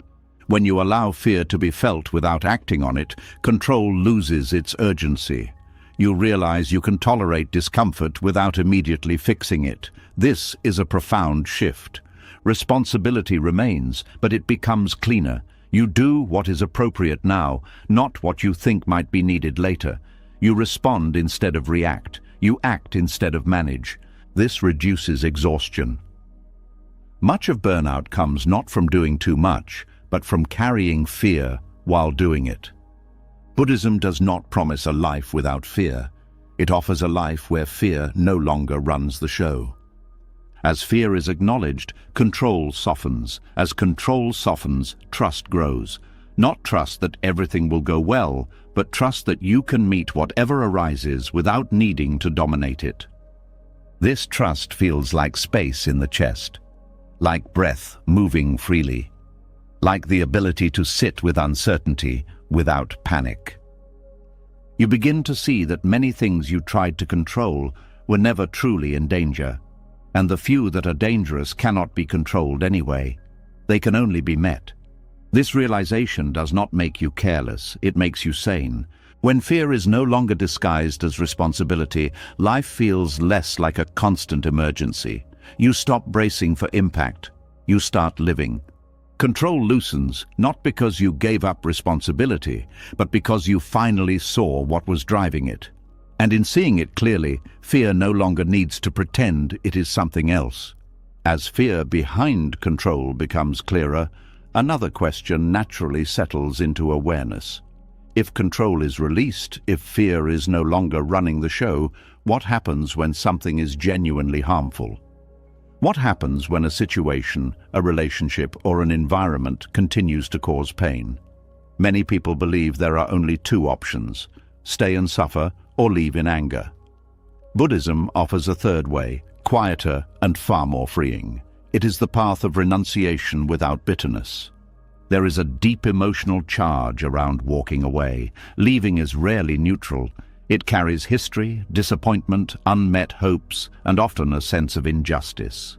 When you allow fear to be felt without acting on it, control loses its urgency. You realize you can tolerate discomfort without immediately fixing it. This is a profound shift. Responsibility remains, but it becomes cleaner. You do what is appropriate now, not what you think might be needed later. You respond instead of react. You act instead of manage. This reduces exhaustion. Much of burnout comes not from doing too much, but from carrying fear while doing it. Buddhism does not promise a life without fear. It offers a life where fear no longer runs the show. As fear is acknowledged, control softens. As control softens, trust grows. Not trust that everything will go well, but trust that you can meet whatever arises without needing to dominate it. This trust feels like space in the chest, like breath moving freely, like the ability to sit with uncertainty without panic. You begin to see that many things you tried to control were never truly in danger, and the few that are dangerous cannot be controlled anyway. They can only be met. This realization does not make you careless, it makes you sane. When fear is no longer disguised as responsibility, life feels less like a constant emergency. You stop bracing for impact. You start living. Control loosens, not because you gave up responsibility, but because you finally saw what was driving it. And in seeing it clearly, fear no longer needs to pretend it is something else. As fear behind control becomes clearer, another question naturally settles into awareness. If control is released, if fear is no longer running the show, what happens when something is genuinely harmful? What happens when a situation, a relationship, or an environment continues to cause pain? Many people believe there are only two options: stay and suffer, or leave in anger. Buddhism offers a third way, quieter and far more freeing. It is the path of renunciation without bitterness. There is a deep emotional charge around walking away. Leaving is rarely neutral. It carries history, disappointment, unmet hopes, and often a sense of injustice.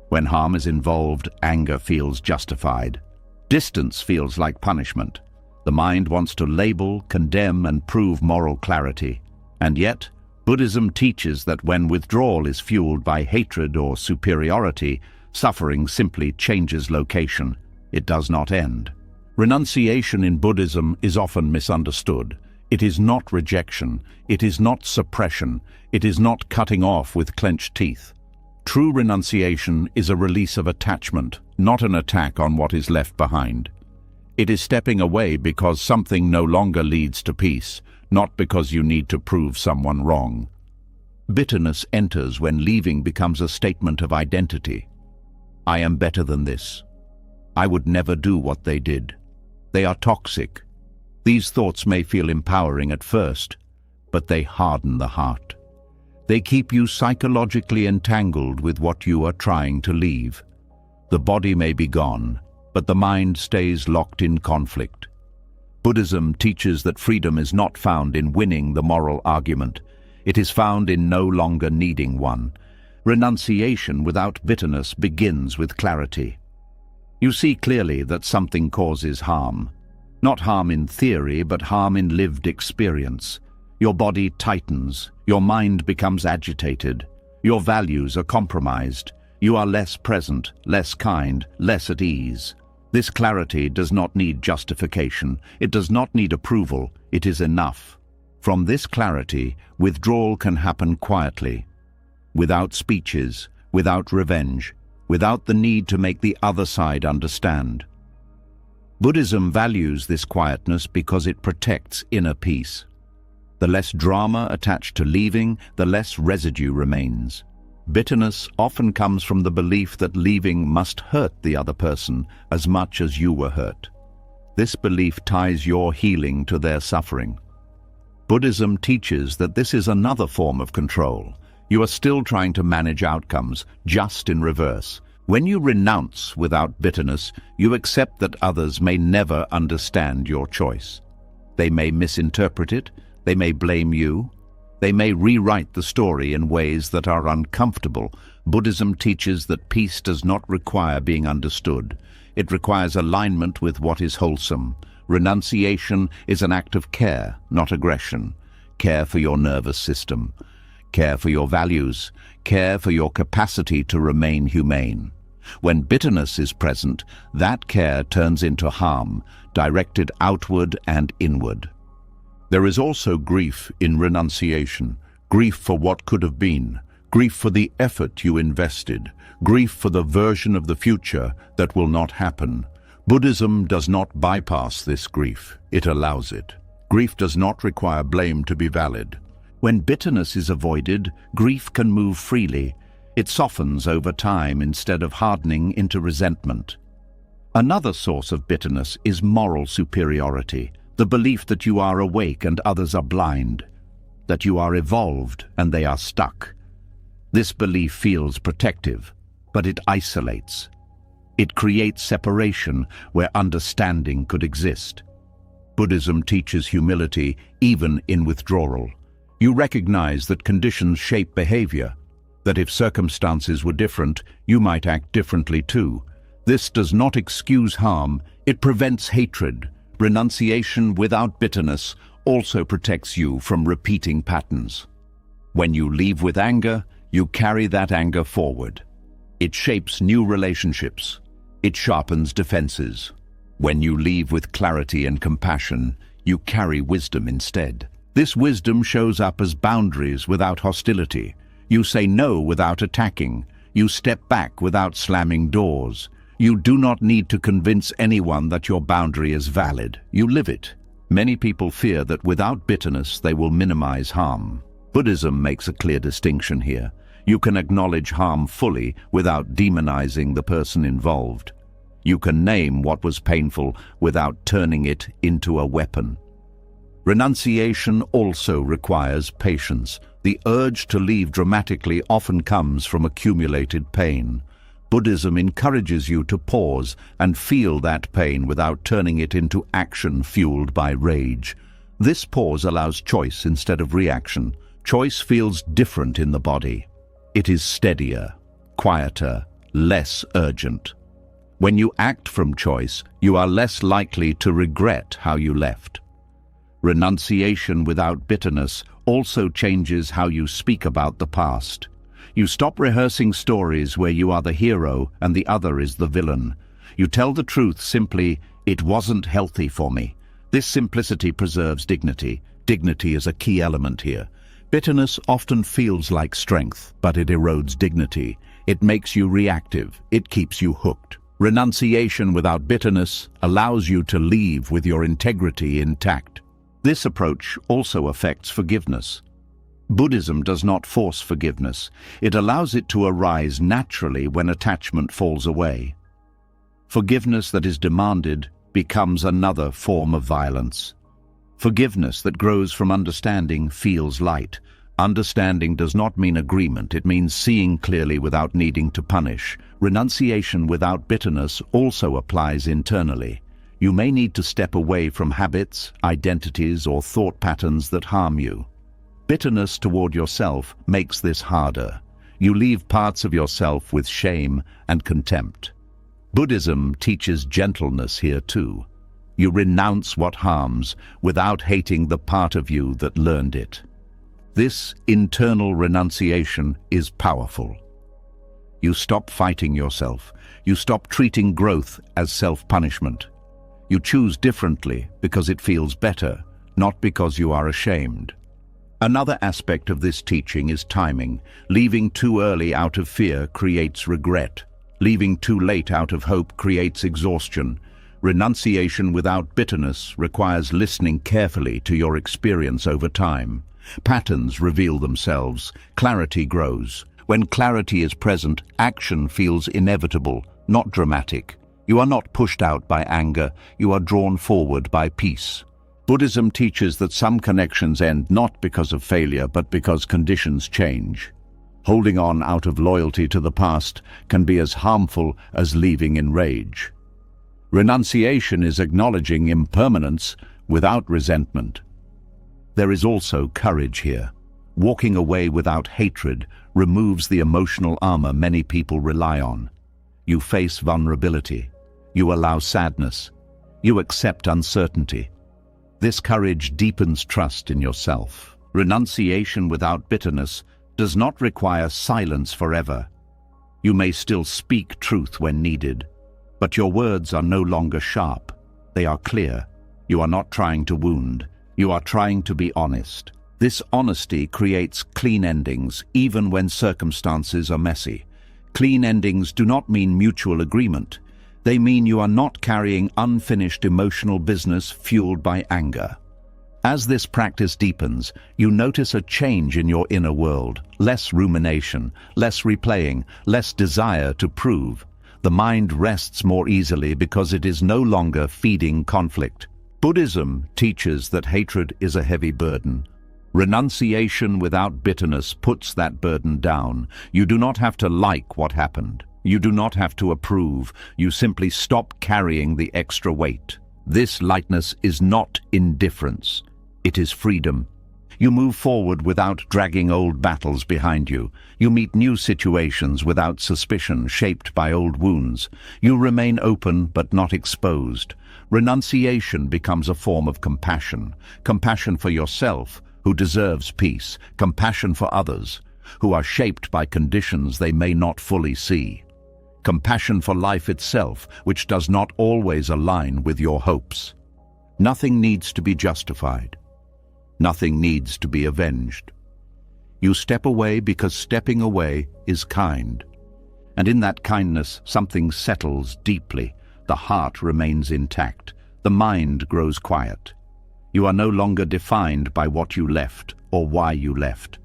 When harm is involved, anger feels justified. Distance feels like punishment. The mind wants to label, condemn, and prove moral clarity. And yet, Buddhism teaches that when withdrawal is fueled by hatred or superiority, suffering simply changes location. It does not end. Renunciation in Buddhism is often misunderstood. It is not rejection. It is not suppression. It is not cutting off with clenched teeth. True renunciation is a release of attachment, not an attack on what is left behind. It is stepping away because something no longer leads to peace, not because you need to prove someone wrong. Bitterness enters when leaving becomes a statement of identity. I am better than this. I would never do what they did. They are toxic. These thoughts may feel empowering at first, but they harden the heart. They keep you psychologically entangled with what you are trying to leave. The body may be gone, but the mind stays locked in conflict. Buddhism teaches that freedom is not found in winning the moral argument. It is found in no longer needing one. Renunciation without bitterness begins with clarity. You see clearly that something causes harm. Not harm in theory, but harm in lived experience. Your body tightens, your mind becomes agitated, your values are compromised, you are less present, less kind, less at ease. This clarity does not need justification, it does not need approval, it is enough. From this clarity, withdrawal can happen quietly, without speeches, without revenge, without the need to make the other side understand. Buddhism values this quietness because it protects inner peace. The less drama attached to leaving, the less residue remains. Bitterness often comes from the belief that leaving must hurt the other person as much as you were hurt. This belief ties your healing to their suffering. Buddhism teaches that this is another form of control. You are still trying to manage outcomes, just in reverse. When you renounce without bitterness, you accept that others may never understand your choice. They may misinterpret it, they may blame you, they may rewrite the story in ways that are uncomfortable. Buddhism teaches that peace does not require being understood. It requires alignment with what is wholesome. Renunciation is an act of care, not aggression. Care for your nervous system, care for your values, care for your capacity to remain humane. When bitterness is present, that care turns into harm, directed outward and inward. There is also grief in renunciation, grief for what could have been, grief for the effort you invested, grief for the version of the future that will not happen. Buddhism does not bypass this grief, it allows it. Grief does not require blame to be valid. When bitterness is avoided, grief can move freely. It softens over time instead of hardening into resentment. Another source of bitterness is moral superiority, the belief that you are awake and others are blind, that you are evolved and they are stuck. This belief feels protective, but it isolates. It creates separation where understanding could exist. Buddhism teaches humility even in withdrawal. You recognize that conditions shape behavior, that if circumstances were different, you might act differently too. This does not excuse harm, it prevents hatred. Renunciation without bitterness also protects you from repeating patterns. When you leave with anger, you carry that anger forward. It shapes new relationships. It sharpens defenses. When you leave with clarity and compassion, you carry wisdom instead. This wisdom shows up as boundaries without hostility. You say no without attacking. You step back without slamming doors. You do not need to convince anyone that your boundary is valid. You live it. Many people fear that without bitterness they will minimize harm. Buddhism makes a clear distinction here. You can acknowledge harm fully without demonizing the person involved. You can name what was painful without turning it into a weapon. Renunciation also requires patience. The urge to leave dramatically often comes from accumulated pain. Buddhism encourages you to pause and feel that pain without turning it into action fueled by rage. This pause allows choice instead of reaction. Choice feels different in the body. It is steadier, quieter, less urgent. When you act from choice, you are less likely to regret how you left. Renunciation without bitterness also changes how you speak about the past. You stop rehearsing stories where you are the hero and the other is the villain. You tell the truth simply, "It wasn't healthy for me." This simplicity preserves dignity. Dignity is a key element here. Bitterness often feels like strength, but it erodes dignity. It makes you reactive. It keeps you hooked. Renunciation without bitterness allows you to leave with your integrity intact. This approach also affects forgiveness. Buddhism does not force forgiveness. It allows it to arise naturally when attachment falls away. Forgiveness that is demanded becomes another form of violence. Forgiveness that grows from understanding feels light. Understanding does not mean agreement, it means seeing clearly without needing to punish. Renunciation without bitterness also applies internally. You may need to step away from habits, identities, or thought patterns that harm you. Bitterness toward yourself makes this harder. You leave parts of yourself with shame and contempt. Buddhism teaches gentleness here too. You renounce what harms without hating the part of you that learned it. This internal renunciation is powerful. You stop fighting yourself. You stop treating growth as self-punishment. You choose differently because it feels better, not because you are ashamed. Another aspect of this teaching is timing. Leaving too early out of fear creates regret. Leaving too late out of hope creates exhaustion. Renunciation without bitterness requires listening carefully to your experience over time. Patterns reveal themselves. Clarity grows. When clarity is present, action feels inevitable, not dramatic. You are not pushed out by anger, you are drawn forward by peace. Buddhism teaches that some connections end not because of failure, but because conditions change. Holding on out of loyalty to the past can be as harmful as leaving in rage. Renunciation is acknowledging impermanence without resentment. There is also courage here. Walking away without hatred removes the emotional armor many people rely on. You face vulnerability. You allow sadness. You accept uncertainty. This courage deepens trust in yourself. Renunciation without bitterness does not require silence forever. You may still speak truth when needed, but your words are no longer sharp. They are clear. You are not trying to wound. You are trying to be honest. This honesty creates clean endings, even when circumstances are messy. Clean endings do not mean mutual agreement. They mean you are not carrying unfinished emotional business fueled by anger. As this practice deepens, you notice a change in your inner world. Less rumination, less replaying, less desire to prove. The mind rests more easily because it is no longer feeding conflict. Buddhism teaches that hatred is a heavy burden. Renunciation without bitterness puts that burden down. You do not have to like what happened. You do not have to approve. You simply stop carrying the extra weight. This lightness is not indifference. It is freedom. You move forward without dragging old battles behind you. You meet new situations without suspicion shaped by old wounds. You remain open but not exposed. Renunciation becomes a form of compassion. Compassion for yourself, who deserves peace. Compassion for others, who are shaped by conditions they may not fully see. Compassion for life itself, which does not always align with your hopes. Nothing needs to be justified. Nothing needs to be avenged. You step away because stepping away is kind. And in that kindness, something settles deeply. The heart remains intact. The mind grows quiet. You are no longer defined by what you left or why you left.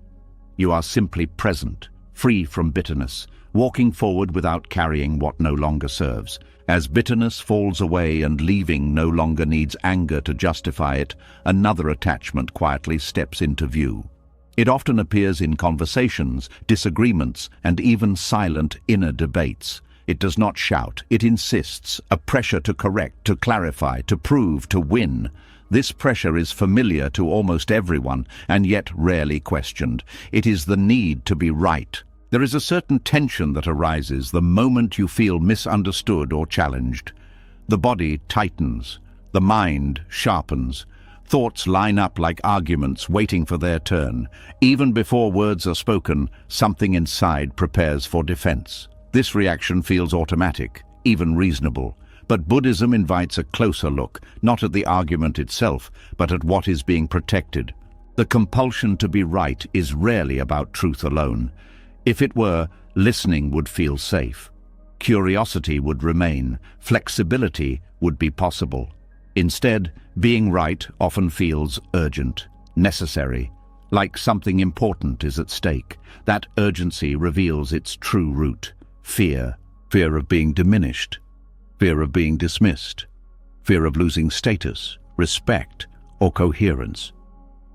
You are simply present, free from bitterness, walking forward without carrying what no longer serves. As bitterness falls away and leaving no longer needs anger to justify it, another attachment quietly steps into view. It often appears in conversations, disagreements, and even silent inner debates. It does not shout, it insists, a pressure to correct, to clarify, to prove, to win. This pressure is familiar to almost everyone, and yet rarely questioned. It is the need to be right. There is a certain tension that arises the moment you feel misunderstood or challenged. The body tightens, the mind sharpens. Thoughts line up like arguments waiting for their turn. Even before words are spoken, something inside prepares for defense. This reaction feels automatic, even reasonable. But Buddhism invites a closer look, not at the argument itself, but at what is being protected. The compulsion to be right is rarely about truth alone. If it were, listening would feel safe. Curiosity would remain. Flexibility would be possible. Instead, being right often feels urgent, necessary, like something important is at stake. That urgency reveals its true root: fear. Fear of being diminished. Fear of being dismissed. Fear of losing status, respect, or coherence.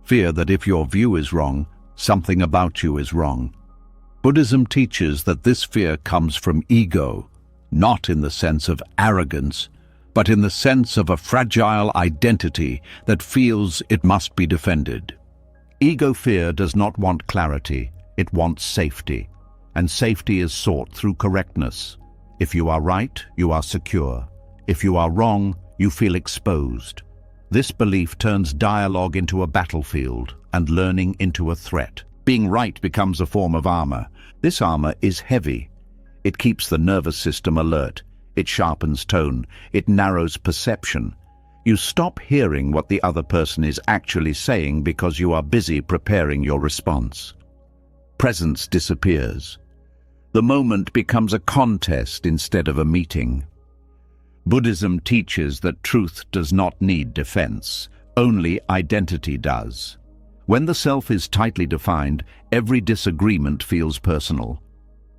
Fear that if your view is wrong, something about you is wrong. Buddhism teaches that this fear comes from ego, not in the sense of arrogance, but in the sense of a fragile identity that feels it must be defended. Ego fear does not want clarity, it wants safety, and safety is sought through correctness. If you are right, you are secure. If you are wrong, you feel exposed. This belief turns dialogue into a battlefield and learning into a threat. Being right becomes a form of armor. This armor is heavy. It keeps the nervous system alert. It sharpens tone. It narrows perception. You stop hearing what the other person is actually saying because you are busy preparing your response. Presence disappears. The moment becomes a contest instead of a meeting. Buddhism teaches that truth does not need defense, only identity does. When the self is tightly defined, every disagreement feels personal.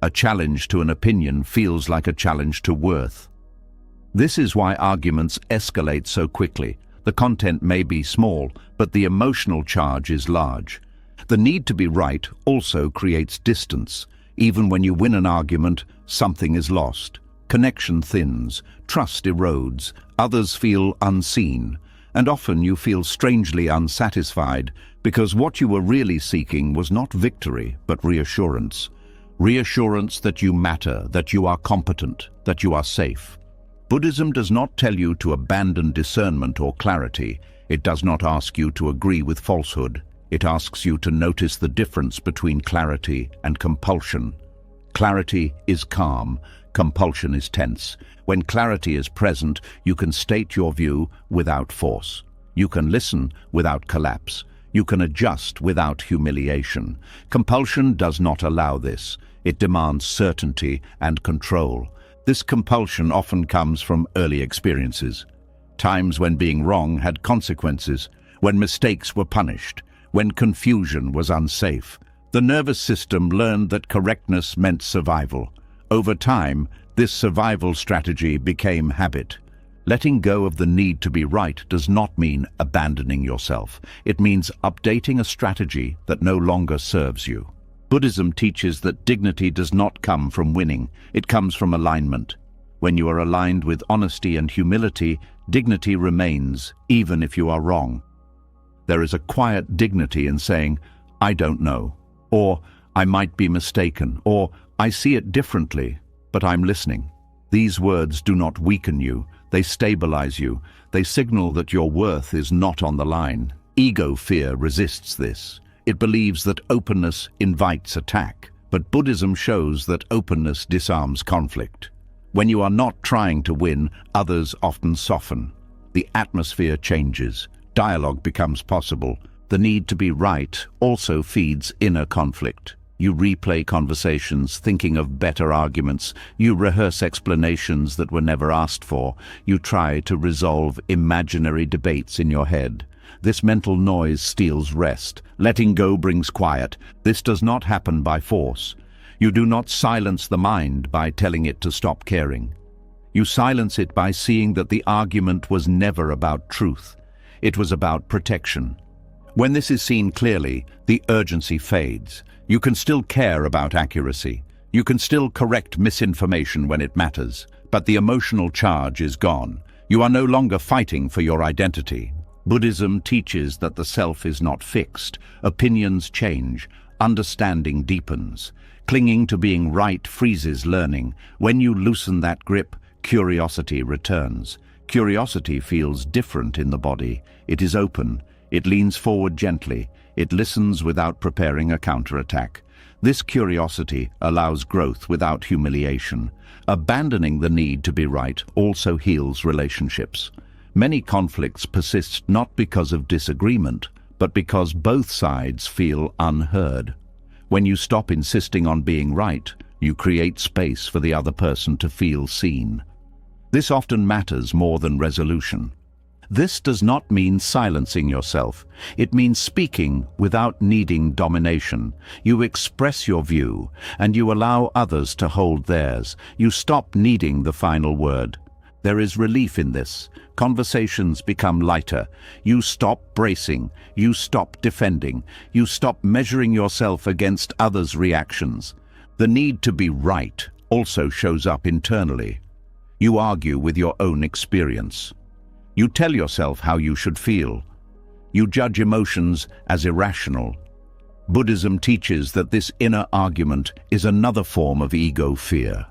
A challenge to an opinion feels like a challenge to worth. This is why arguments escalate so quickly. The content may be small, but the emotional charge is large. The need to be right also creates distance. Even when you win an argument, something is lost. Connection thins, trust erodes, others feel unseen, and often you feel strangely unsatisfied because what you were really seeking was not victory, but reassurance. Reassurance that you matter, that you are competent, that you are safe. Buddhism does not tell you to abandon discernment or clarity. It does not ask you to agree with falsehood. It asks you to notice the difference between clarity and compulsion. Clarity is calm. Compulsion is tense. When clarity is present, you can state your view without force. You can listen without collapse. You can adjust without humiliation. Compulsion does not allow this. It demands certainty and control. This compulsion often comes from early experiences. Times when being wrong had consequences, when mistakes were punished, when confusion was unsafe. The nervous system learned that correctness meant survival. Over time, this survival strategy became habit. Letting go of the need to be right does not mean abandoning yourself. It means updating a strategy that no longer serves you. Buddhism teaches that dignity does not come from winning. It comes from alignment. When you are aligned with honesty and humility, dignity remains, even if you are wrong. There is a quiet dignity in saying, "I don't know," or "I might be mistaken," or "I see it differently, but I'm listening." These words do not weaken you, they stabilize you. They signal that your worth is not on the line. Ego fear resists this. It believes that openness invites attack, but Buddhism shows that openness disarms conflict. When you are not trying to win, others often soften. The atmosphere changes. Dialogue becomes possible. The need to be right also feeds inner conflict. You replay conversations, thinking of better arguments. You rehearse explanations that were never asked for. You try to resolve imaginary debates in your head. This mental noise steals rest. Letting go brings quiet. This does not happen by force. You do not silence the mind by telling it to stop caring. You silence it by seeing that the argument was never about truth. It was about protection. When this is seen clearly, the urgency fades. You can still care about accuracy. You can still correct misinformation when it matters, but the emotional charge is gone. You are no longer fighting for your identity. Buddhism teaches that the self is not fixed. Opinions change. Understanding deepens. Clinging to being right freezes learning. When you loosen that grip, curiosity returns. Curiosity feels different in the body. It is open. It leans forward gently. It listens without preparing a counterattack. This curiosity allows growth without humiliation. Abandoning the need to be right also heals relationships. Many conflicts persist not because of disagreement, but because both sides feel unheard. When you stop insisting on being right, you create space for the other person to feel seen. This often matters more than resolution. This does not mean silencing yourself. It means speaking without needing domination. You express your view, and you allow others to hold theirs. You stop needing the final word. There is relief in this. Conversations become lighter. You stop bracing. You stop defending. You stop measuring yourself against others' reactions. The need to be right also shows up internally. You argue with your own experience. You tell yourself how you should feel. You judge emotions as irrational. Buddhism teaches that this inner argument is another form of ego fear.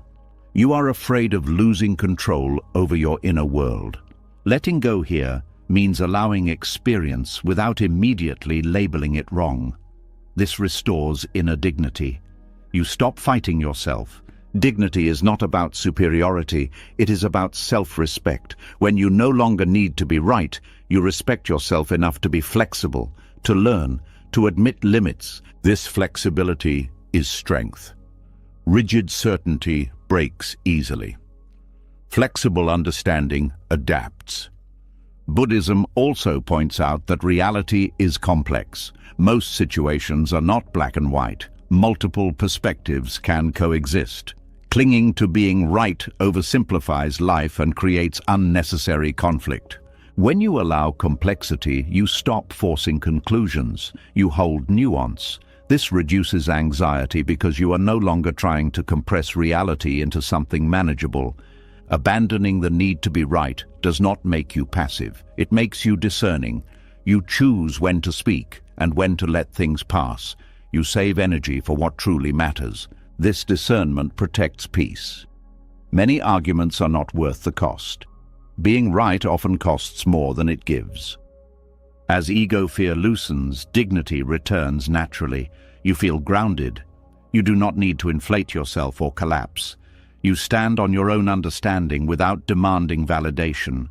You are afraid of losing control over your inner world. Letting go here means allowing experience without immediately labeling it wrong. This restores inner dignity. You stop fighting yourself. Dignity is not about superiority, it is about self-respect. When you no longer need to be right, you respect yourself enough to be flexible, to learn, to admit limits. This flexibility is strength. Rigid certainty breaks easily. Flexible understanding adapts. Buddhism also points out that reality is complex. Most situations are not black and white. Multiple perspectives can coexist. Clinging to being right oversimplifies life and creates unnecessary conflict. When you allow complexity, you stop forcing conclusions. You hold nuance. This reduces anxiety because you are no longer trying to compress reality into something manageable. Abandoning the need to be right does not make you passive. It makes you discerning. You choose when to speak and when to let things pass. You save energy for what truly matters. This discernment protects peace. Many arguments are not worth the cost. Being right often costs more than it gives. As ego fear loosens, dignity returns naturally. You feel grounded. You do not need to inflate yourself or collapse. You stand on your own understanding without demanding validation.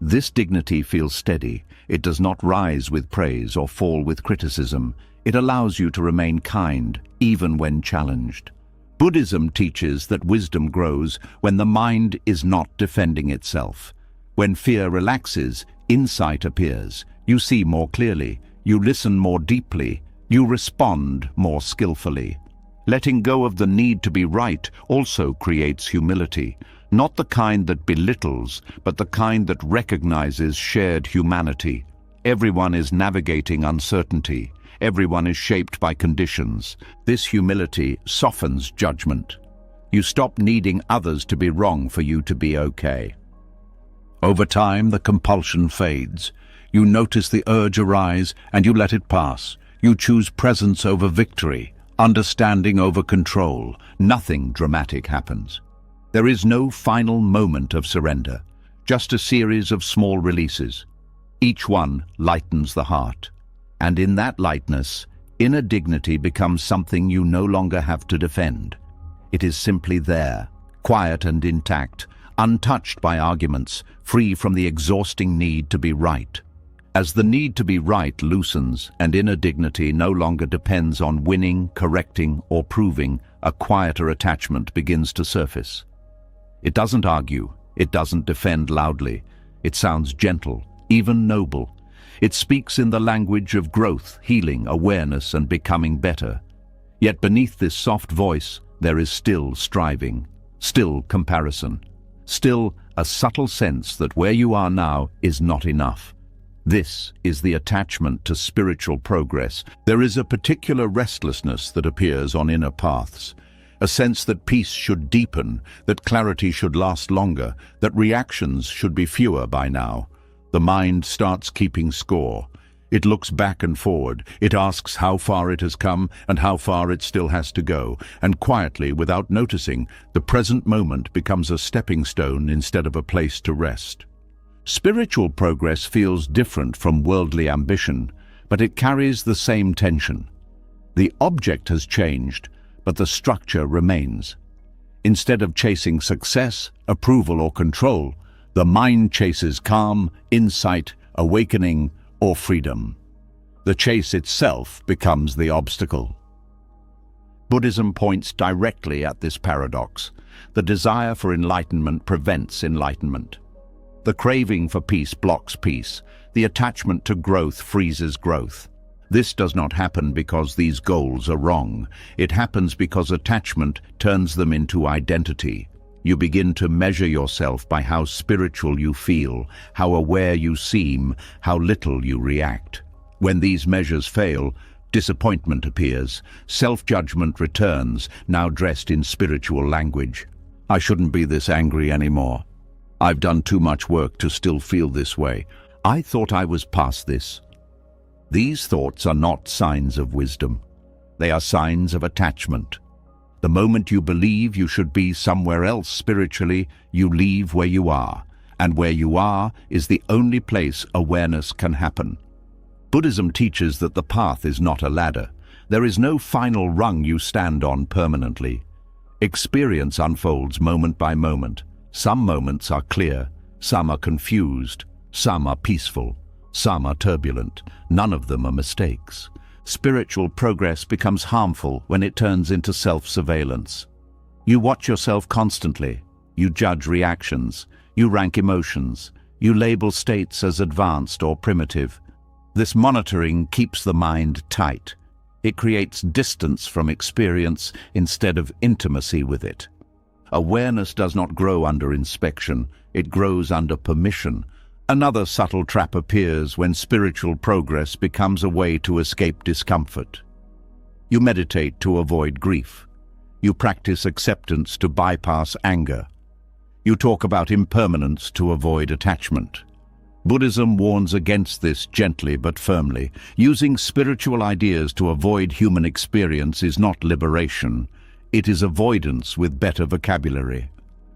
This dignity feels steady. It does not rise with praise or fall with criticism. It allows you to remain kind, even when challenged. Buddhism teaches that wisdom grows when the mind is not defending itself. When fear relaxes, insight appears. You see more clearly. You listen more deeply. You respond more skillfully. Letting go of the need to be right also creates humility, not the kind that belittles, but the kind that recognizes shared humanity. Everyone is navigating uncertainty. Everyone is shaped by conditions. This humility softens judgment. You stop needing others to be wrong for you to be okay. Over time, the compulsion fades. You notice the urge arise and you let it pass. You choose presence over victory, understanding over control. Nothing dramatic happens. There is no final moment of surrender, just a series of small releases. Each one lightens the heart. And in that lightness, inner dignity becomes something you no longer have to defend. It is simply there, quiet and intact, untouched by arguments, free from the exhausting need to be right. As the need to be right loosens and inner dignity no longer depends on winning, correcting, or proving, a quieter attachment begins to surface. It doesn't argue, it doesn't defend loudly. It sounds gentle, even noble. It speaks in the language of growth, healing, awareness, and becoming better. Yet beneath this soft voice, there is still striving, still comparison, still a subtle sense that where you are now is not enough. This is the attachment to spiritual progress. There is a particular restlessness that appears on inner paths, a sense that peace should deepen, that clarity should last longer, that reactions should be fewer by now. The mind starts keeping score. It looks back and forward. It asks how far it has come and how far it still has to go. And quietly, without noticing, the present moment becomes a stepping stone instead of a place to rest. Spiritual progress feels different from worldly ambition, but it carries the same tension. The object has changed, but the structure remains. Instead of chasing success, approval, or control, the mind chases calm, insight, awakening, or freedom. The chase itself becomes the obstacle. Buddhism points directly at this paradox. The desire for enlightenment prevents enlightenment. The craving for peace blocks peace. The attachment to growth freezes growth. This does not happen because these goals are wrong. It happens because attachment turns them into identity. You begin to measure yourself by how spiritual you feel, how aware you seem, how little you react. When these measures fail, disappointment appears, self-judgment returns, now dressed in spiritual language. I shouldn't be this angry anymore. I've done too much work to still feel this way. I thought I was past this. These thoughts are not signs of wisdom. They are signs of attachment. The moment you believe you should be somewhere else spiritually, you leave where you are, and where you are is the only place awareness can happen. Buddhism teaches that the path is not a ladder. There is no final rung you stand on permanently. Experience unfolds moment by moment. Some moments are clear, some are confused, some are peaceful, some are turbulent. None of them are mistakes. Spiritual progress becomes harmful when it turns into self-surveillance. You watch yourself constantly. You judge reactions. You rank emotions. You label states as advanced or primitive. This monitoring keeps the mind tight. It creates distance from experience instead of intimacy with it. Awareness does not grow under inspection. It grows under permission. Another subtle trap appears when spiritual progress becomes a way to escape discomfort. You meditate to avoid grief. You practice acceptance to bypass anger. You talk about impermanence to avoid attachment. Buddhism warns against this gently but firmly. Using spiritual ideas to avoid human experience is not liberation. It is avoidance with better vocabulary.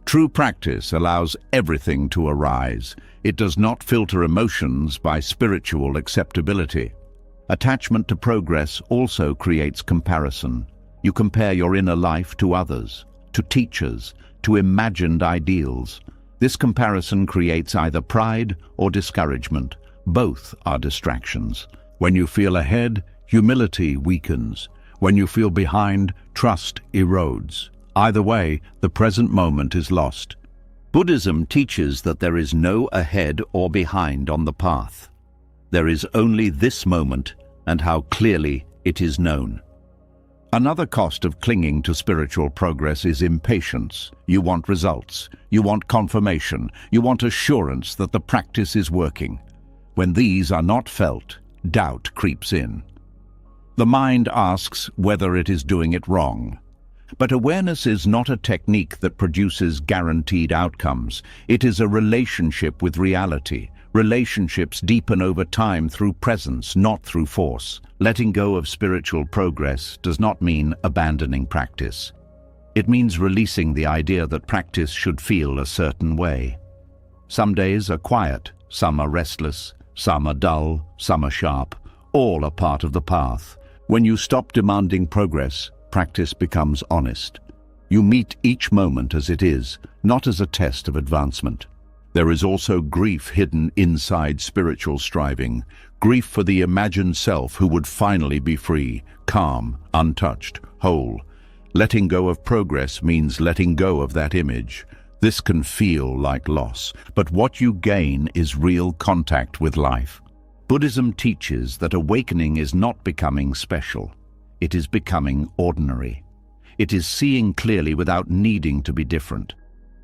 True practice allows everything to arise. It does not filter emotions by spiritual acceptability. Attachment to progress also creates comparison. You compare your inner life to others, to teachers, to imagined ideals. This comparison creates either pride or discouragement. Both are distractions. When you feel ahead, humility weakens. When you feel behind, trust erodes. Either way, the present moment is lost. Buddhism teaches that there is no ahead or behind on the path. There is only this moment and how clearly it is known. Another cost of clinging to spiritual progress is impatience. You want results. You want confirmation. You want assurance that the practice is working. When these are not felt, doubt creeps in. The mind asks whether it is doing it wrong. But awareness is not a technique that produces guaranteed outcomes. It is a relationship with reality. Relationships deepen over time through presence, not through force. Letting go of spiritual progress does not mean abandoning practice. It means releasing the idea that practice should feel a certain way. Some days are quiet, some are restless, some are dull, some are sharp. All are part of the path. When you stop demanding progress, practice becomes honest. You meet each moment as it is, not as a test of advancement. There is also grief hidden inside spiritual striving, grief for the imagined self who would finally be free, calm, untouched, whole. Letting go of progress means letting go of that image. This can feel like loss, but what you gain is real contact with life. Buddhism teaches that awakening is not becoming special. It is becoming ordinary. It is seeing clearly without needing to be different.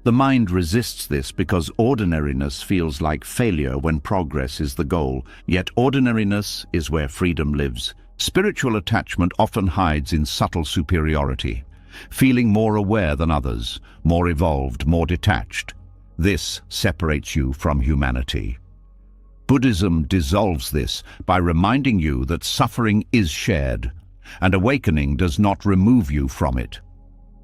The mind resists this because ordinariness feels like failure when progress is the goal, yet ordinariness is where freedom lives. Spiritual attachment often hides in subtle superiority, feeling more aware than others, more evolved, more detached. This separates you from humanity. Buddhism dissolves this by reminding you that suffering is shared, and awakening does not remove you from it.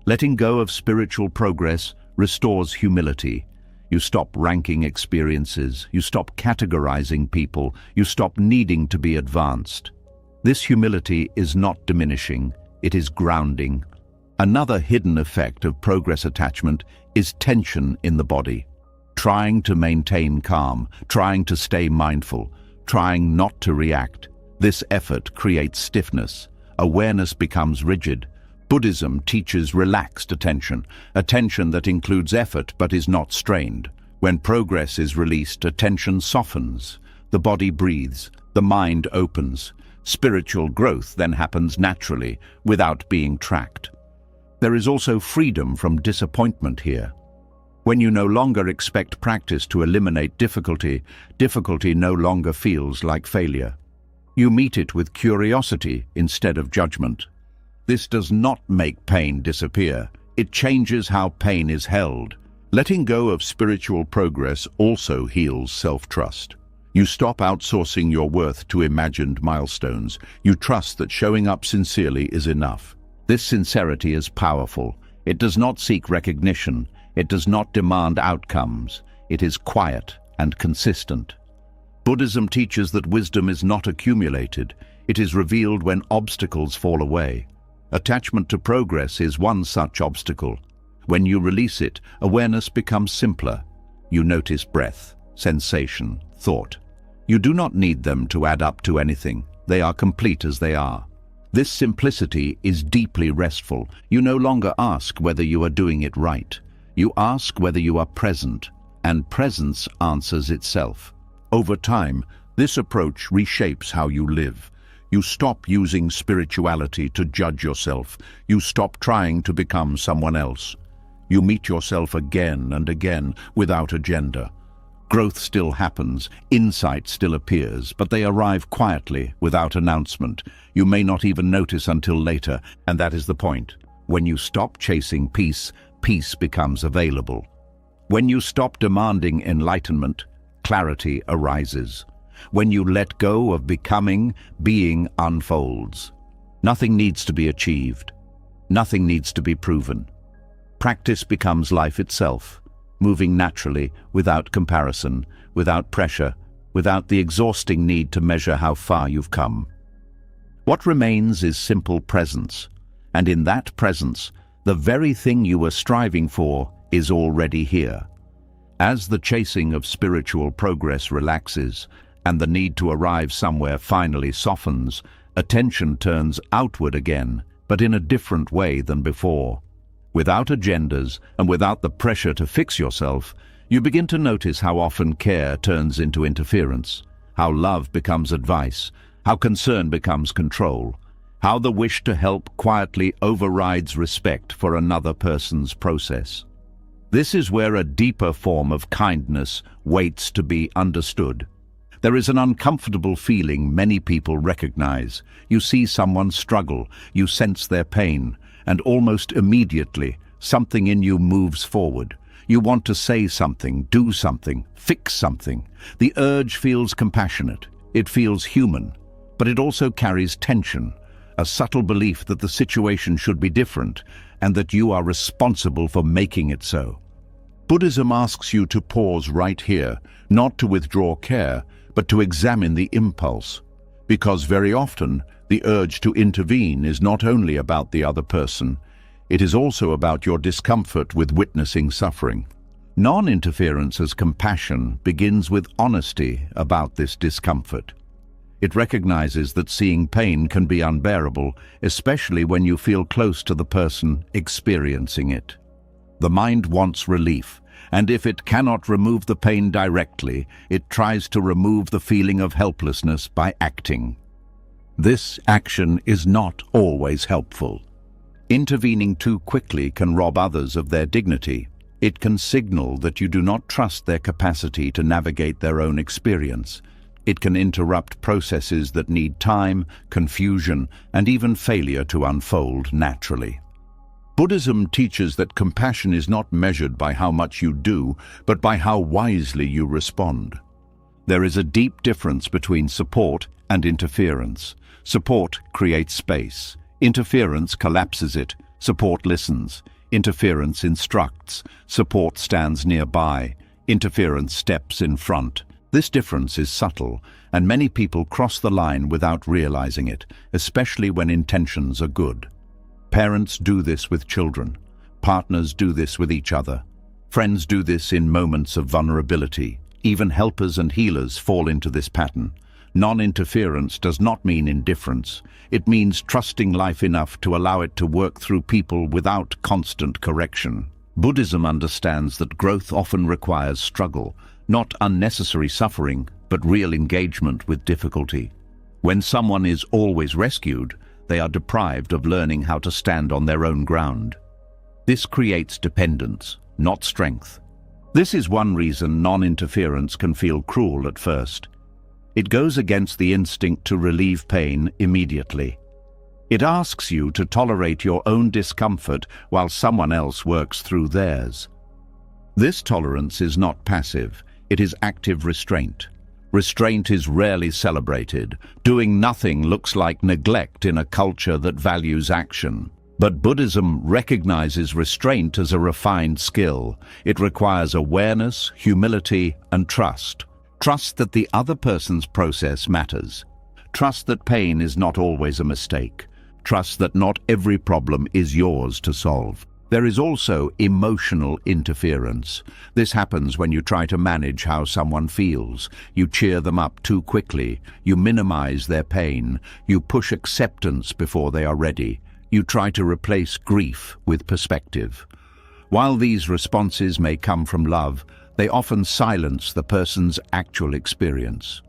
Letting go of spiritual progress restores humility. You stop ranking experiences, you stop categorizing people, you stop needing to be advanced. This humility is not diminishing, it is grounding. Another hidden effect of progress attachment is tension in the body. Trying to maintain calm, trying to stay mindful, trying not to react. This effort creates stiffness. Awareness becomes rigid. Buddhism teaches relaxed attention, attention that includes effort but is not strained. When progress is released, attention softens. The body breathes, the mind opens. Spiritual growth then happens naturally, without being tracked. There is also freedom from disappointment here. When you no longer expect practice to eliminate difficulty, difficulty no longer feels like failure. You meet it with curiosity instead of judgment. This does not make pain disappear. It changes how pain is held. Letting go of spiritual progress also heals self-trust. You stop outsourcing your worth to imagined milestones. You trust that showing up sincerely is enough. This sincerity is powerful. It does not seek recognition. It does not demand outcomes. It is quiet and consistent. Buddhism teaches that wisdom is not accumulated. It is revealed when obstacles fall away. Attachment to progress is one such obstacle. When you release it, awareness becomes simpler. You notice breath, sensation, thought. You do not need them to add up to anything. They are complete as they are. This simplicity is deeply restful. You no longer ask whether you are doing it right. You ask whether you are present, and presence answers itself. Over time, this approach reshapes how you live. You stop using spirituality to judge yourself. You stop trying to become someone else. You meet yourself again and again without agenda. Growth still happens, insight still appears, but they arrive quietly, without announcement. You may not even notice until later, and that is the point. When you stop chasing peace, peace becomes available. When you stop demanding enlightenment, clarity arises. When you let go of becoming, being unfolds. Nothing needs to be achieved. Nothing needs to be proven. Practice becomes life itself, moving naturally, without comparison, without pressure, without the exhausting need to measure how far you've come. What remains is simple presence, and in that presence, the very thing you were striving for is already here. As the chasing of spiritual progress relaxes, and the need to arrive somewhere finally softens, attention turns outward again, but in a different way than before. Without agendas and without the pressure to fix yourself, you begin to notice how often care turns into interference, how love becomes advice, how concern becomes control, how the wish to help quietly overrides respect for another person's process. This is where a deeper form of kindness waits to be understood. There is an uncomfortable feeling many people recognize. You see someone struggle, you sense their pain, and almost immediately, something in you moves forward. You want to say something, do something, fix something. The urge feels compassionate. It feels human, but it also carries tension, a subtle belief that the situation should be different and that you are responsible for making it so. Buddhism asks you to pause right here, not to withdraw care, but to examine the impulse, because very often, the urge to intervene is not only about the other person, it is also about your discomfort with witnessing suffering. Non-interference as compassion begins with honesty about this discomfort. It recognizes that seeing pain can be unbearable, especially when you feel close to the person experiencing it. The mind wants relief, and if it cannot remove the pain directly, it tries to remove the feeling of helplessness by acting. This action is not always helpful. Intervening too quickly can rob others of their dignity. It can signal that you do not trust their capacity to navigate their own experience. It can interrupt processes that need time, confusion, and even failure to unfold naturally. Buddhism teaches that compassion is not measured by how much you do, but by how wisely you respond. There is a deep difference between support and interference. Support creates space. Interference collapses it. Support listens. Interference instructs. Support stands nearby. Interference steps in front. This difference is subtle, and many people cross the line without realizing it, especially when intentions are good. Parents do this with children. Partners do this with each other. Friends do this in moments of vulnerability. Even helpers and healers fall into this pattern. Non-interference does not mean indifference. It means trusting life enough to allow it to work through people without constant correction. Buddhism understands that growth often requires struggle, not unnecessary suffering, but real engagement with difficulty. When someone is always rescued, they are deprived of learning how to stand on their own ground. This creates dependence, not strength. This is one reason non-interference can feel cruel at first. It goes against the instinct to relieve pain immediately. It asks you to tolerate your own discomfort while someone else works through theirs. This tolerance is not passive, it is active restraint. Restraint is rarely celebrated. Doing nothing looks like neglect in a culture that values action. But Buddhism recognizes restraint as a refined skill. It requires awareness, humility, and trust. Trust that the other person's process matters. Trust that pain is not always a mistake. Trust that not every problem is yours to solve. There is also emotional interference. This happens when you try to manage how someone feels. You cheer them up too quickly. You minimize their pain. You push acceptance before they are ready. You try to replace grief with perspective. While these responses may come from love, they often silence the person's actual experience.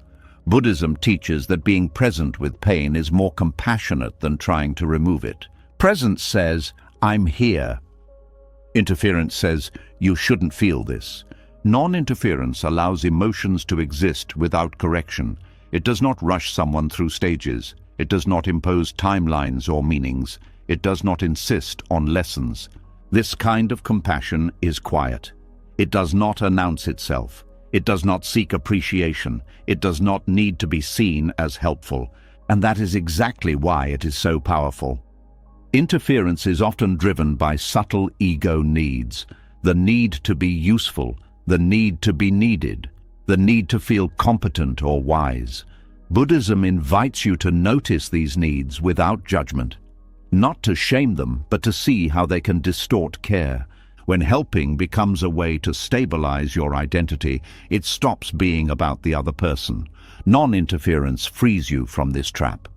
Buddhism teaches that being present with pain is more compassionate than trying to remove it. Presence says, "I'm here." Interference says, "You shouldn't feel this." Non-interference allows emotions to exist without correction. It does not rush someone through stages. It does not impose timelines or meanings. It does not insist on lessons. This kind of compassion is quiet. It does not announce itself. It does not seek appreciation. It does not need to be seen as helpful. And that is exactly why it is so powerful. Interference is often driven by subtle ego needs. The need to be useful, the need to be needed, the need to feel competent or wise. Buddhism invites you to notice these needs without judgment. Not to shame them, but to see how they can distort care. When helping becomes a way to stabilize your identity, it stops being about the other person. Non-interference frees you from this trap.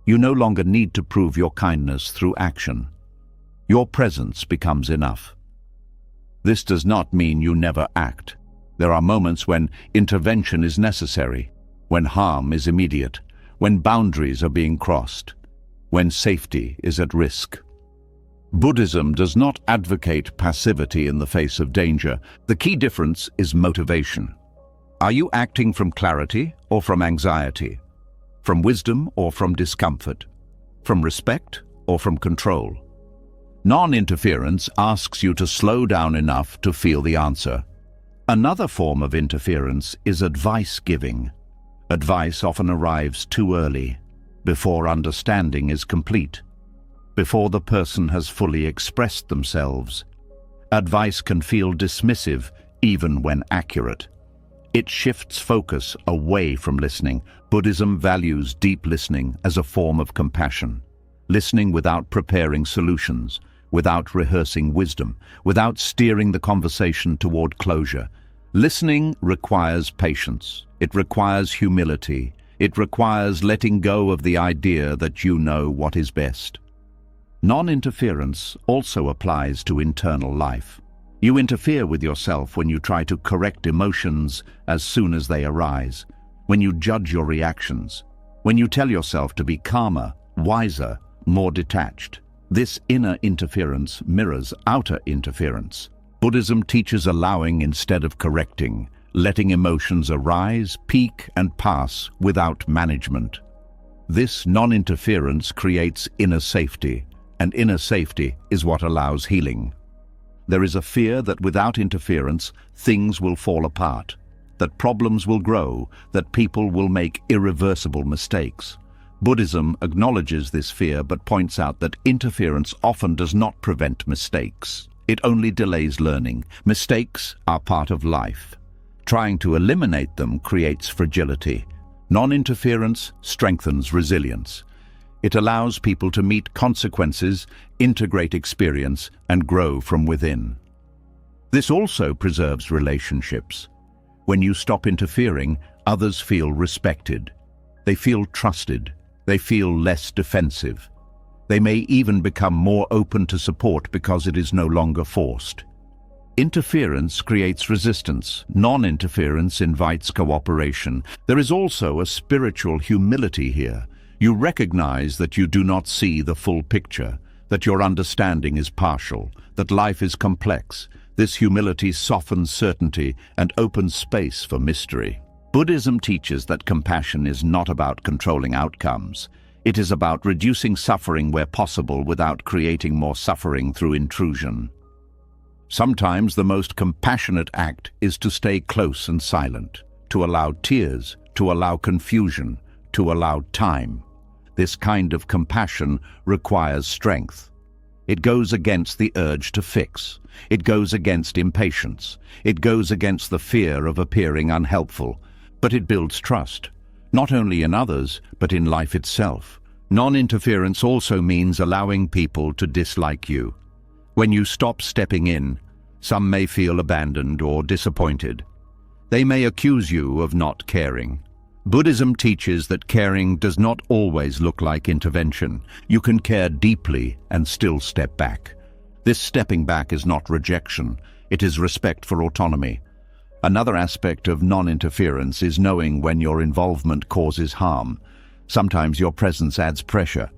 You no longer need to prove your kindness through action. Your presence becomes enough. This does not mean you never act. There are moments when intervention is necessary, when harm is immediate, when boundaries are being crossed, when safety is at risk. Buddhism does not advocate passivity in the face of danger. The key difference is motivation. Are you acting from clarity or from anxiety? From wisdom or from discomfort? From respect or from control? Non-interference asks you to slow down enough to feel the answer. Another form of interference is advice giving. Advice often arrives too early, before understanding is complete, before the person has fully expressed themselves. Advice can feel dismissive even when accurate. It shifts focus away from listening. Buddhism values deep listening as a form of compassion. Listening without preparing solutions, without rehearsing wisdom, without steering the conversation toward closure. Listening requires patience. It requires humility. It requires letting go of the idea that you know what is best. Non-interference also applies to internal life. You interfere with yourself when you try to correct emotions as soon as they arise, when you judge your reactions, when you tell yourself to be calmer, wiser, more detached. This inner interference mirrors outer interference. Buddhism teaches allowing instead of correcting, letting emotions arise, peak, and pass without management. This non-interference creates inner safety, and inner safety is what allows healing. There is a fear that without interference, things will fall apart, that problems will grow, that people will make irreversible mistakes. Buddhism acknowledges this fear but points out that interference often does not prevent mistakes. It only delays learning. Mistakes are part of life. Trying to eliminate them creates fragility. Non-interference strengthens resilience. It allows people to meet consequences, integrate experience, and grow from within. This also preserves relationships. When you stop interfering, others feel respected. They feel trusted. They feel less defensive. They may even become more open to support because it is no longer forced. Interference creates resistance. Non-interference invites cooperation. There is also a spiritual humility here. You recognize that you do not see the full picture, that your understanding is partial, that life is complex, This humility softens certainty and opens space for mystery. Buddhism teaches that compassion is not about controlling outcomes. It is about reducing suffering where possible without creating more suffering through intrusion. Sometimes the most compassionate act is to stay close and silent, to allow tears, to allow confusion, to allow time. This kind of compassion requires strength. It goes against the urge to fix. It goes against impatience. It goes against the fear of appearing unhelpful. But it builds trust, not only in others, but in life itself. Non-interference also means allowing people to dislike you. When you stop stepping in, some may feel abandoned or disappointed. They may accuse you of not caring. Buddhism teaches that caring does not always look like intervention. You can care deeply and still step back. This stepping back is not rejection. It is respect for autonomy. Another aspect of non-interference is knowing when your involvement causes harm. Sometimes your presence adds pressure.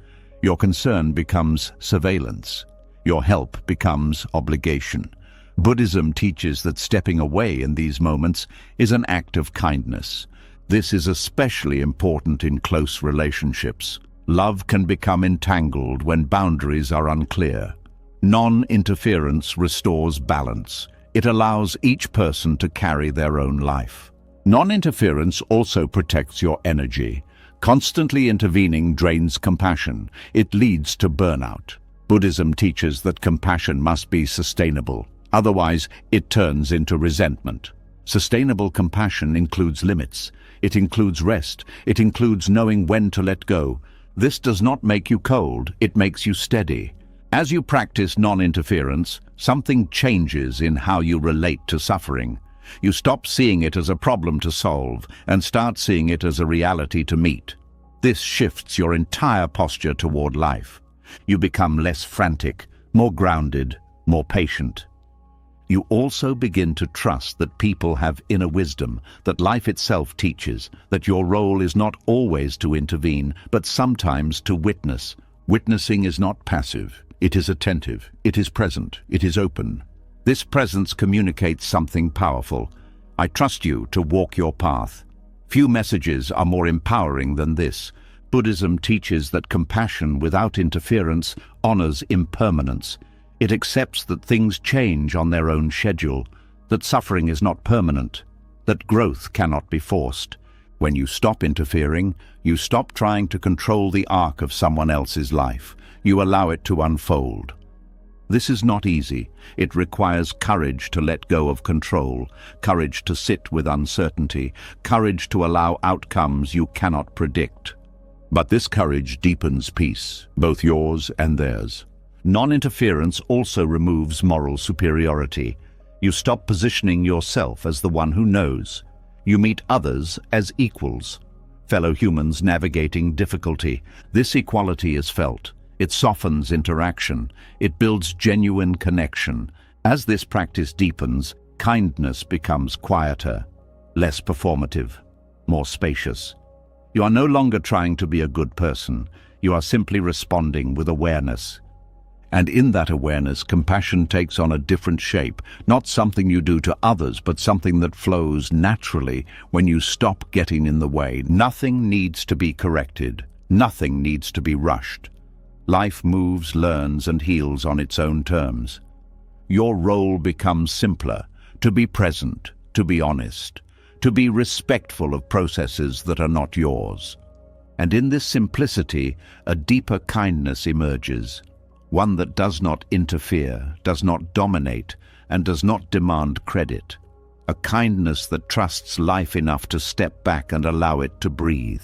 Your concern becomes surveillance. Your help becomes obligation. Buddhism teaches that stepping away in these moments is an act of kindness. This is especially important in close relationships. Love can become entangled when boundaries are unclear. Non-interference restores balance. It allows each person to carry their own life. Non-interference also protects your energy. Constantly intervening drains compassion. It leads to burnout. Buddhism teaches that compassion must be sustainable. Otherwise, it turns into resentment. Sustainable compassion includes limits. It includes rest. It includes knowing when to let go. This does not make you cold. It makes you steady. As you practice non-interference, something changes in how you relate to suffering. You stop seeing it as a problem to solve and start seeing it as a reality to meet. This shifts your entire posture toward life. You become less frantic, more grounded, more patient. You also begin to trust that people have inner wisdom, that life itself teaches, that your role is not always to intervene, but sometimes to witness. Witnessing is not passive. It is attentive. It is present. It is open. This presence communicates something powerful. I trust you to walk your path. Few messages are more empowering than this. Buddhism teaches that compassion without interference honors impermanence. It accepts that things change on their own schedule, that suffering is not permanent, that growth cannot be forced. When you stop interfering, you stop trying to control the arc of someone else's life. You allow it to unfold. This is not easy. It requires courage to let go of control, courage to sit with uncertainty, courage to allow outcomes you cannot predict. But this courage deepens peace, both yours and theirs. Non-interference also removes moral superiority. You stop positioning yourself as the one who knows. You meet others as equals, fellow humans navigating difficulty. This equality is felt. It softens interaction. It builds genuine connection. As this practice deepens, kindness becomes quieter, less performative, more spacious. You are no longer trying to be a good person. You are simply responding with awareness. And in that awareness, compassion takes on a different shape, not something you do to others, but something that flows naturally when you stop getting in the way. Nothing needs to be corrected. Nothing needs to be rushed. Life moves, learns, and heals on its own terms. Your role becomes simpler: to be present, to be honest, to be respectful of processes that are not yours. And in this simplicity, a deeper kindness emerges. One that does not interfere, does not dominate, and does not demand credit. A kindness that trusts life enough to step back and allow it to breathe.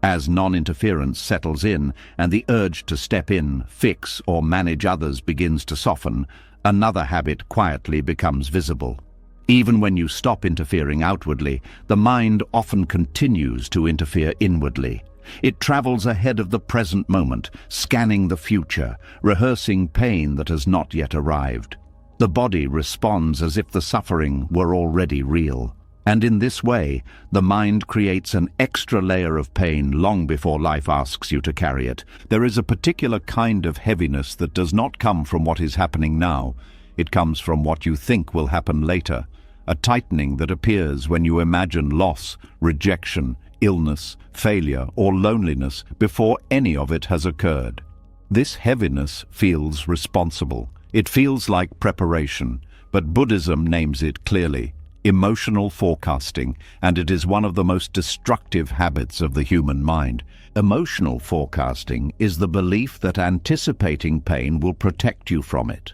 As non-interference settles in and the urge to step in, fix, or manage others begins to soften, another habit quietly becomes visible. Even when you stop interfering outwardly, the mind often continues to interfere inwardly. It travels ahead of the present moment, scanning the future, rehearsing pain that has not yet arrived. The body responds as if the suffering were already real. And in this way, the mind creates an extra layer of pain long before life asks you to carry it. There is a particular kind of heaviness that does not come from what is happening now. It comes from what you think will happen later, a tightening that appears when you imagine loss, rejection, illness, failure, or loneliness before any of it has occurred. This heaviness feels responsible. It feels like preparation, but Buddhism names it clearly: emotional forecasting, and it is one of the most destructive habits of the human mind. Emotional forecasting is the belief that anticipating pain will protect you from it.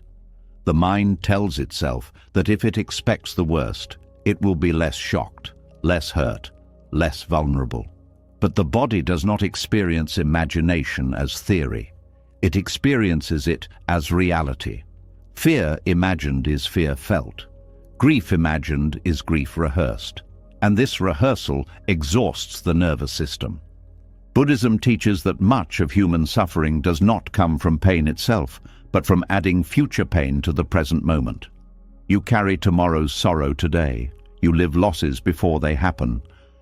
The mind tells itself that if it expects the worst, it will be less shocked, less hurt, less vulnerable. But the body does not experience imagination as theory. It experiences it as reality. Fear imagined is fear felt. Grief imagined is grief rehearsed. And this rehearsal exhausts the nervous system. Buddhism teaches that much of human suffering does not come from pain itself, but from adding future pain to the present moment. You carry tomorrow's sorrow today. You live losses before they happen.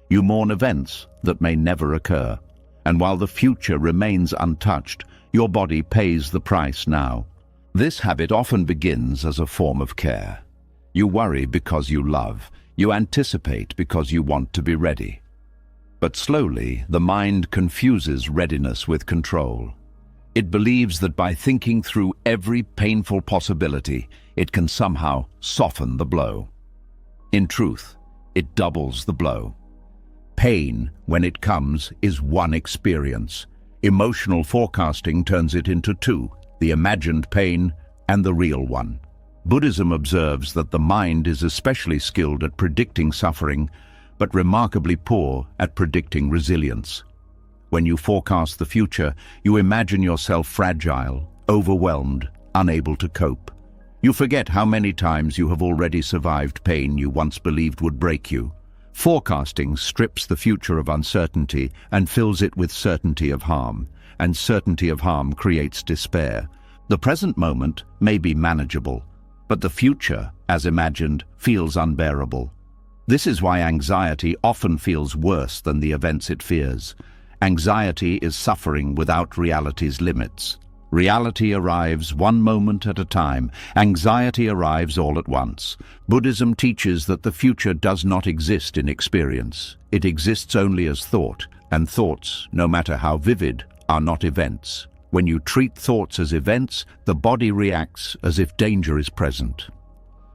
You mourn events that may never occur. And while the future remains untouched, your body pays the price now. This habit often begins as a form of care. You worry because you love. You anticipate because you want to be ready. But slowly, the mind confuses readiness with control. It believes that by thinking through every painful possibility, it can somehow soften the blow. In truth, it doubles the blow. Pain, when it comes, is one experience. Emotional forecasting turns it into two: the imagined pain and the real one. Buddhism observes that the mind is especially skilled at predicting suffering, but remarkably poor at predicting resilience. When you forecast the future, you imagine yourself fragile, overwhelmed, unable to cope. You forget how many times you have already survived pain you once believed would break you. Forecasting strips the future of uncertainty and fills it with certainty of harm, and certainty of harm creates despair. The present moment may be manageable, but the future, as imagined, feels unbearable. This is why anxiety often feels worse than the events it fears. Anxiety is suffering without reality's limits. Reality arrives one moment at a time. Anxiety arrives all at once. Buddhism teaches that the future does not exist in experience. It exists only as thought, and thoughts, no matter how vivid, are not events. When you treat thoughts as events, the body reacts as if danger is present.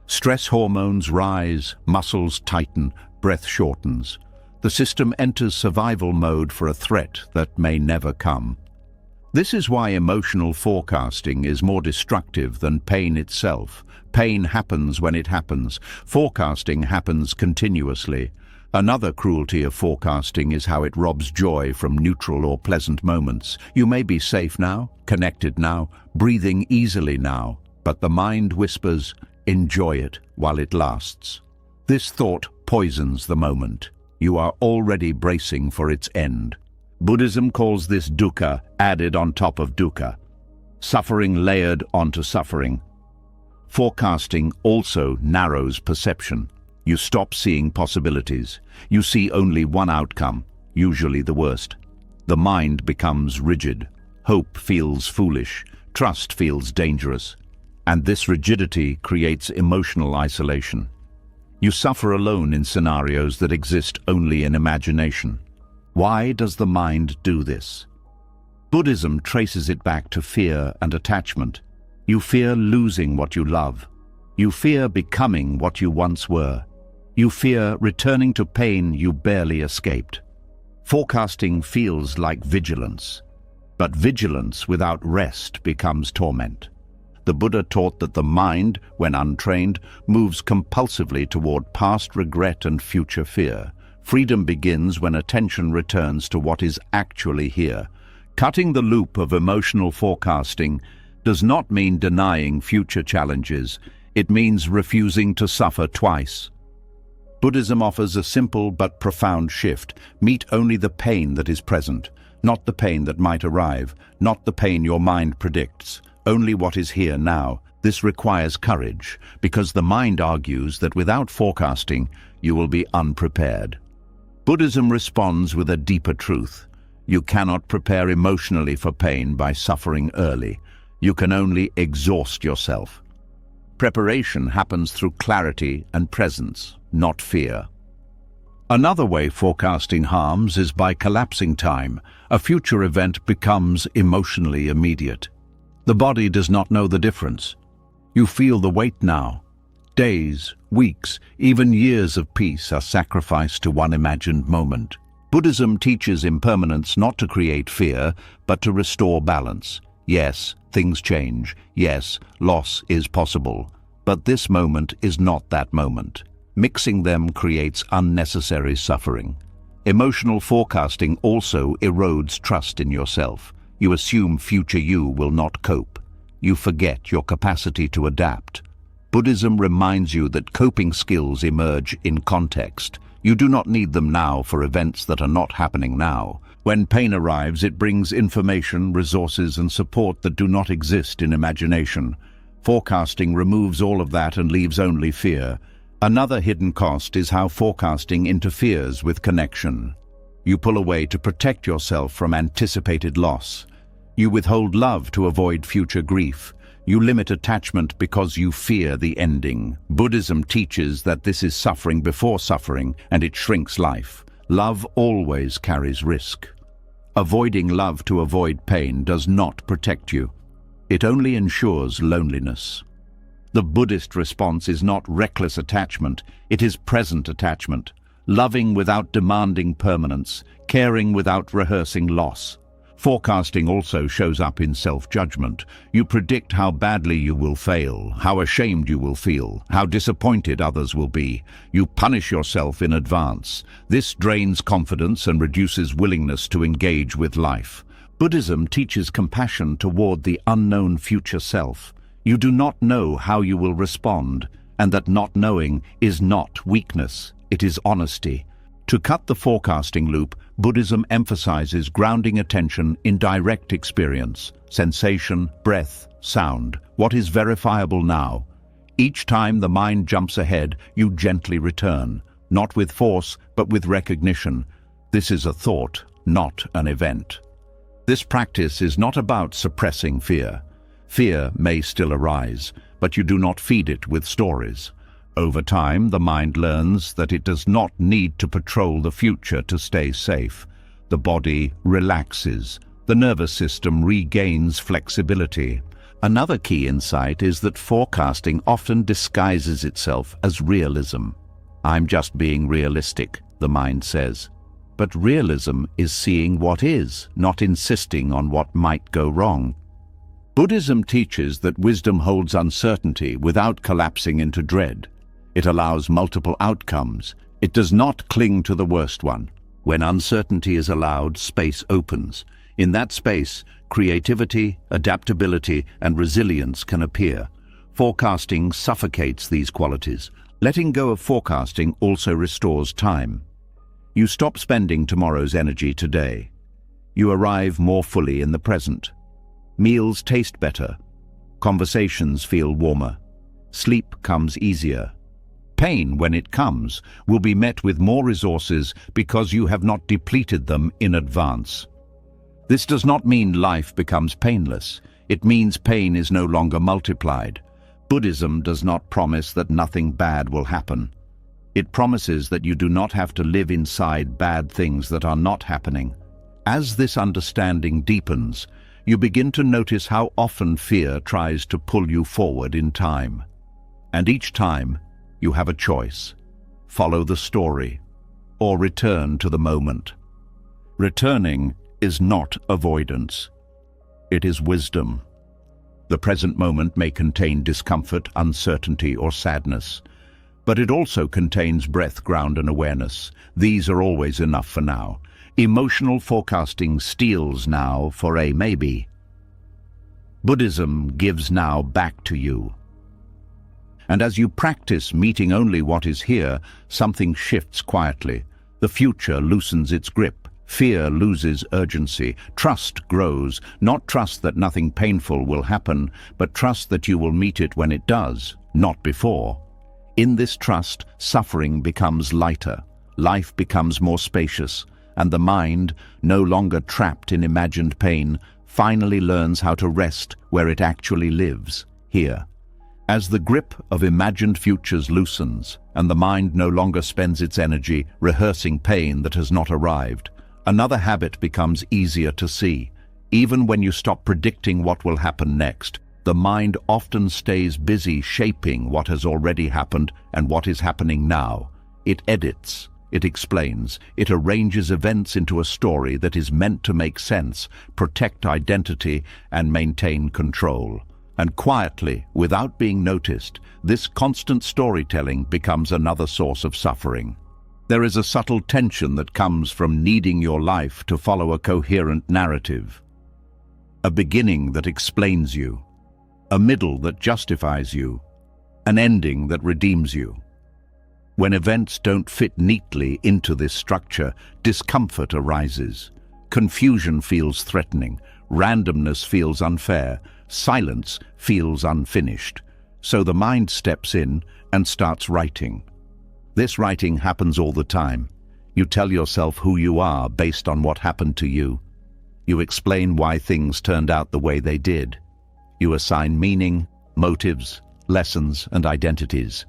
Stress hormones rise, muscles tighten, breath shortens. The system enters survival mode for a threat that may never come. This is why emotional forecasting is more destructive than pain itself. Pain happens when it happens. Forecasting happens continuously. Another cruelty of forecasting is how it robs joy from neutral or pleasant moments. You may be safe now, connected now, breathing easily now, but the mind whispers, "Enjoy it while it lasts." This thought poisons the moment. You are already bracing for its end. Buddhism calls this dukkha added on top of dukkha, suffering layered onto suffering. Forecasting also narrows perception. You stop seeing possibilities. You see only one outcome, usually the worst. The mind becomes rigid. Hope feels foolish. Trust feels dangerous. And this rigidity creates emotional isolation. You suffer alone in scenarios that exist only in imagination. Why does the mind do this? Buddhism traces it back to fear and attachment. You fear losing what you love. You fear becoming what you once were. You fear returning to pain you barely escaped. Forecasting feels like vigilance, but vigilance without rest becomes torment. The Buddha taught that the mind, when untrained, moves compulsively toward past regret and future fear. Freedom begins when attention returns to what is actually here. Cutting the loop of emotional forecasting does not mean denying future challenges. It means refusing to suffer twice. Buddhism offers a simple but profound shift. Meet only the pain that is present, not the pain that might arrive, not the pain your mind predicts. Only what is here now. This requires courage, because the mind argues that without forecasting, you will be unprepared. Buddhism responds with a deeper truth. You cannot prepare emotionally for pain by suffering early. You can only exhaust yourself. Preparation happens through clarity and presence, not fear. Another way forecasting harms is by collapsing time. A future event becomes emotionally immediate. The body does not know the difference. You feel the weight now. Days, weeks, even years of peace are sacrificed to one imagined moment. Buddhism teaches impermanence not to create fear, but to restore balance. Yes, things change. Yes, loss is possible. But this moment is not that moment. Mixing them creates unnecessary suffering. Emotional forecasting also erodes trust in yourself. You assume future you will not cope. You forget your capacity to adapt. Buddhism reminds you that coping skills emerge in context. You do not need them now for events that are not happening now. When pain arrives, it brings information, resources, and support that do not exist in imagination. Forecasting removes all of that and leaves only fear. Another hidden cost is how forecasting interferes with connection. You pull away to protect yourself from anticipated loss. You withhold love to avoid future grief. You limit attachment because you fear the ending. Buddhism teaches that this is suffering before suffering, and it shrinks life. Love always carries risk. Avoiding love to avoid pain does not protect you. It only ensures loneliness. The Buddhist response is not reckless attachment, it is present attachment. Loving without demanding permanence, caring without rehearsing loss. Forecasting also shows up in self-judgment. You predict how badly you will fail, how ashamed you will feel, how disappointed others will be. You punish yourself in advance. This drains confidence and reduces willingness to engage with life. Buddhism teaches compassion toward the unknown future self. You do not know how you will respond, and that not knowing is not weakness, it is honesty. To cut the forecasting loop, Buddhism emphasizes grounding attention in direct experience, sensation, breath, sound, what is verifiable now. Each time the mind jumps ahead, you gently return, not with force, but with recognition. This is a thought, not an event. This practice is not about suppressing fear. Fear may still arise, but you do not feed it with stories. Over time, the mind learns that it does not need to patrol the future to stay safe. The body relaxes. The nervous system regains flexibility. Another key insight is that forecasting often disguises itself as realism. I'm just being realistic, the mind says. But realism is seeing what is, not insisting on what might go wrong. Buddhism teaches that wisdom holds uncertainty without collapsing into dread. It allows multiple outcomes. It does not cling to the worst one. When uncertainty is allowed, space opens. In that space, creativity, adaptability, and resilience can appear. Forecasting suffocates these qualities. Letting go of forecasting also restores time. You stop spending tomorrow's energy today. You arrive more fully in the present. Meals taste better. Conversations feel warmer. Sleep comes easier. Pain, when it comes, will be met with more resources because you have not depleted them in advance. This does not mean life becomes painless. It means pain is no longer multiplied. Buddhism does not promise that nothing bad will happen. It promises that you do not have to live inside bad things that are not happening. As this understanding deepens, you begin to notice how often fear tries to pull you forward in time. And each time, you have a choice. Follow the story, or return to the moment. Returning is not avoidance. It is wisdom. The present moment may contain discomfort, uncertainty, or sadness, but it also contains breath, ground, and awareness. These are always enough for now. Emotional forecasting steals now for a maybe. Buddhism gives now back to you. And as you practice meeting only what is here, something shifts quietly. The future loosens its grip. Fear loses urgency. Trust grows, not trust that nothing painful will happen, but trust that you will meet it when it does, not before. In this trust, suffering becomes lighter, life becomes more spacious, and the mind, no longer trapped in imagined pain, finally learns how to rest where it actually lives, here. As the grip of imagined futures loosens, and the mind no longer spends its energy rehearsing pain that has not arrived, another habit becomes easier to see. Even when you stop predicting what will happen next, the mind often stays busy shaping what has already happened and what is happening now. It edits, it explains, it arranges events into a story that is meant to make sense, protect identity, and maintain control. And quietly, without being noticed, this constant storytelling becomes another source of suffering. There is a subtle tension that comes from needing your life to follow a coherent narrative. A beginning that explains you, a middle that justifies you, an ending that redeems you. When events don't fit neatly into this structure, discomfort arises. Confusion feels threatening, randomness feels unfair, silence feels unfinished. So the mind steps in and starts writing. This writing happens all the time. You tell yourself who you are based on what happened to you. You explain why things turned out the way they did. You assign meaning, motives, lessons, and identities.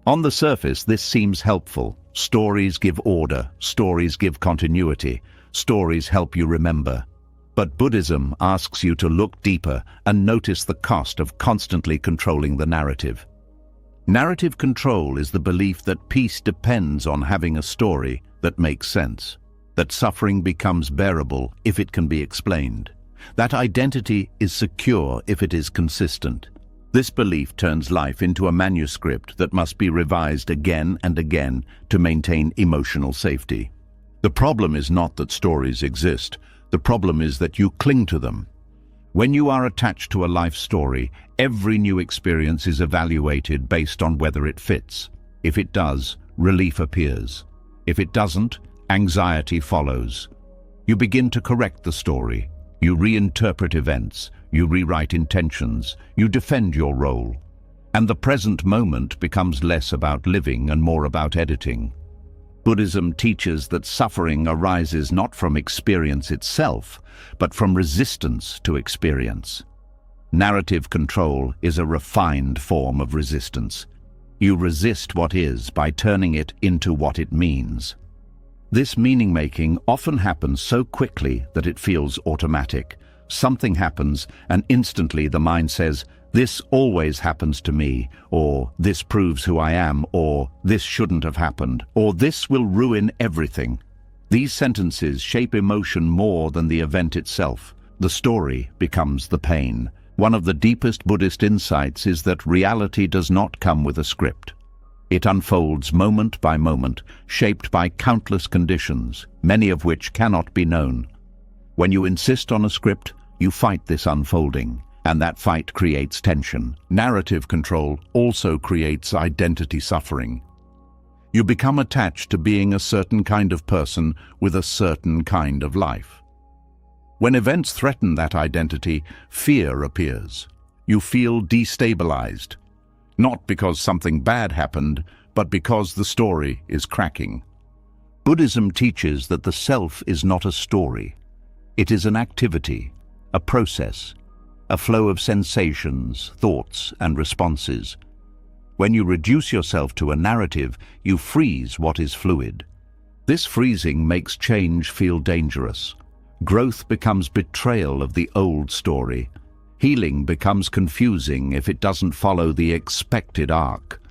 On the surface, this seems helpful. Stories give order, stories give continuity, stories help you remember. But Buddhism asks you to look deeper and notice the cost of constantly controlling the narrative. Narrative control is the belief that peace depends on having a story that makes sense, that suffering becomes bearable if it can be explained, that identity is secure if it is consistent. This belief turns life into a manuscript that must be revised again and again to maintain emotional safety. The problem is not that stories exist. The problem is that you cling to them. When you are attached to a life story, every new experience is evaluated based on whether it fits. If it does, relief appears. If it doesn't, anxiety follows. You begin to correct the story. You reinterpret events. You rewrite intentions. You defend your role. And the present moment becomes less about living and more about editing. Buddhism teaches that suffering arises not from experience itself, but from resistance to experience. Narrative control is a refined form of resistance. You resist what is by turning it into what it means. This meaning-making often happens so quickly that it feels automatic. Something happens, and instantly the mind says, "This always happens to me," or "This proves who I am," or "This shouldn't have happened," or "This will ruin everything." These sentences shape emotion more than the event itself. The story becomes the pain. One of the deepest Buddhist insights is that reality does not come with a script. It unfolds moment by moment, shaped by countless conditions, many of which cannot be known. When you insist on a script, you fight this unfolding. And that fight creates tension. Narrative control also creates identity suffering. You become attached to being a certain kind of person with a certain kind of life. When events threaten that identity, fear appears. You feel destabilized, not because something bad happened, but because the story is cracking. Buddhism teaches that the self is not a story. It is an activity, a process, a flow of sensations, thoughts, and responses. When you reduce yourself to a narrative, you freeze what is fluid. This freezing makes change feel dangerous. Growth becomes betrayal of the old story. Healing becomes confusing if it doesn't follow the expected arc.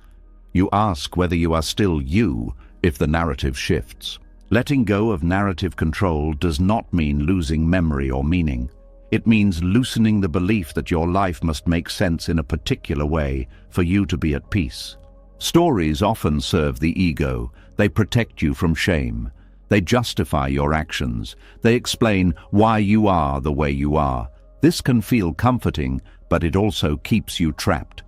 You ask whether you are still you if the narrative shifts. Letting go of narrative control does not mean losing memory or meaning. It means loosening the belief that your life must make sense in a particular way for you to be at peace. Stories often serve the ego. They protect you from shame. They justify your actions. They explain why you are the way you are. This can feel comforting, but it also keeps you trapped.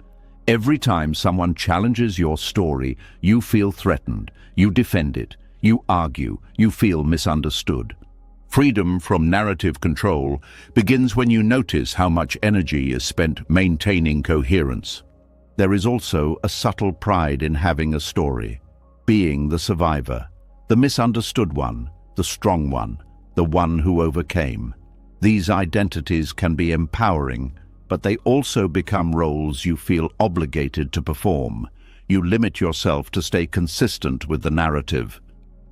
Every time someone challenges your story, you feel threatened. You defend it. You argue. You feel misunderstood. Freedom from narrative control begins when you notice how much energy is spent maintaining coherence. There is also a subtle pride in having a story, being the survivor, the misunderstood one, the strong one, the one who overcame. These identities can be empowering, but they also become roles you feel obligated to perform. You limit yourself to stay consistent with the narrative.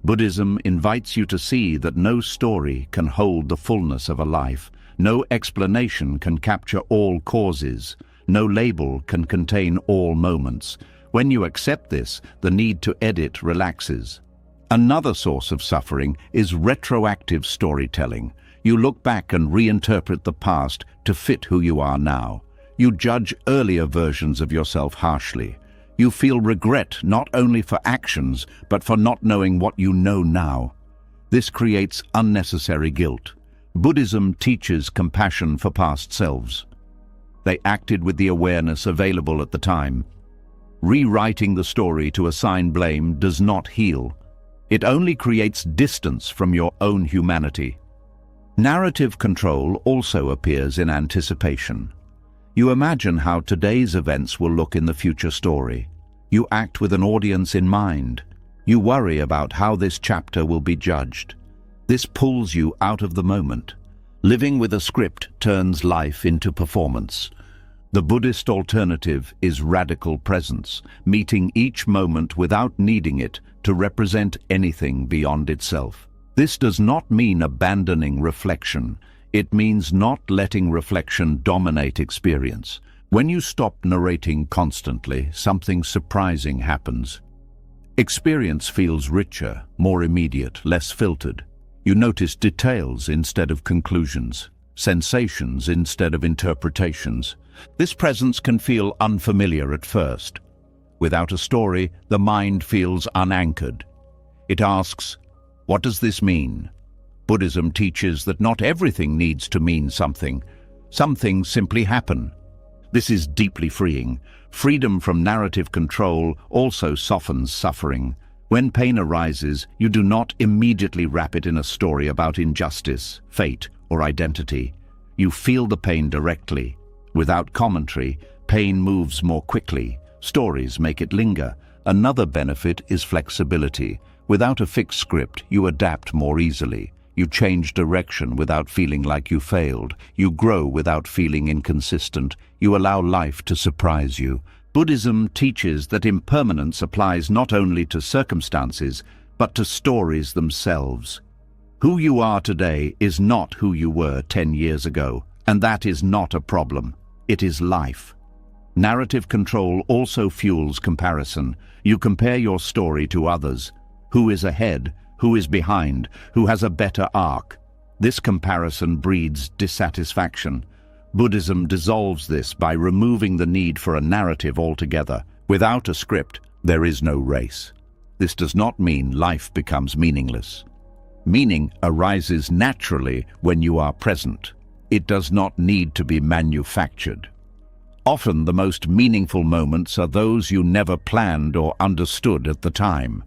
Buddhism invites you to see that no story can hold the fullness of a life. No explanation can capture all causes. No label can contain all moments. When you accept this, the need to edit relaxes. Another source of suffering is retroactive storytelling. You look back and reinterpret the past to fit who you are now. You judge earlier versions of yourself harshly. You feel regret not only for actions, but for not knowing what you know now. This creates unnecessary guilt. Buddhism teaches compassion for past selves. They acted with the awareness available at the time. Rewriting the story to assign blame does not heal. It only creates distance from your own humanity. Narrative control also appears in anticipation. You imagine how today's events will look in the future story. You act with an audience in mind. You worry about how this chapter will be judged. This pulls you out of the moment. Living with a script turns life into performance. The Buddhist alternative is radical presence, meeting each moment without needing it to represent anything beyond itself. This does not mean abandoning reflection. It means not letting reflection dominate experience. When you stop narrating constantly, something surprising happens. Experience feels richer, more immediate, less filtered. You notice details instead of conclusions, sensations instead of interpretations. This presence can feel unfamiliar at first. Without a story, the mind feels unanchored. It asks, what does this mean? Buddhism teaches that not everything needs to mean something. Some things simply happen. This is deeply freeing. Freedom from narrative control also softens suffering. When pain arises, you do not immediately wrap it in a story about injustice, fate, or identity. You feel the pain directly. Without commentary, pain moves more quickly. Stories make it linger. Another benefit is flexibility. Without a fixed script, you adapt more easily. You change direction without feeling like you failed. You grow without feeling inconsistent. You allow life to surprise you. Buddhism teaches that impermanence applies not only to circumstances, but to stories themselves. Who you are today is not who you were 10 years ago, and that is not a problem. It is life. Narrative control also fuels comparison. You compare your story to others. Who is ahead? Who is behind? Who has a better arc? This comparison breeds dissatisfaction. Buddhism dissolves this by removing the need for a narrative altogether. Without a script, there is no race. This does not mean life becomes meaningless. Meaning arises naturally when you are present. It does not need to be manufactured. Often the most meaningful moments are those you never planned or understood at the time.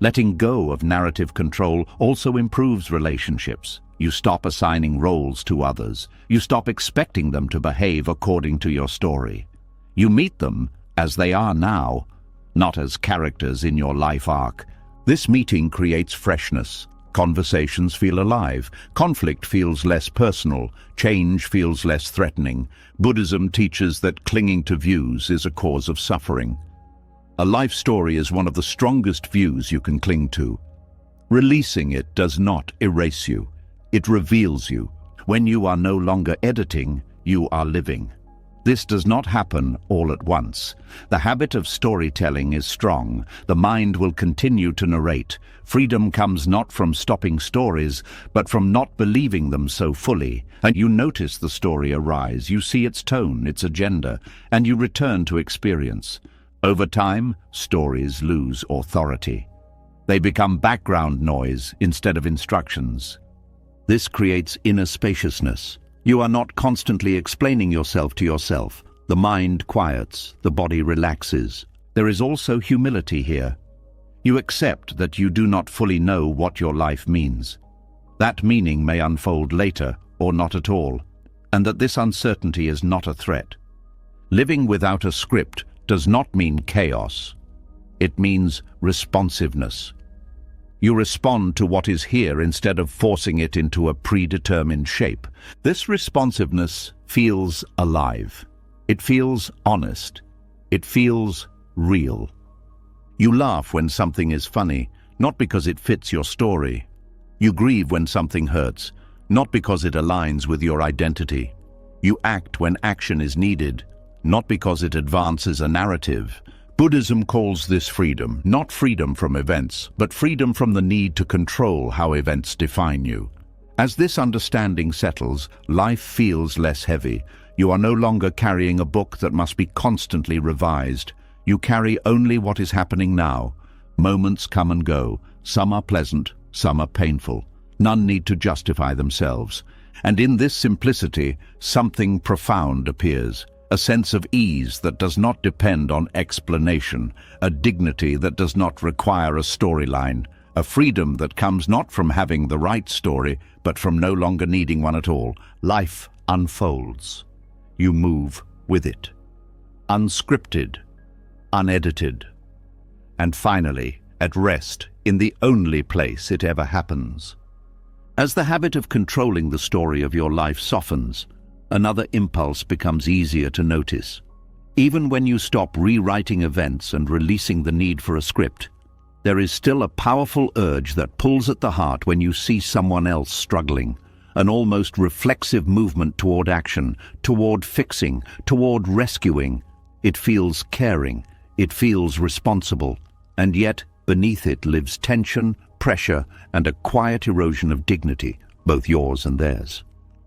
Letting go of narrative control also improves relationships. You stop assigning roles to others. You stop expecting them to behave according to your story. You meet them as they are now, not as characters in your life arc. This meeting creates freshness. Conversations feel alive. Conflict feels less personal. Change feels less threatening. Buddhism teaches that clinging to views is a cause of suffering. A life story is one of the strongest views you can cling to. Releasing it does not erase you. It reveals you. When you are no longer editing, you are living. This does not happen all at once. The habit of storytelling is strong. The mind will continue to narrate. Freedom comes not from stopping stories, but from not believing them so fully. And you notice the story arise. You see its tone, its agenda, and you return to experience. Over time, stories lose authority. They become background noise instead of instructions. This creates inner spaciousness. You are not constantly explaining yourself to yourself. The mind quiets, the body relaxes. There is also humility here. You accept that you do not fully know what your life means. That meaning may unfold later or not at all, and that this uncertainty is not a threat. Living without a script does not mean chaos. It means responsiveness. You respond to what is here instead of forcing it into a predetermined shape. This responsiveness feels alive. It feels honest. It feels real. You laugh when something is funny, not because it fits your story. You grieve when something hurts, not because it aligns with your identity. You act when action is needed, not because it advances a narrative. Buddhism calls this freedom, not freedom from events, but freedom from the need to control how events define you. As this understanding settles, life feels less heavy. You are no longer carrying a book that must be constantly revised. You carry only what is happening now. Moments come and go. Some are pleasant, some are painful. None need to justify themselves. And in this simplicity, something profound appears. A sense of ease that does not depend on explanation, a dignity that does not require a storyline, a freedom that comes not from having the right story, but from no longer needing one at all. Life unfolds. You move with it. Unscripted, unedited, and finally, at rest in the only place it ever happens. As the habit of controlling the story of your life softens, another impulse becomes easier to notice. Even when you stop rewriting events and releasing the need for a script, there is still a powerful urge that pulls at the heart when you see someone else struggling, an almost reflexive movement toward action, toward fixing, toward rescuing. It feels caring, it feels responsible, and yet beneath it lives tension, pressure, and a quiet erosion of dignity, both yours and theirs.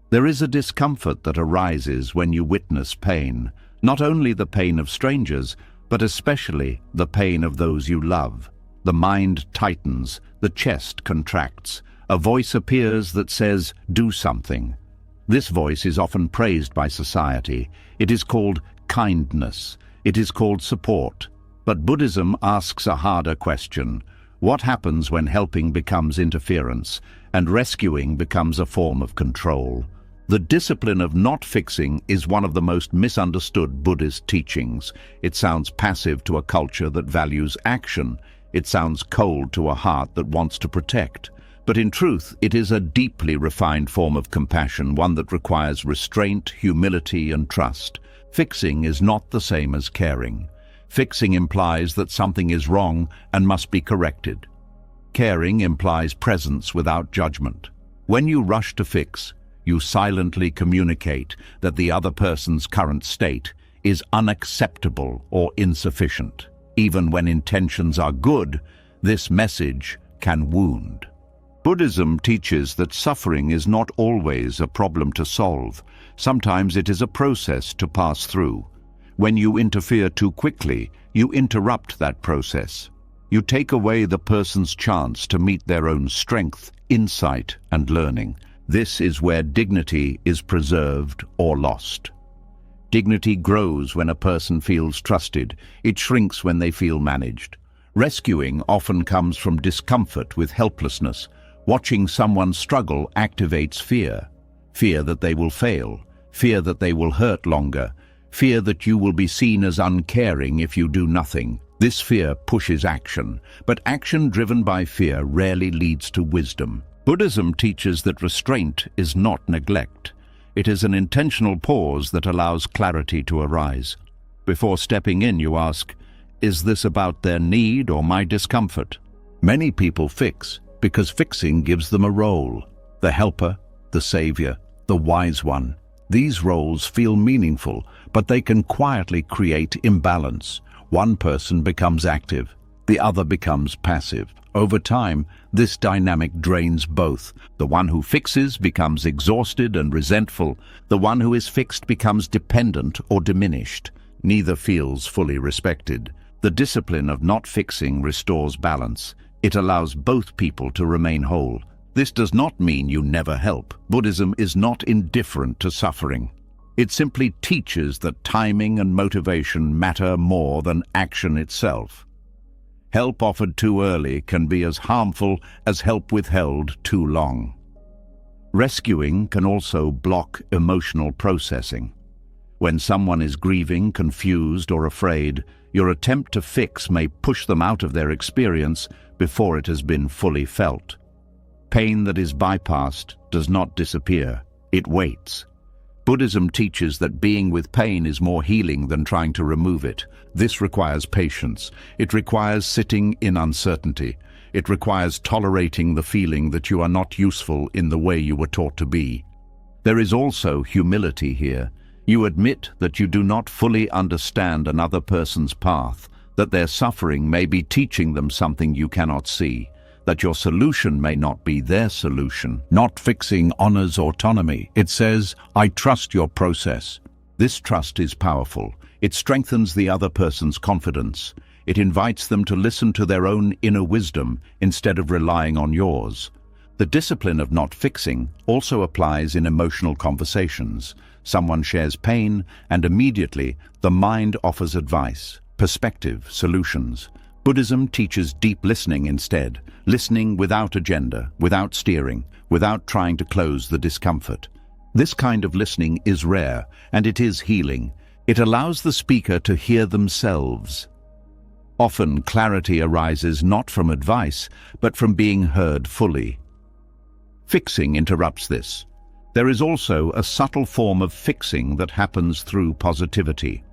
There is a discomfort that arises when you witness pain, not only the pain of strangers, but especially the pain of those you love. The mind tightens, the chest contracts. A voice appears that says, "Do something." This voice is often praised by society. It is called kindness. It is called support. But Buddhism asks a harder question. What happens when helping becomes interference and rescuing becomes a form of control? The discipline of not fixing is one of the most misunderstood Buddhist teachings. It sounds passive to a culture that values action. It sounds cold to a heart that wants to protect. But in truth, it is a deeply refined form of compassion, one that requires restraint, humility, and trust. Fixing is not the same as caring. Fixing implies that something is wrong and must be corrected. Caring implies presence without judgment. When you rush to fix, you silently communicate that the other person's current state is unacceptable or insufficient. Even when intentions are good, this message can wound. Buddhism teaches that suffering is not always a problem to solve. Sometimes it is a process to pass through. When you interfere too quickly, you interrupt that process. You take away the person's chance to meet their own strength, insight, and learning. This is where dignity is preserved or lost. Dignity grows when a person feels trusted. It shrinks when they feel managed. Rescuing often comes from discomfort with helplessness. Watching someone struggle activates fear. Fear that they will fail. Fear that they will hurt longer. Fear that you will be seen as uncaring if you do nothing. This fear pushes action, but action driven by fear rarely leads to wisdom. Buddhism teaches that restraint is not neglect. It is an intentional pause that allows clarity to arise. Before stepping in, you ask, is this about their need or my discomfort? Many people fix because fixing gives them a role. The helper, the savior, the wise one. These roles feel meaningful, but they can quietly create imbalance. One person becomes active, the other becomes passive. Over time, this dynamic drains both. The one who fixes becomes exhausted and resentful. The one who is fixed becomes dependent or diminished. Neither feels fully respected. The discipline of not fixing restores balance. It allows both people to remain whole. This does not mean you never help. Buddhism is not indifferent to suffering. It simply teaches that timing and motivation matter more than action itself. Help offered too early can be as harmful as help withheld too long. Rescuing can also block emotional processing. When someone is grieving, confused, or afraid, your attempt to fix may push them out of their experience, before it has been fully felt. Pain that is bypassed does not disappear, it waits. Buddhism teaches that being with pain is more healing than trying to remove it. This requires patience. It requires sitting in uncertainty. It requires tolerating the feeling that you are not useful in the way you were taught to be. There is also humility here. You admit that you do not fully understand another person's path, that their suffering may be teaching them something you cannot see, that your solution may not be their solution. Not fixing honors autonomy. It says, I trust your process. This trust is powerful. It strengthens the other person's confidence. It invites them to listen to their own inner wisdom instead of relying on yours. The discipline of not fixing also applies in emotional conversations. Someone shares pain, and immediately the mind offers advice, perspective, solutions. Buddhism teaches deep listening instead, listening without agenda, without steering, without trying to close the discomfort. This kind of listening is rare, and it is healing. It allows the speaker to hear themselves. Often clarity arises not from advice, but from being heard fully. Fixing interrupts this. There is also a subtle form of fixing that happens through positivity.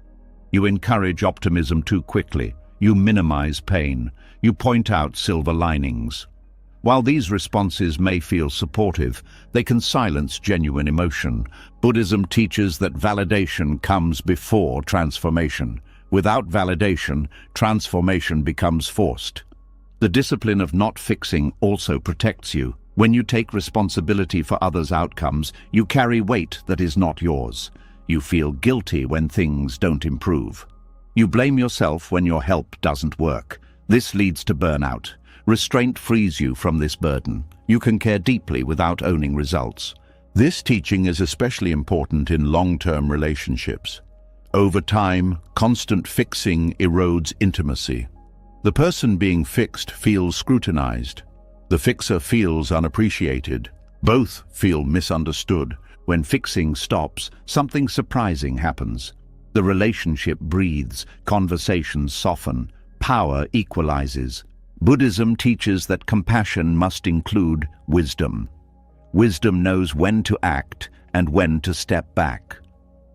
You encourage optimism too quickly. You minimize pain. You point out silver linings. While these responses may feel supportive, they can silence genuine emotion. Buddhism teaches that validation comes before transformation. Without validation, transformation becomes forced. The discipline of not fixing also protects you. When you take responsibility for others' outcomes, you carry weight that is not yours. You feel guilty when things don't improve. You blame yourself when your help doesn't work. This leads to burnout. Restraint frees you from this burden. You can care deeply without owning results. This teaching is especially important in long-term relationships. Over time, constant fixing erodes intimacy. The person being fixed feels scrutinized. The fixer feels unappreciated. Both feel misunderstood. When fixing stops, something surprising happens. The relationship breathes, conversations soften, power equalizes. Buddhism teaches that compassion must include wisdom. Wisdom knows when to act and when to step back.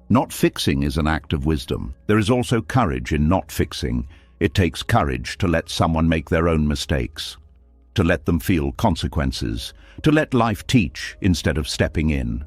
Not fixing is an act of wisdom. There is also courage in not fixing. It takes courage to let someone make their own mistakes, to let them feel consequences, to let life teach instead of stepping in.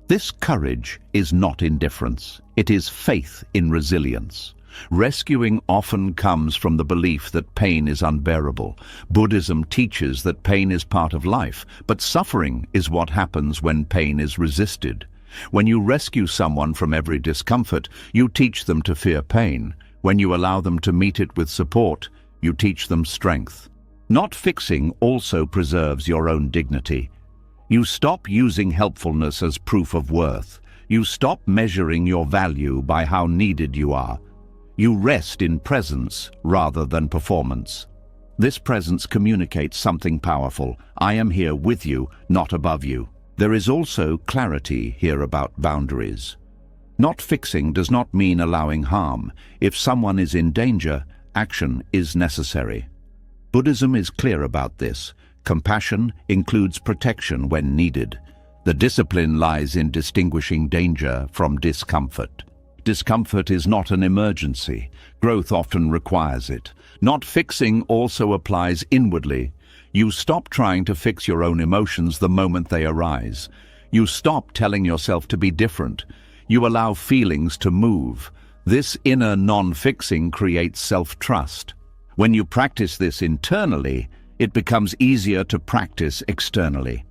This courage is not indifference. It is faith in resilience. Rescuing often comes from the belief that pain is unbearable. Buddhism teaches that pain is part of life, but suffering is what happens when pain is resisted. When you rescue someone from every discomfort, you teach them to fear pain. When you allow them to meet it with support, you teach them strength. Not fixing also preserves your own dignity. You stop using helpfulness as proof of worth. You stop measuring your value by how needed you are. You rest in presence rather than performance. This presence communicates something powerful. I am here with you, not above you. There is also clarity here about boundaries. Not fixing does not mean allowing harm. If someone is in danger, action is necessary. Buddhism is clear about this. Compassion includes protection when needed. The discipline lies in distinguishing danger from discomfort. Discomfort is not an emergency. Growth often requires it. Not fixing also applies inwardly. You stop trying to fix your own emotions the moment they arise. You stop telling yourself to be different. You allow feelings to move. This inner non-fixing creates self-trust. When you practice this internally, it becomes easier to practice externally.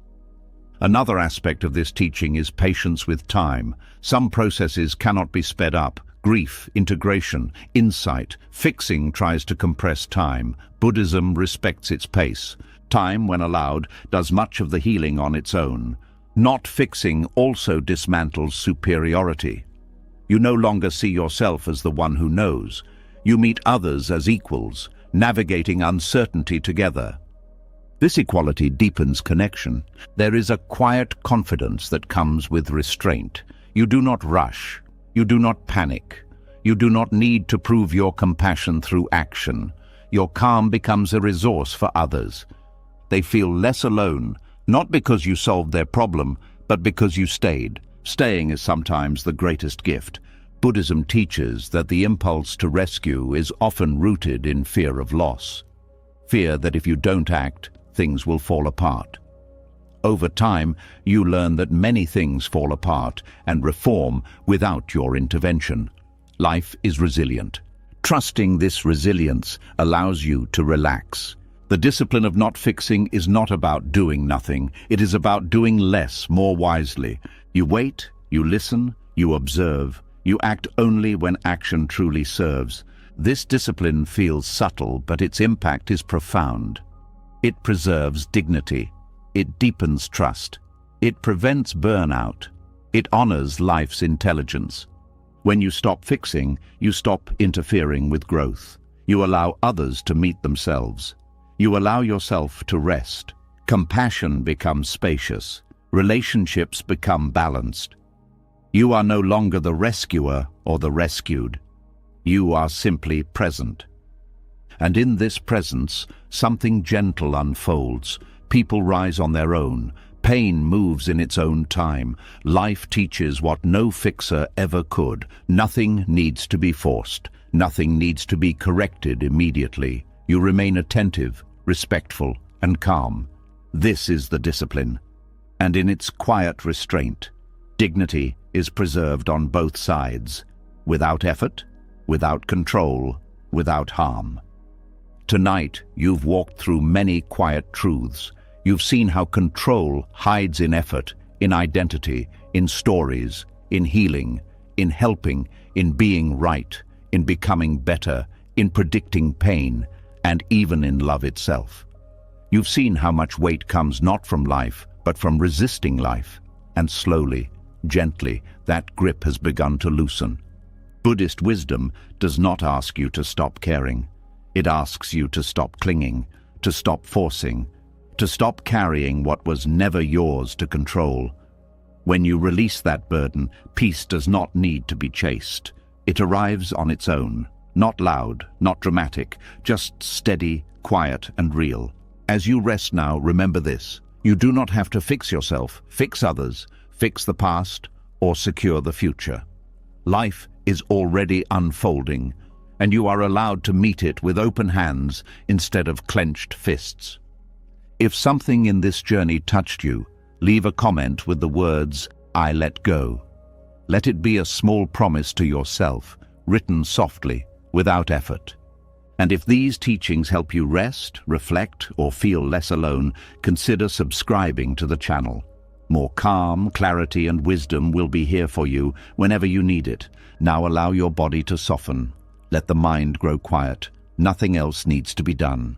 Another aspect of this teaching is patience with time. Some processes cannot be sped up. Grief, integration, insight, fixing tries to compress time. Buddhism respects its pace. Time, when allowed, does much of the healing on its own. Not fixing also dismantles superiority. You no longer see yourself as the one who knows. You meet others as equals, navigating uncertainty together. This equality deepens connection. There is a quiet confidence that comes with restraint. You do not rush. You do not panic. You do not need to prove your compassion through action. your calm becomes a resource for others. They feel less alone, not because you solved their problem, but because you stayed. Staying is sometimes the greatest gift. Buddhism teaches that the impulse to rescue is often rooted in fear of loss. Fear that if you don't act, things will fall apart. Over time, you learn that many things fall apart and reform without your intervention. Life is resilient. Trusting this resilience allows you to relax. The discipline of not fixing is not about doing nothing. It is about doing less, more wisely. You wait, you listen, you observe. You act only when action truly serves. This discipline feels subtle, but its impact is profound. It preserves dignity. It deepens trust. It prevents burnout. It honors life's intelligence. When you stop fixing, you stop interfering with growth. You allow others to meet themselves. You allow yourself to rest. Compassion becomes spacious. Relationships become balanced. You are no longer the rescuer or the rescued. You are simply present. And in this presence, something gentle unfolds. People rise on their own. Pain moves in its own time. Life teaches what no fixer ever could. Nothing needs to be forced. Nothing needs to be corrected immediately. You remain attentive, respectful, and calm. This is the discipline. And in its quiet restraint, dignity is preserved on both sides, without effort, without control, without harm. Tonight, you've walked through many quiet truths. You've seen how control hides in effort, in identity, in stories, in healing, in helping, in being right, in becoming better, in predicting pain, and even in love itself. You've seen how much weight comes not from life, but from resisting life, and slowly, gently, that grip has begun to loosen. Buddhist wisdom does not ask you to stop caring. It asks you to stop clinging, to stop forcing, to stop carrying what was never yours to control. When you release that burden, peace does not need to be chased. It arrives on its own, not loud, not dramatic, just steady, quiet, and real. As you rest now, remember this. You do not have to fix yourself, fix others, fix the past, or secure the future. Life is already unfolding, and you are allowed to meet it with open hands instead of clenched fists. If something in this journey touched you, leave a comment with the words, "I let go." Let it be a small promise to yourself, written softly, without effort. And if these teachings help you rest, reflect, or feel less alone, consider subscribing to the channel. More calm, clarity, and wisdom will be here for you whenever you need it. Now allow your body to soften. Let the mind grow quiet. Nothing else needs to be done.